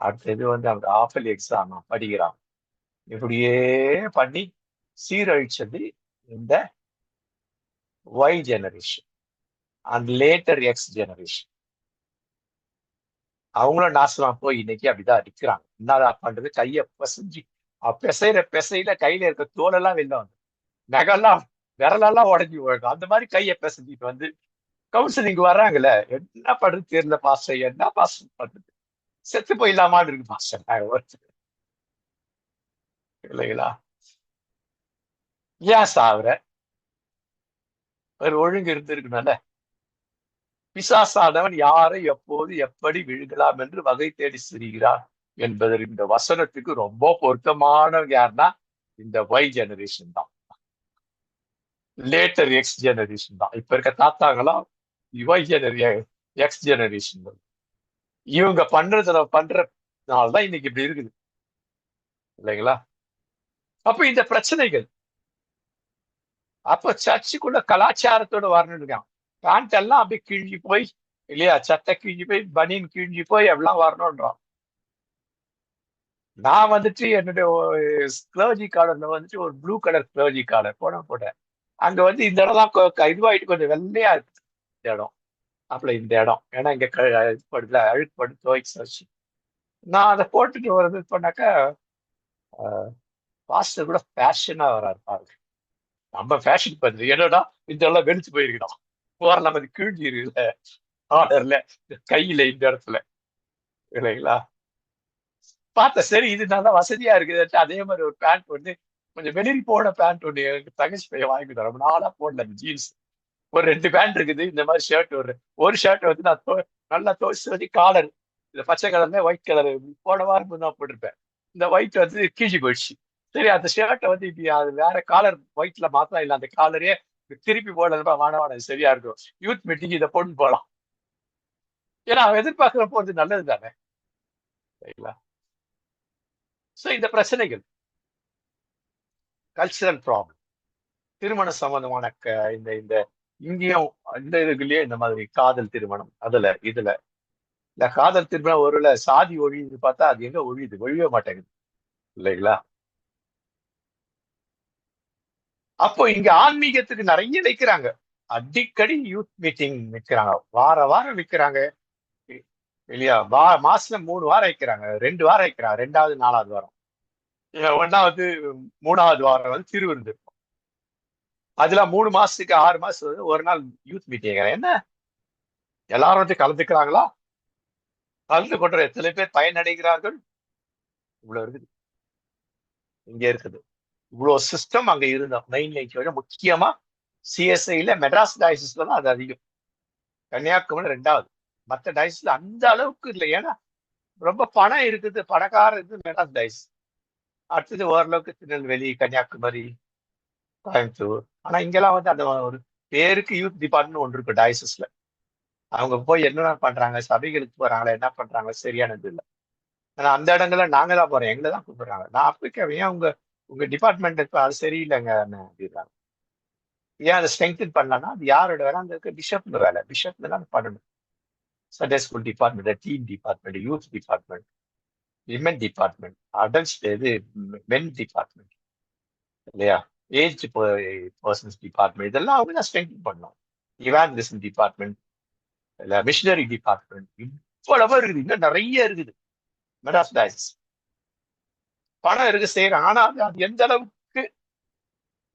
அடுத்தது வந்து அவன் ஆஃபலி எக்ஸாம் படிக்கிறான். இப்படியே பண்ணி சீரழிச்சது இந்த Y generation and later X generation. அவங்களும் நாசமா போய் இன்னைக்கு அப்படிதான் அடிக்கிறாங்க. என்னதான் பண்றது, கையை பசைஞ்சு பிசையில கையில இருக்க தோலெல்லாம் வெளில வந்து நகெல்லாம் விரலெல்லாம் உடஞ்சி போயிடும். அந்த மாதிரி கையை பிசைஞ்சிட்டு வந்து கவுன்சிலிங் வர்றாங்கல்ல, என்ன பண்றது தெரியல பாஸ்டர், என்ன பாஸ்டர் பண்றது, செத்து போயிடலாமான்னு இருக்கு பாஸ்டர் இல்லைங்களா. ஏன் சாவுற, ஒரு ஒழுங்கு இருந்திருக்கணும்ல. பிசாசானவன் யாரை எப்போது எப்படி விழுகலாம் என்று வகை தேடி சிரிகிறான் என்பது இந்த வசனத்துக்கு ரொம்ப பொருத்தமானவங்க யாருன்னா இந்த ஒய் ஜெனரேஷன் தான், லேட்டர் எக்ஸ் ஜெனரேஷன் தான். இப்ப இருக்க தாத்தாங்களாம் ஒய் எக்ஸ் ஜெனரேஷன். இவங்க பண்றதுனாலதான் இன்னைக்கு இப்படி இருக்குது இல்லைங்களா. அப்ப இந்த பிரச்சனைகள் அப்ப சர்ச்சுக்குள்ள கலாச்சாரத்தோட வரணுங்க. பேண்ட் எல்லாம் அப்படியே கிழிஞ்சு போய் இல்லையா, சட்டை கிழிஞ்சு போய், பனியன் கிழிஞ்சு போய் எல்லாம் வரணும்ன்றான். நான் வந்துட்டு என்னுடைய கிளர்ஜி கார்டர்ல வந்துட்டு ஒரு ப்ளூ கலர் கிளர்ஜி கார்டர் போட்டேன். அங்க வந்து இந்த இடம்லாம் இதுவாயிட்டு கொஞ்சம் வெள்ளையா இருக்கு இந்த இடம். அப்பல இந்த இடம் ஏன்னா இங்க இது படுல அழுக்கு படுத்து துவைச்சு வச்சு நான் அதை போட்டுட்டு வருது பண்ணாக்கா பாஸ்டர் கூட ஃபேஷனா வராரு பாருங்க. நம்ம ஃபேஷன் பண்ணுறது என்னடா இந்த எல்லாம் வெளுத்து போயிருக்கணும், போற நம்ம கிழிஞ்சி இருக்குல்ல ஆர்டர்ல, கையில இந்த இடத்துல இல்லைங்களா. பார்த்தேன் சரி இது நல்லா வசதியா இருக்குது. அதே மாதிரி ஒரு பேண்ட் வந்து கொஞ்சம் வெளியில் போன பேண்ட் ஒன்று எனக்கு தங்கச்சி பையன் வாங்கி தரேன். ரொம்ப நாளா போடல அந்த ஜீன்ஸ். ஒரு 2 பேண்ட் இருக்குது. இந்த மாதிரி ஷர்ட் ஒரு ஷர்ட் வந்து நான் நல்லா துவைச்சு வச்சு காலர் இந்த பச்சை கலர்ல ஒயிட் கலர் போன வாரம் தான் போட்டிருப்பேன். இந்த ஒயிட் வந்து கிழிஞ்சு போயிடுச்சு. சரி அந்த ஷர்ட்டை வந்து இப்படி அது வேற காலர் ஒயிட்ல மாத்தலாம், இல்லை அந்த காலரே திருப்பி போடலப்பா வாட சரியா இருக்கும். யூத் மீட்டிங் இதை போட்டு போகலாம். ஏன்னா அவன் எதிர்பார்க்கிற போறது நல்லது தானே சரிங்களா. சோ இந்த பிரச்சனைகள் கல்ச்சரல் ப்ராப்ளம், திருமண சம்பந்தமான இந்த இந்த இங்கேயும் இந்த இதுக்குள்ளேயே இந்த மாதிரி காதல் திருமணம் இதுல இந்த காதல் திருமணம் ஒருவேளை சாதி ஒழியுது பார்த்தா அது எங்க ஒழியுது, ஒழிய மாட்டேங்குது இல்லைங்களா. அப்போ இங்க ஆன்மீகத்துக்கு நிறைய வைக்கிறாங்க. அடிக்கடி யூத் மீட்டிங் வைக்கிறாங்க, வாரம் வைக்கிறாங்க இல்லையா. மாசத்துல 3 வாரம் வைக்கிறாங்க, 2 வாரம் வைக்கிறாங்க, 2வது 4வது வாரம். 1வது 3வது வாரம் வந்து திருவிருந்து. அதுல 3 மாசத்துக்கு 6 மாசம் ஒரு நாள் யூத் மீட்டிங். என்ன எல்லாரும் வந்து கலந்துக்கிறாங்களா, கலந்து கொண்ட எத்தனை பேர் பயனடைகிறார்கள், இவ்வளவு இருக்குது இங்க இருக்குது. இவ்வளவு சிஸ்டம் அங்க இருந்தோம். மெயின் முக்கியமா சிஎஸ்ஐல மெட்ராஸ் டயசிஸ்ல தான் அது அதிகம், கன்னியாகுமரி 2வது, மற்ற டயசிஸ்ல அந்த அளவுக்கு இல்லை. ஏன்னா ரொம்ப பணம் இருக்குது, பணக்காரர் இருக்குது மெட்ராஸ் டயசிஸ். அடுத்தது ஓரளவுக்கு திருநெல்வேலி, கன்னியாகுமரி, கோயம்புத்தூர். ஆனா இங்கெல்லாம் வந்து அந்த ஒரு பேருக்கு யூத் டிபார்ட்மெண்ட் ஒன்று இருக்கு டயசிஸ்ல. அவங்க போய் என்ன பண்றாங்க, சபைகளுக்கு போறாங்களா, என்ன பண்றாங்க சரியானது இல்லை. ஆனா அந்த இடங்கள்ல நாங்க தான் போறோம், எங்களை தான் கூப்பிடுறாங்க. நான் அப்படி ஏன் உங்க டிபார்ட்மெண்ட் அது சரியில்லைங்க அப்படின்றாங்க. ஏன் அதை ஸ்ட்ரெங்தன் பண்ணலன்னா அது யாரோட வேலை, அந்த பிஷப்ல வேலை, பிஷப்ல தான் பண்ணணும். Sunday school department, team department, youth department, women department, adults இது மென் டிபார்ட்மெண்ட் இல்லையா, ஏஜ் பர்சன்ஸ் டிபார்ட்மெண்ட், இதெல்லாம் அவங்க தான் ஸ்ட்ரெங்தன் பண்ணணும். இவாஞ்சலிசம் டிபார்ட்மெண்ட் இல்ல மிஷினரி டிபார்ட்மெண்ட், இவ்வளவு இருக்குது, இன்னும் நிறைய இருக்குது மெட்ராஸ் டயசிஸ். பணம் இருக்கு செய்யறாங்க. ஆனா அது எந்த அளவுக்கு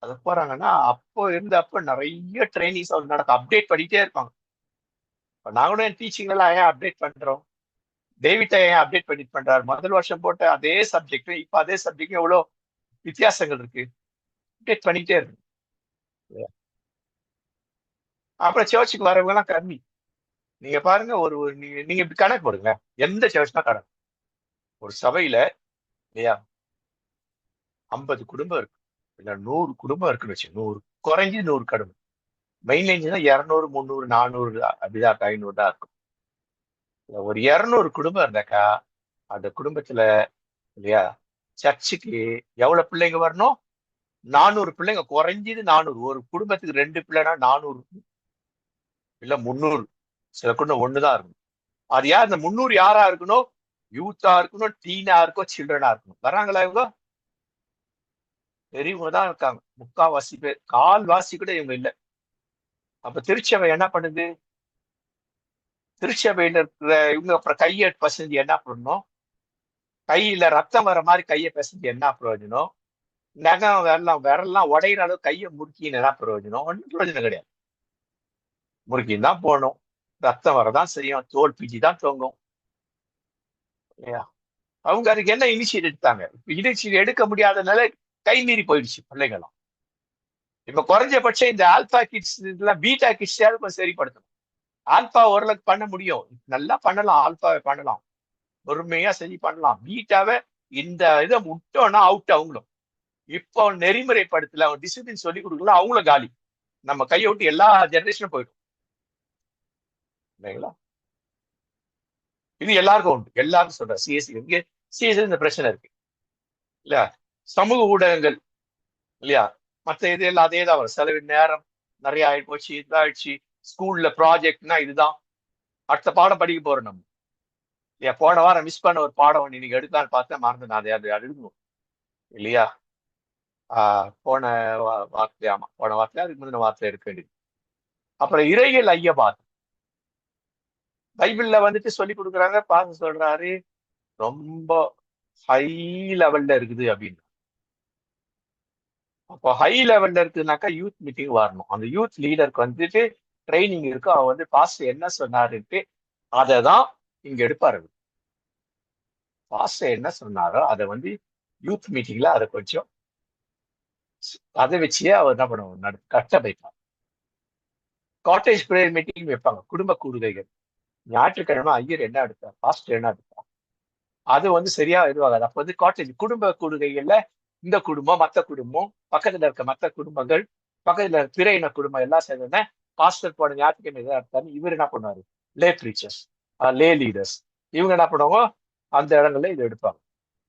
அது போறாங்கன்னா, அப்ப நிறைய ட்ரைனிங்ஸ் நடக்கும். அப்டேட் பண்ணிட்டே இருப்பாங்க. இப்ப நாங்களும் என் டீச்சிங் எல்லாம் ஏன் அப்டேட் பண்றோம்? டேவிட்டை ஏன் அப்டேட் பண்ணிட்டு பண்றாரு? முதல் வருஷம் போட்ட அதே சப்ஜெக்ட் இப்ப அதே சப்ஜெக்ட் எவ்வளவு வித்தியாசங்கள் இருக்கு. அப்டேட் பண்ணிட்டே இருக்கு. அப்புறம் சர்ச்சுக்கு வரவங்க எல்லாம் கம்மி. நீங்க பாருங்க, நீங்க இப்படி கணக்கு போடுங்க. எந்த சர்ச்னா கணக்கு ஒரு சபையில இல்லையா 50 குடும்பம் இருக்கு, இல்ல 100 குடும்பம் இருக்குன்னு வச்சு 100 குறைஞ்சு 100 குடும்பம். மெயின் லைன்ஸ்னா 200 300 400 அப்படிதான் 500 தான் இருக்கும். ஒரு 200 குடும்பம் இருந்தாக்கா அந்த குடும்பத்துல இல்லையா சர்ச்சுக்கு எவ்வளவு பிள்ளைங்க வரணும்? 400 பிள்ளைங்க, குறைஞ்சது 400. ஒரு குடும்பத்துக்கு 2 பிள்ளைனா 400 இல்ல 300. சில குடும்பம் ஒண்ணுதான் இருக்கும். அது யார்? இந்த 300 யாரா இருக்கணும்? யூத்தா இருக்கணும், டீனா இருக்கும், சில்ட்ரனா இருக்கணும். வர்றாங்களா இவங்க? பெரியவங்க தான் இருக்காங்க. முக்காவாசி பேர், கால்வாசி கூட இவங்க இல்ல. அப்ப திருச்சபை என்ன பண்ணுது? திருச்சபையில இருக்கிற இவங்க அப்புறம் கையை பசஞ்சு என்ன பண்ணணும்? கையில ரத்தம் வர மாதிரி கையை பசஞ்சு என்ன பிரயோஜனம்? நகம் விரல்லாம் உடையிற அளவு கையை முறுக்கின்னு என்ன பிரயோஜனம்? ஒன்றும் பிரயோஜனம் கிடையாது. முறுக்கின்னு தான் போகணும். ரத்தம் வரதான் செய்யும், தோல் பிச்சு தான் தொங்கும் இல்லையா? அவங்க அதுக்கு என்ன இனிஷியேட் எடுத்தாங்க? இனிஷியேட் எடுக்க முடியாதனால கை மீறி போயிடுச்சு பிள்ளைகளும். இப்ப குறைஞ்சபட்சம் இந்த ஆல்பா கிட்ஸ் இதெல்லாம் பீட்டா கிட்ஸாவது கொஞ்சம் சரிப்படுத்தணும். ஆல்பா ஓரளவுக்கு பண்ண முடியும், நல்லா பண்ணலாம், ஆல்பாவை பண்ணலாம், பொறுமையா சரி பண்ணலாம். பீட்டாவை இந்த இதை விட்டோம்னா அவுட் அவங்களும். இப்போ நெறிமுறைப்படுத்தல, அவங்க டிசிப்ளின் சொல்லி கொடுக்கல, அவங்களும் காலி. நம்ம கையை விட்டு எல்லா ஜெனரேஷனும் போயிடும் இல்லைங்களா? இது எல்லாருக்கும் உண்டு. எல்லாரும் சொல்றேன். சிஎஸ்சி இங்க சிஎஸ்சி இந்த பிரச்சனை இருக்கு இல்லையா? சமூக ஊடகங்கள் இல்லையா? மற்ற இது எல்லாம் அதே தான் வரும். செலவு நேரம் நிறைய ஆகி போச்சு, இதாயிடுச்சு. ஸ்கூல்ல ப்ராஜெக்ட்னா இதுதான். அடுத்த பாடம் படிக்க போறோம் நம்ம. இல்லையா? போன வாரம் மிஸ் பண்ண ஒரு பாடம் ஒன்று இன்னைக்கு எடுக்கலான்னு பார்த்தேன், மறந்து நான் அதை எடுக்கணும் இல்லையா? போன வார்த்தை, ஆமா போன வார்த்தை, அதுக்கு முந்தின வார்த்தை எடுக்க வேண்டியது. அப்புறம் இறையியல் ஐயபாத் பைபிள்ல வந்துட்டு சொல்லி கொடுக்குறாங்க. பாச சொல்றாரு ரொம்ப ஹை லெவல்ல இருக்குது அப்படின்னு. அப்போ ஹை லெவல்ல இருக்குனாக்கா யூத் மீட்டிங் வரணும். அந்த யூத் லீடருக்கு வந்துட்டு ட்ரைனிங் இருக்கு. அவன் வந்து பாஸ்டர் என்ன சொன்னாருன்ட்டு அதை தான் இங்க எடுப்பாரு. பாஸ்டர் என்ன சொன்னாரோ அதை வந்து யூத் மீட்டிங்ல அதை கொஞ்சம் அதை வச்சே அவர் என்ன பண்ணுவார், கட்டமைப்பார். காட்டேஜ் பிரேயர் மீட்டிங் வைப்பாங்க, குடும்ப கூடுகைகள். ஞாயிற்றுக்கிழமை ஐயர் என்ன எடுத்தார், பாஸ்டர் என்ன எடுத்தார், அது வந்து சரியா இதுவாகாது. அப்ப வந்து காட்டேஜ் குடும்ப கூடுகைகள்ல இந்த குடும்பம், மத்த குடும்பம், பக்கத்துல இருக்க மத்த குடும்பங்கள், பக்கத்துல இருக்க பிற இன குடும்பம் எல்லாம் சேர்ந்தோன்னே பாஸ்டர் போன ஞாயிற்றுக்கிழமை எதாவது எடுத்தாரு. இவர் என்ன பண்ணுவாரு, லே ப்ரீச்சர்ஸ், லே லீடர்ஸ், இவங்க என்ன பண்ணுவாங்க, அந்த இடங்கள்ல இதை எடுப்பாங்க.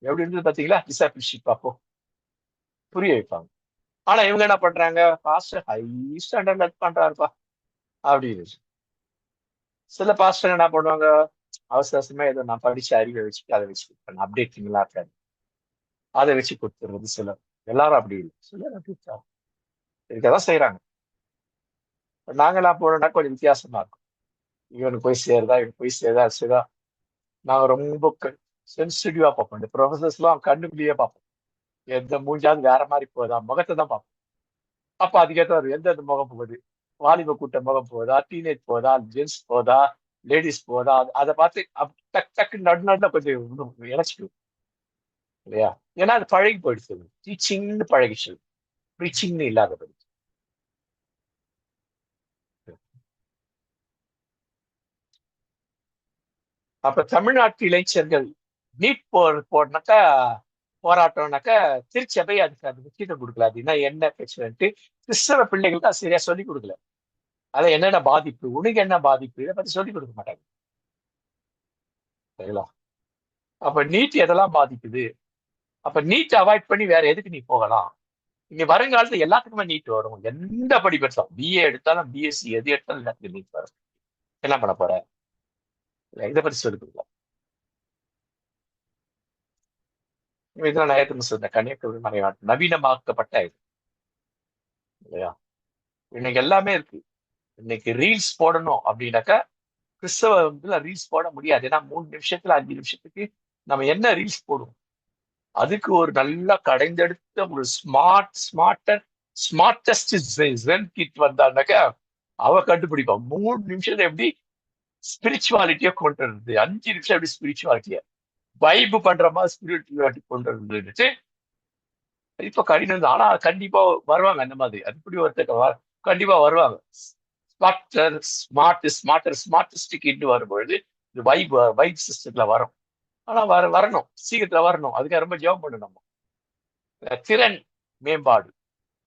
எப்படி இருந்தது பாத்தீங்களா? டிசாபிள்ஷிப் அப்போ புரிய வைப்பாங்க. ஆனா இவங்க என்ன பண்றாங்க, பாஸ்டர் ஹை ஸ்டாண்டர்ட்ல பண்றாருப்பா அப்படின்னு. சில பாஸ்டர் என்ன பண்ணுவாங்க, அவசர அவசரமா ஏதோ நான் படிச்ச அறிவை வச்சுட்டு அதை வச்சு அப்டேட்டிங்லாம் இருக்காது, அதை வச்சு கொடுத்துருவது சிலர். எல்லாரும் அப்படி இல்லை, சிலர் அப்படி இருக்கதான் செய்யறாங்க. நாங்கெல்லாம் போனோம்னா கொஞ்சம் வித்தியாசமா இருக்கும். இவனுக்கு போய் சேருதா, இவனுக்கு போய் சேருதா. நாங்க ரொம்ப சென்சிட்டிவா பார்ப்போம். இந்த ப்ரொஃபசர்ஸ் எல்லாம் கண்ணுக்குள்ளேயே பார்ப்போம். எந்த மூஞ்சாவது வேற மாதிரி போதா, முகத்தை தான் பார்ப்போம். அப்ப அதுக்கேற்ற எந்த முகம் போகுது, வாலிப கூட்ட முகம் போதா, டீனேஜ் போதா, ஜென்ஸ் போதா, லேடிஸ் போதா, அதை பார்த்து டக் டக்கு நடுநடுல கொஞ்சம் இணைச்சிக்கும் இல்லையா? ஏன்னா அது பழகி போயிடுச்சு, டீச்சிங்னு பழகிச்சு, ப்ரீச்சிங்னு இல்லாத போயிடுச்சு. அப்ப தமிழ்நாட்டு இளைஞர்கள் நீட் போனாக்கா போராட்டம்னாக்கா திருச்சபை அதுக்கு முக்கியத்துவம் கொடுக்கல. அப்படின்னா என்ன பிரச்சனைட்டு கிறிஸ்தவ பிள்ளைகளுக்கு அது சரியா சொல்லிக் கொடுக்கல. அதை என்னென்ன பாதிப்பு, உனக்கு என்ன பாதிப்பு, இதை பத்தி சொல்லிக் கொடுக்க மாட்டாங்க சரிங்களா? அப்ப நீட் எதெல்லாம் பாதிக்குது, அப்ப நீட் அவாய்ட் பண்ணி வேற எதுக்கு நீ போகலாம்? இங்க வருங்காலத்துல எல்லாத்துக்குமே நீட் வரும். எந்த படிப்பு எடுத்தாலும், பிஏ எடுத்தாலும், பிஎஸ்சி எது எடுத்தாலும் எல்லாத்துக்கும் நீட் வரும். என்ன பண்ண போற? இதை பத்தி சொல்லிக் கொடுக்கலாம். இதெல்லாம் நான் ஏற்கனவே சொன்னேன், கன்னியாகுமரி மலைநாட்டு நவீனமாக்கப்பட்ட இது இல்லையா? இன்னைக்கு எல்லாமே இருக்கு. இன்னைக்கு ரீல்ஸ் போடணும் அப்படின்னாக்கா கிறிஸ்தவ ரீல்ஸ் போட முடியாது. ஏன்னா 3 நிமிஷத்துல 5 நிமிஷத்துக்கு நம்ம என்ன ரீல்ஸ் போடுவோம்? அதுக்கு ஒரு நல்லா கடைந்தெடுத்த ஒரு ஸ்மார்ட்டஸ்ட் ஜென் கிட் வந்தான்னாக்கா அவ கண்டுபிடிப்பான் 3 நிமிஷத்துல எப்படி ஸ்பிரிச்சுவாலிட்டியா கொண்டு வருது, 5 நிமிஷம் எப்படி ஸ்பிரிச்சுவாலிட்டிய வைப் பண்ற மாதிரி ஸ்பிரிச்சுவாலிட்டி கொண்டு வந்துட்டு இப்ப கடினம் தான். ஆனா கண்டிப்பா வருவாங்க அந்த மாதிரி. அதுபடி ஒருத்தர் கண்டிப்பா வருவாங்க. ஸ்மார்டஸ்ட் கிட் வரும்பொழுது இது வைப் சிஸ்டத்துல வரும். ஆனா வரணும், சீக்கிரத்துல வரணும். அதுக்காக ரொம்ப ஜெபம் பண்ணணும் நம்ம. திறன் மேம்பாடு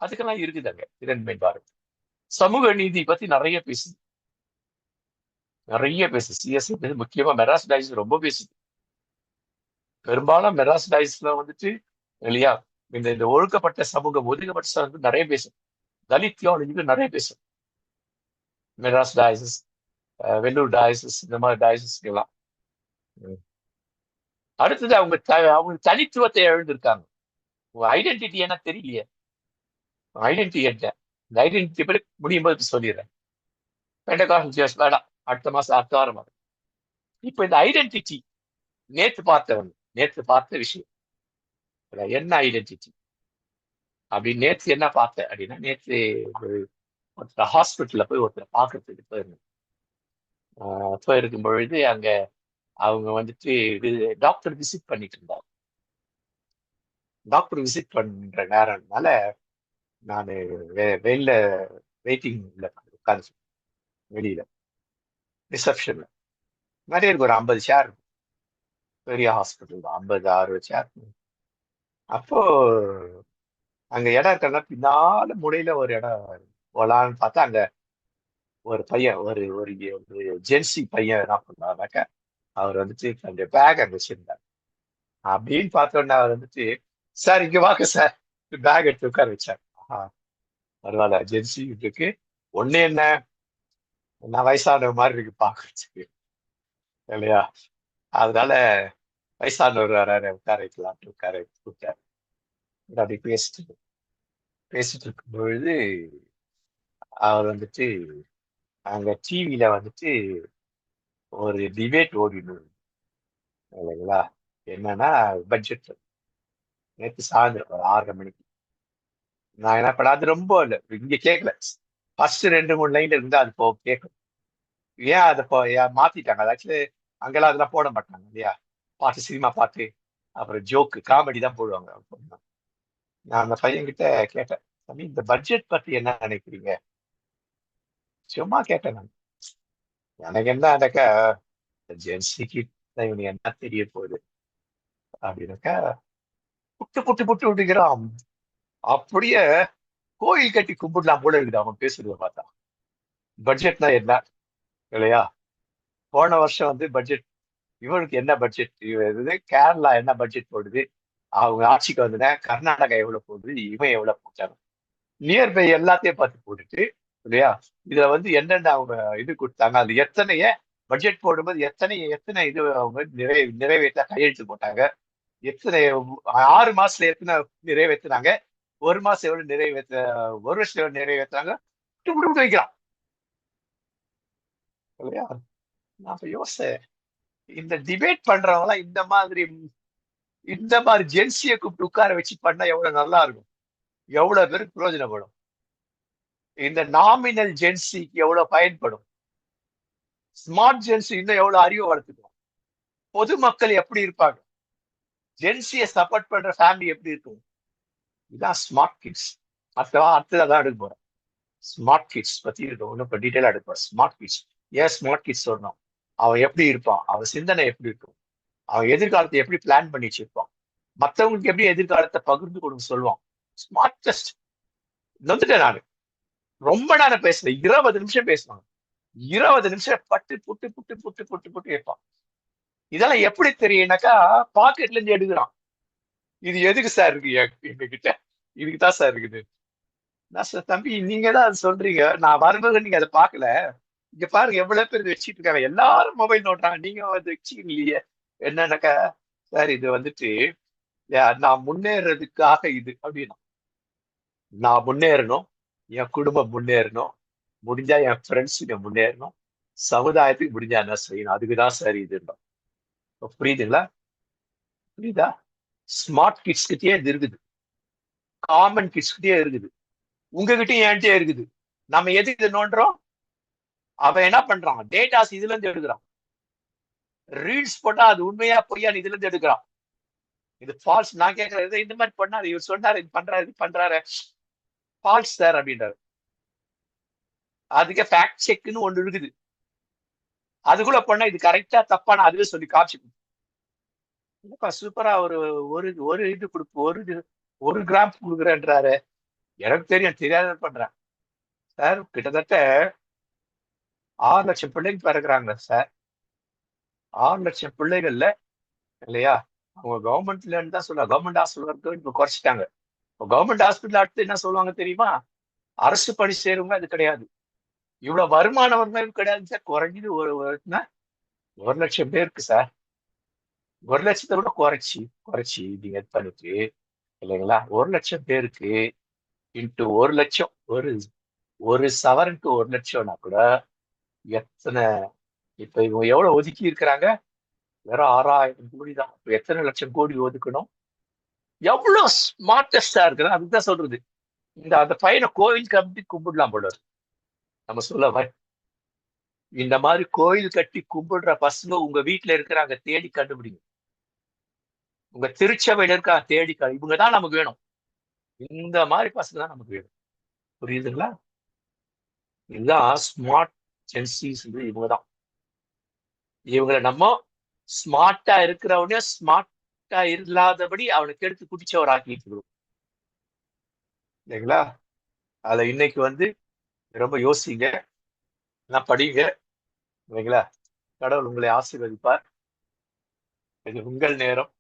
அதுக்கெல்லாம் இருக்குதாங்க. திறன் மேம்பாடு, சமூக நீதி பத்தி நிறைய பேசுது, நிறைய பேசுது. சிஎஸ் முக்கியமா மெட்ராஸ் டைஸ் ரொம்ப பேசுது. பெரும்பாலும் மெட்ராஸ் டைஸ்ல வந்துட்டு இல்லையா இந்த ஒழுக்கப்பட்ட சமூகம், ஒதுக்கப்பட்ட சமூகம் நிறைய பேசும். தலித் தியாலஜிக்கு நிறைய பேசும். மெட்ராஸ் டயசிஸ், வெள்ளூர் டயசிஸ், இந்த மாதிரி டயசிஸ்க்கு எல்லாம். அடுத்தது அவங்க தனித்துவத்தை எழுந்திருக்காங்க. உங்க ஐடென்டிட்டி என்ன தெரியலையே. ஐடென்டிட்டி என்ன? இந்த ஐடென்டிட்டி பற்றி முடியும் போது சொல்லிடுறேன். பெண்டகாஸ்டல் வேண்டாம், அடுத்த வாரம் வரும். இப்ப இந்த ஐடென்டிட்டி நேத்து பார்த்த விஷயம் என்ன ஐடென்டிட்டி அப்படின்னு. நேத்து என்ன பார்த்தேன் அப்படின்னா, நேத்து ஒருத்தர் ஹாஸ்பிட்டல்ல போய் ஒருத்தரை பார்க்கறதுக்கு போயிருந்தேன். போயிருக்கும் பொழுது அங்க அவங்க வந்துட்டு டாக்டர் விசிட் பண்ணிட்டு இருந்தாங்க. டாக்டர் விசிட் பண்ற நேரம்னால நான் வெளில வெயிட்டிங்ல உட்காந்து வெளியில ரிசப்ஷன்ல நிறைய இருக்கு. ஒரு 50 சேர், பெரிய ஹாஸ்பிட்டல் தான், 50-60 சேர். அப்போ அங்க இடம் இருக்கிறதா பின்னால முனையில ஒரு இடம் போலான்னு பார்த்தா அங்க ஒரு பையன், ஒரு ஒரு ஜென்சி பையன் என்ன பண்ணாருனாக்க, அவர் வந்துட்டு தன்னுடைய பேக் அங்க வச்சிருந்தார். அப்படின்னு பார்த்தோன்னா அவர் வந்துட்டு, சார் இங்க வாங்க சார், பேக் எடுத்து உட்கார வச்சார். பரவாயில்ல, ஜென்சி இருக்கு. ஒண்ணு என்ன, நான் வயசான மாதிரி இருக்கு பாக்குறதுக்கு இல்லையா, அதனால வயசானவர் வராரு, உட்கார வைக்கலாம்னு உட்கார கூப்பிட்டாரு. அப்படி பேசிட்டு இருக்கும் பொழுது அவர் வந்துட்டு அங்க டிவியில வந்துட்டு ஒரு டிபேட் ஓடிடும் இல்லைங்களா. என்னன்னா பட்ஜெட். நேற்று சாயந்தரம் ஒரு 6:30 மணிக்கு நான் என்ன பண்ண, அது ரொம்ப இல்லை இங்க கேட்கல. ஃபர்ஸ்ட் 2-3 லைன்ல இருந்தா அது கேட்கும். ஏன் அதை மாத்திட்டாங்க. அது ஆக்சுவலி அங்கெல்லாம் அதெல்லாம் போட மாட்டாங்க இல்லையா. பாட்டு, சினிமா பாட்டு, அப்புறம் ஜோக்கு, காமெடி தான் போடுவாங்க. நான் அந்த பையன்கிட்ட கேட்டேன், தம்பி இந்த பட்ஜெட் பத்தி என்ன நினைக்கிறீங்க? சும்மா கேட்டேன் நான். எனக்கு என்ன அடக்கா ஜென்சிக்கு இவனுக்கு என்ன தெரிய போகுது அப்படின்னாக்கா புட்டு புட்டு புட்டு விட்டுக்கிறான். அப்படியே கோயில் கட்டி கும்பிடலாம் போல இருக்குது அவன் பேசுறத பார்த்தா. பட்ஜெட்னா என்ன இல்லையா. போன வருஷம் வந்து பட்ஜெட், இவனுக்கு என்ன பட்ஜெட், இது கேரளா என்ன பட்ஜெட் போடுது, அவங்க ஆட்சிக்கு வந்தன கர்நாடகா எவ்வளவு போடுது, இவன் எவ்வளவு போட்டாங்க, நியர்பை எல்லாத்தையும் பார்த்து போட்டுட்டு இல்லையா. இதுல வந்து என்னென்ன அவங்க இது கொடுத்தாங்க, அது எத்தனைய பட்ஜெட் போடும்போது எத்தனை எத்தனை இது அவங்க நிறைவேற்ற கையெழுத்து போட்டாங்க, எத்தனை 6 மாசத்துல எத்தனை நிறைவேற்றினாங்க, 1 மாசம் எவ்வளவு நிறைவேற்ற, 1 வருஷம் எவ்வளவு நிறைவேற்றாங்க, வைக்கிறான் இல்லையா. நான் யோசிச்சேன், இந்த டிபேட் பண்றவங்க எல்லாம் இந்த மாதிரி ஜென்சியை கூப்பிட்டு உட்கார வச்சு பண்ணா எவ்வளவு நல்லா இருக்கும், எவ்வளவு பேருக்கு பிரயோஜனப்படும். இந்த நாமினல் ஜென்சிக்கு எவ்வளவு பயன்படும், ஸ்மார்ட் ஜென்சி இன்னும் எவ்வளவு அறிவு வளர்த்துக்கும், பொதுமக்கள் எப்படி இருப்பாங்க, ஜென்சியை சப்போர்ட் பண்ற ஃபேமிலி எப்படி இருக்கும். இதுதான் ஸ்மார்ட் கிட்ஸ். அடுத்ததான் எடுக்க போறேன். ஸ்மார்ட் கிட்ஸ் பத்தி இருக்கும், இன்னும் இப்போ டீட்டெயிலா எடுக்க போறேன். ஸ்மார்ட் கிட்ஸ், ஏன் ஸ்மார்ட் கிட்ஸ் சொல்லணும், அவன் எப்படி இருப்பான், அவன் சிந்தனை எப்படி இருக்கும், அவன் எதிர்காலத்தை எப்படி பிளான் பண்ணி வச்சிருப்பான், மற்றவங்களுக்கு எப்படி எதிர்காலத்தை பகிர்ந்து கொடுக்க சொல்லுவான். ஸ்மார்டஸ்ட். வந்துட்டேன் நானு, ரொம்ப நேரம் பேசுறேன், 20 நிமிஷம் பேசுவாங்க. 20 நிமிஷம் பட்டு புட்டு புட்டு புட்டு புட்டு புட்டு கேட்பான். இதெல்லாம் எப்படி தெரியும்னாக்கா பாக்கெட்ல இருந்து எடுக்கிறான். இது எதுக்கு சார் இருக்கு எங்க கிட்ட, இதுக்குதான் சார் இருக்குது. நான் சார் தம்பி நீங்க தான் அது சொல்றீங்க, நான் வரும்போது நீங்க அதை பார்க்கல, இங்க பாருங்க எவ்வளவு பேர் வச்சுட்டு இருக்காங்க, எல்லாரும் மொபைல் நோட்டுறாங்க, நீங்க வந்து வச்சுக்கலையே. என்னன்னாக்கா சார் இது வந்துட்டு நான் முன்னேறதுக்காக இது அப்படின்னா, நான் முன்னேறணும், என் குடும்பம் முன்னேறணும், முடிஞ்சா என் ஃப்ரெண்ட்ஸுங்க முன்னேறணும், சமுதாயத்துக்கு முடிஞ்சா என்ன செய்யணும், அதுக்குதான் சார் இது. புரியுதுங்களா? புரியுதா? ஸ்மார்ட் கிட்ஸ் கிட்டயே இது இருக்குது, காமன் கிட்ஸ் கிட்டயே இருக்குது, உங்ககிட்டயும் என்கிட்டயே இருக்குது. நம்ம எதுக்கு இது நோண்டுறோம்? அவன் என்ன பண்றான்? டேட்டாஸ் இதுல இருந்து எடுக்கிறான். ரீல்ஸ் போட்டா அது உண்மையா பொய்யான்னு இதுல இருந்து எடுக்கிறான். இது ஃபால்ஸ். நான் கேட்கறது இந்த மாதிரி பண்ணாரு, இவர் சொன்னாரு, இது பண்றாரு, இது பண்றாரு, ஃபால்ஸ் சார் அப்படின்றாரு. அதுக்கு ஃபேக்ட் செக்னு ஒன்று இருக்குது. அதுக்குள்ள பண்ணா இது கரெக்டா தப்பான அதுவே சொல்லி காட்சி சூப்பரா ஒரு ஒரு ஒரு இது கொடுப்பு ஒரு கிராம் கொடுக்குறேன்றாரு. எனக்கு தெரியும், தெரியாத பண்றேன் சார். கிட்டத்தட்ட 6 லட்சம் பிள்ளைங்க பிறகுறாங்க சார். 6 லட்சம் பிள்ளைகள்ல இல்லையா, அவங்க கவர்மெண்ட்ல இருந்து தான் சொல்லுவாங்க. கவர்மெண்ட் ஹாஸ்பிட்டல் இப்ப குறைச்சிட்டாங்க. கவர்மெண்ட் ஹாஸ்பிட்டல் அடுத்து என்ன சொல்லுவாங்க தெரியுமா? அரசு பணி சேருவங்க அது கிடையாது, இவ்வளவு வருமானம் வருமானம் கிடையாது சார். குறைஞ்சது ஒரு லட்சம் பேருக்கு சார். 1 லட்சத்தை விட குறைச்சி நீங்க இது பண்ணிட்டு இல்லைங்களா, 1 லட்சம் பேருக்கு இன்ட்டு 1 லட்சம், ஒரு சவரனுக்கு 1 லட்சம்னா கூட எத்தனை? இப்ப இவங்க எவ்வளவு ஒதுக்கி இருக்கிறாங்க? வெறும் 6000 கோடி தான். எத்தனை லட்சம் கோடி ஒதுக்கணும்? எவ்வளவு ஸ்மார்டஸ்டா இருக்கிறேன். அதுதான் சொல்றது. அந்த பையனை கோயில் கட்டி கும்பிடலாம் போல நம்ம சொல்ல. இந்த மாதிரி கோயில் கட்டி கும்பிடுற பசங்க உங்க வீட்டுல இருக்கிறாங்க, தேடி கண்டுபிடிங்க. உங்க திருச்சபையில இருக்கா, தேடி இவங்கதான் நமக்கு வேணும். இந்த மாதிரி பசங்க தான் நமக்கு வேணும். புரியுதுங்களா? இதுதான் ஸ்மார்ட் சென்சிஸ். இவங்கதான். இவங்களை நம்ம ஸ்மார்ட்டா இருக்கிறவனே ஸ்மார்ட்டா இல்லாதபடி அவனுக்கு எடுத்து குடிச்சவர் ஆக்கிட்டு இல்லைங்களா? அதுல இன்னைக்கு ரொம்ப யோசிங்க, எல்லாம் படிங்க இல்லைங்களா? கடவுள் உங்களை ஆசீர்வதிப்பார். இது உங்கள் நேரம்.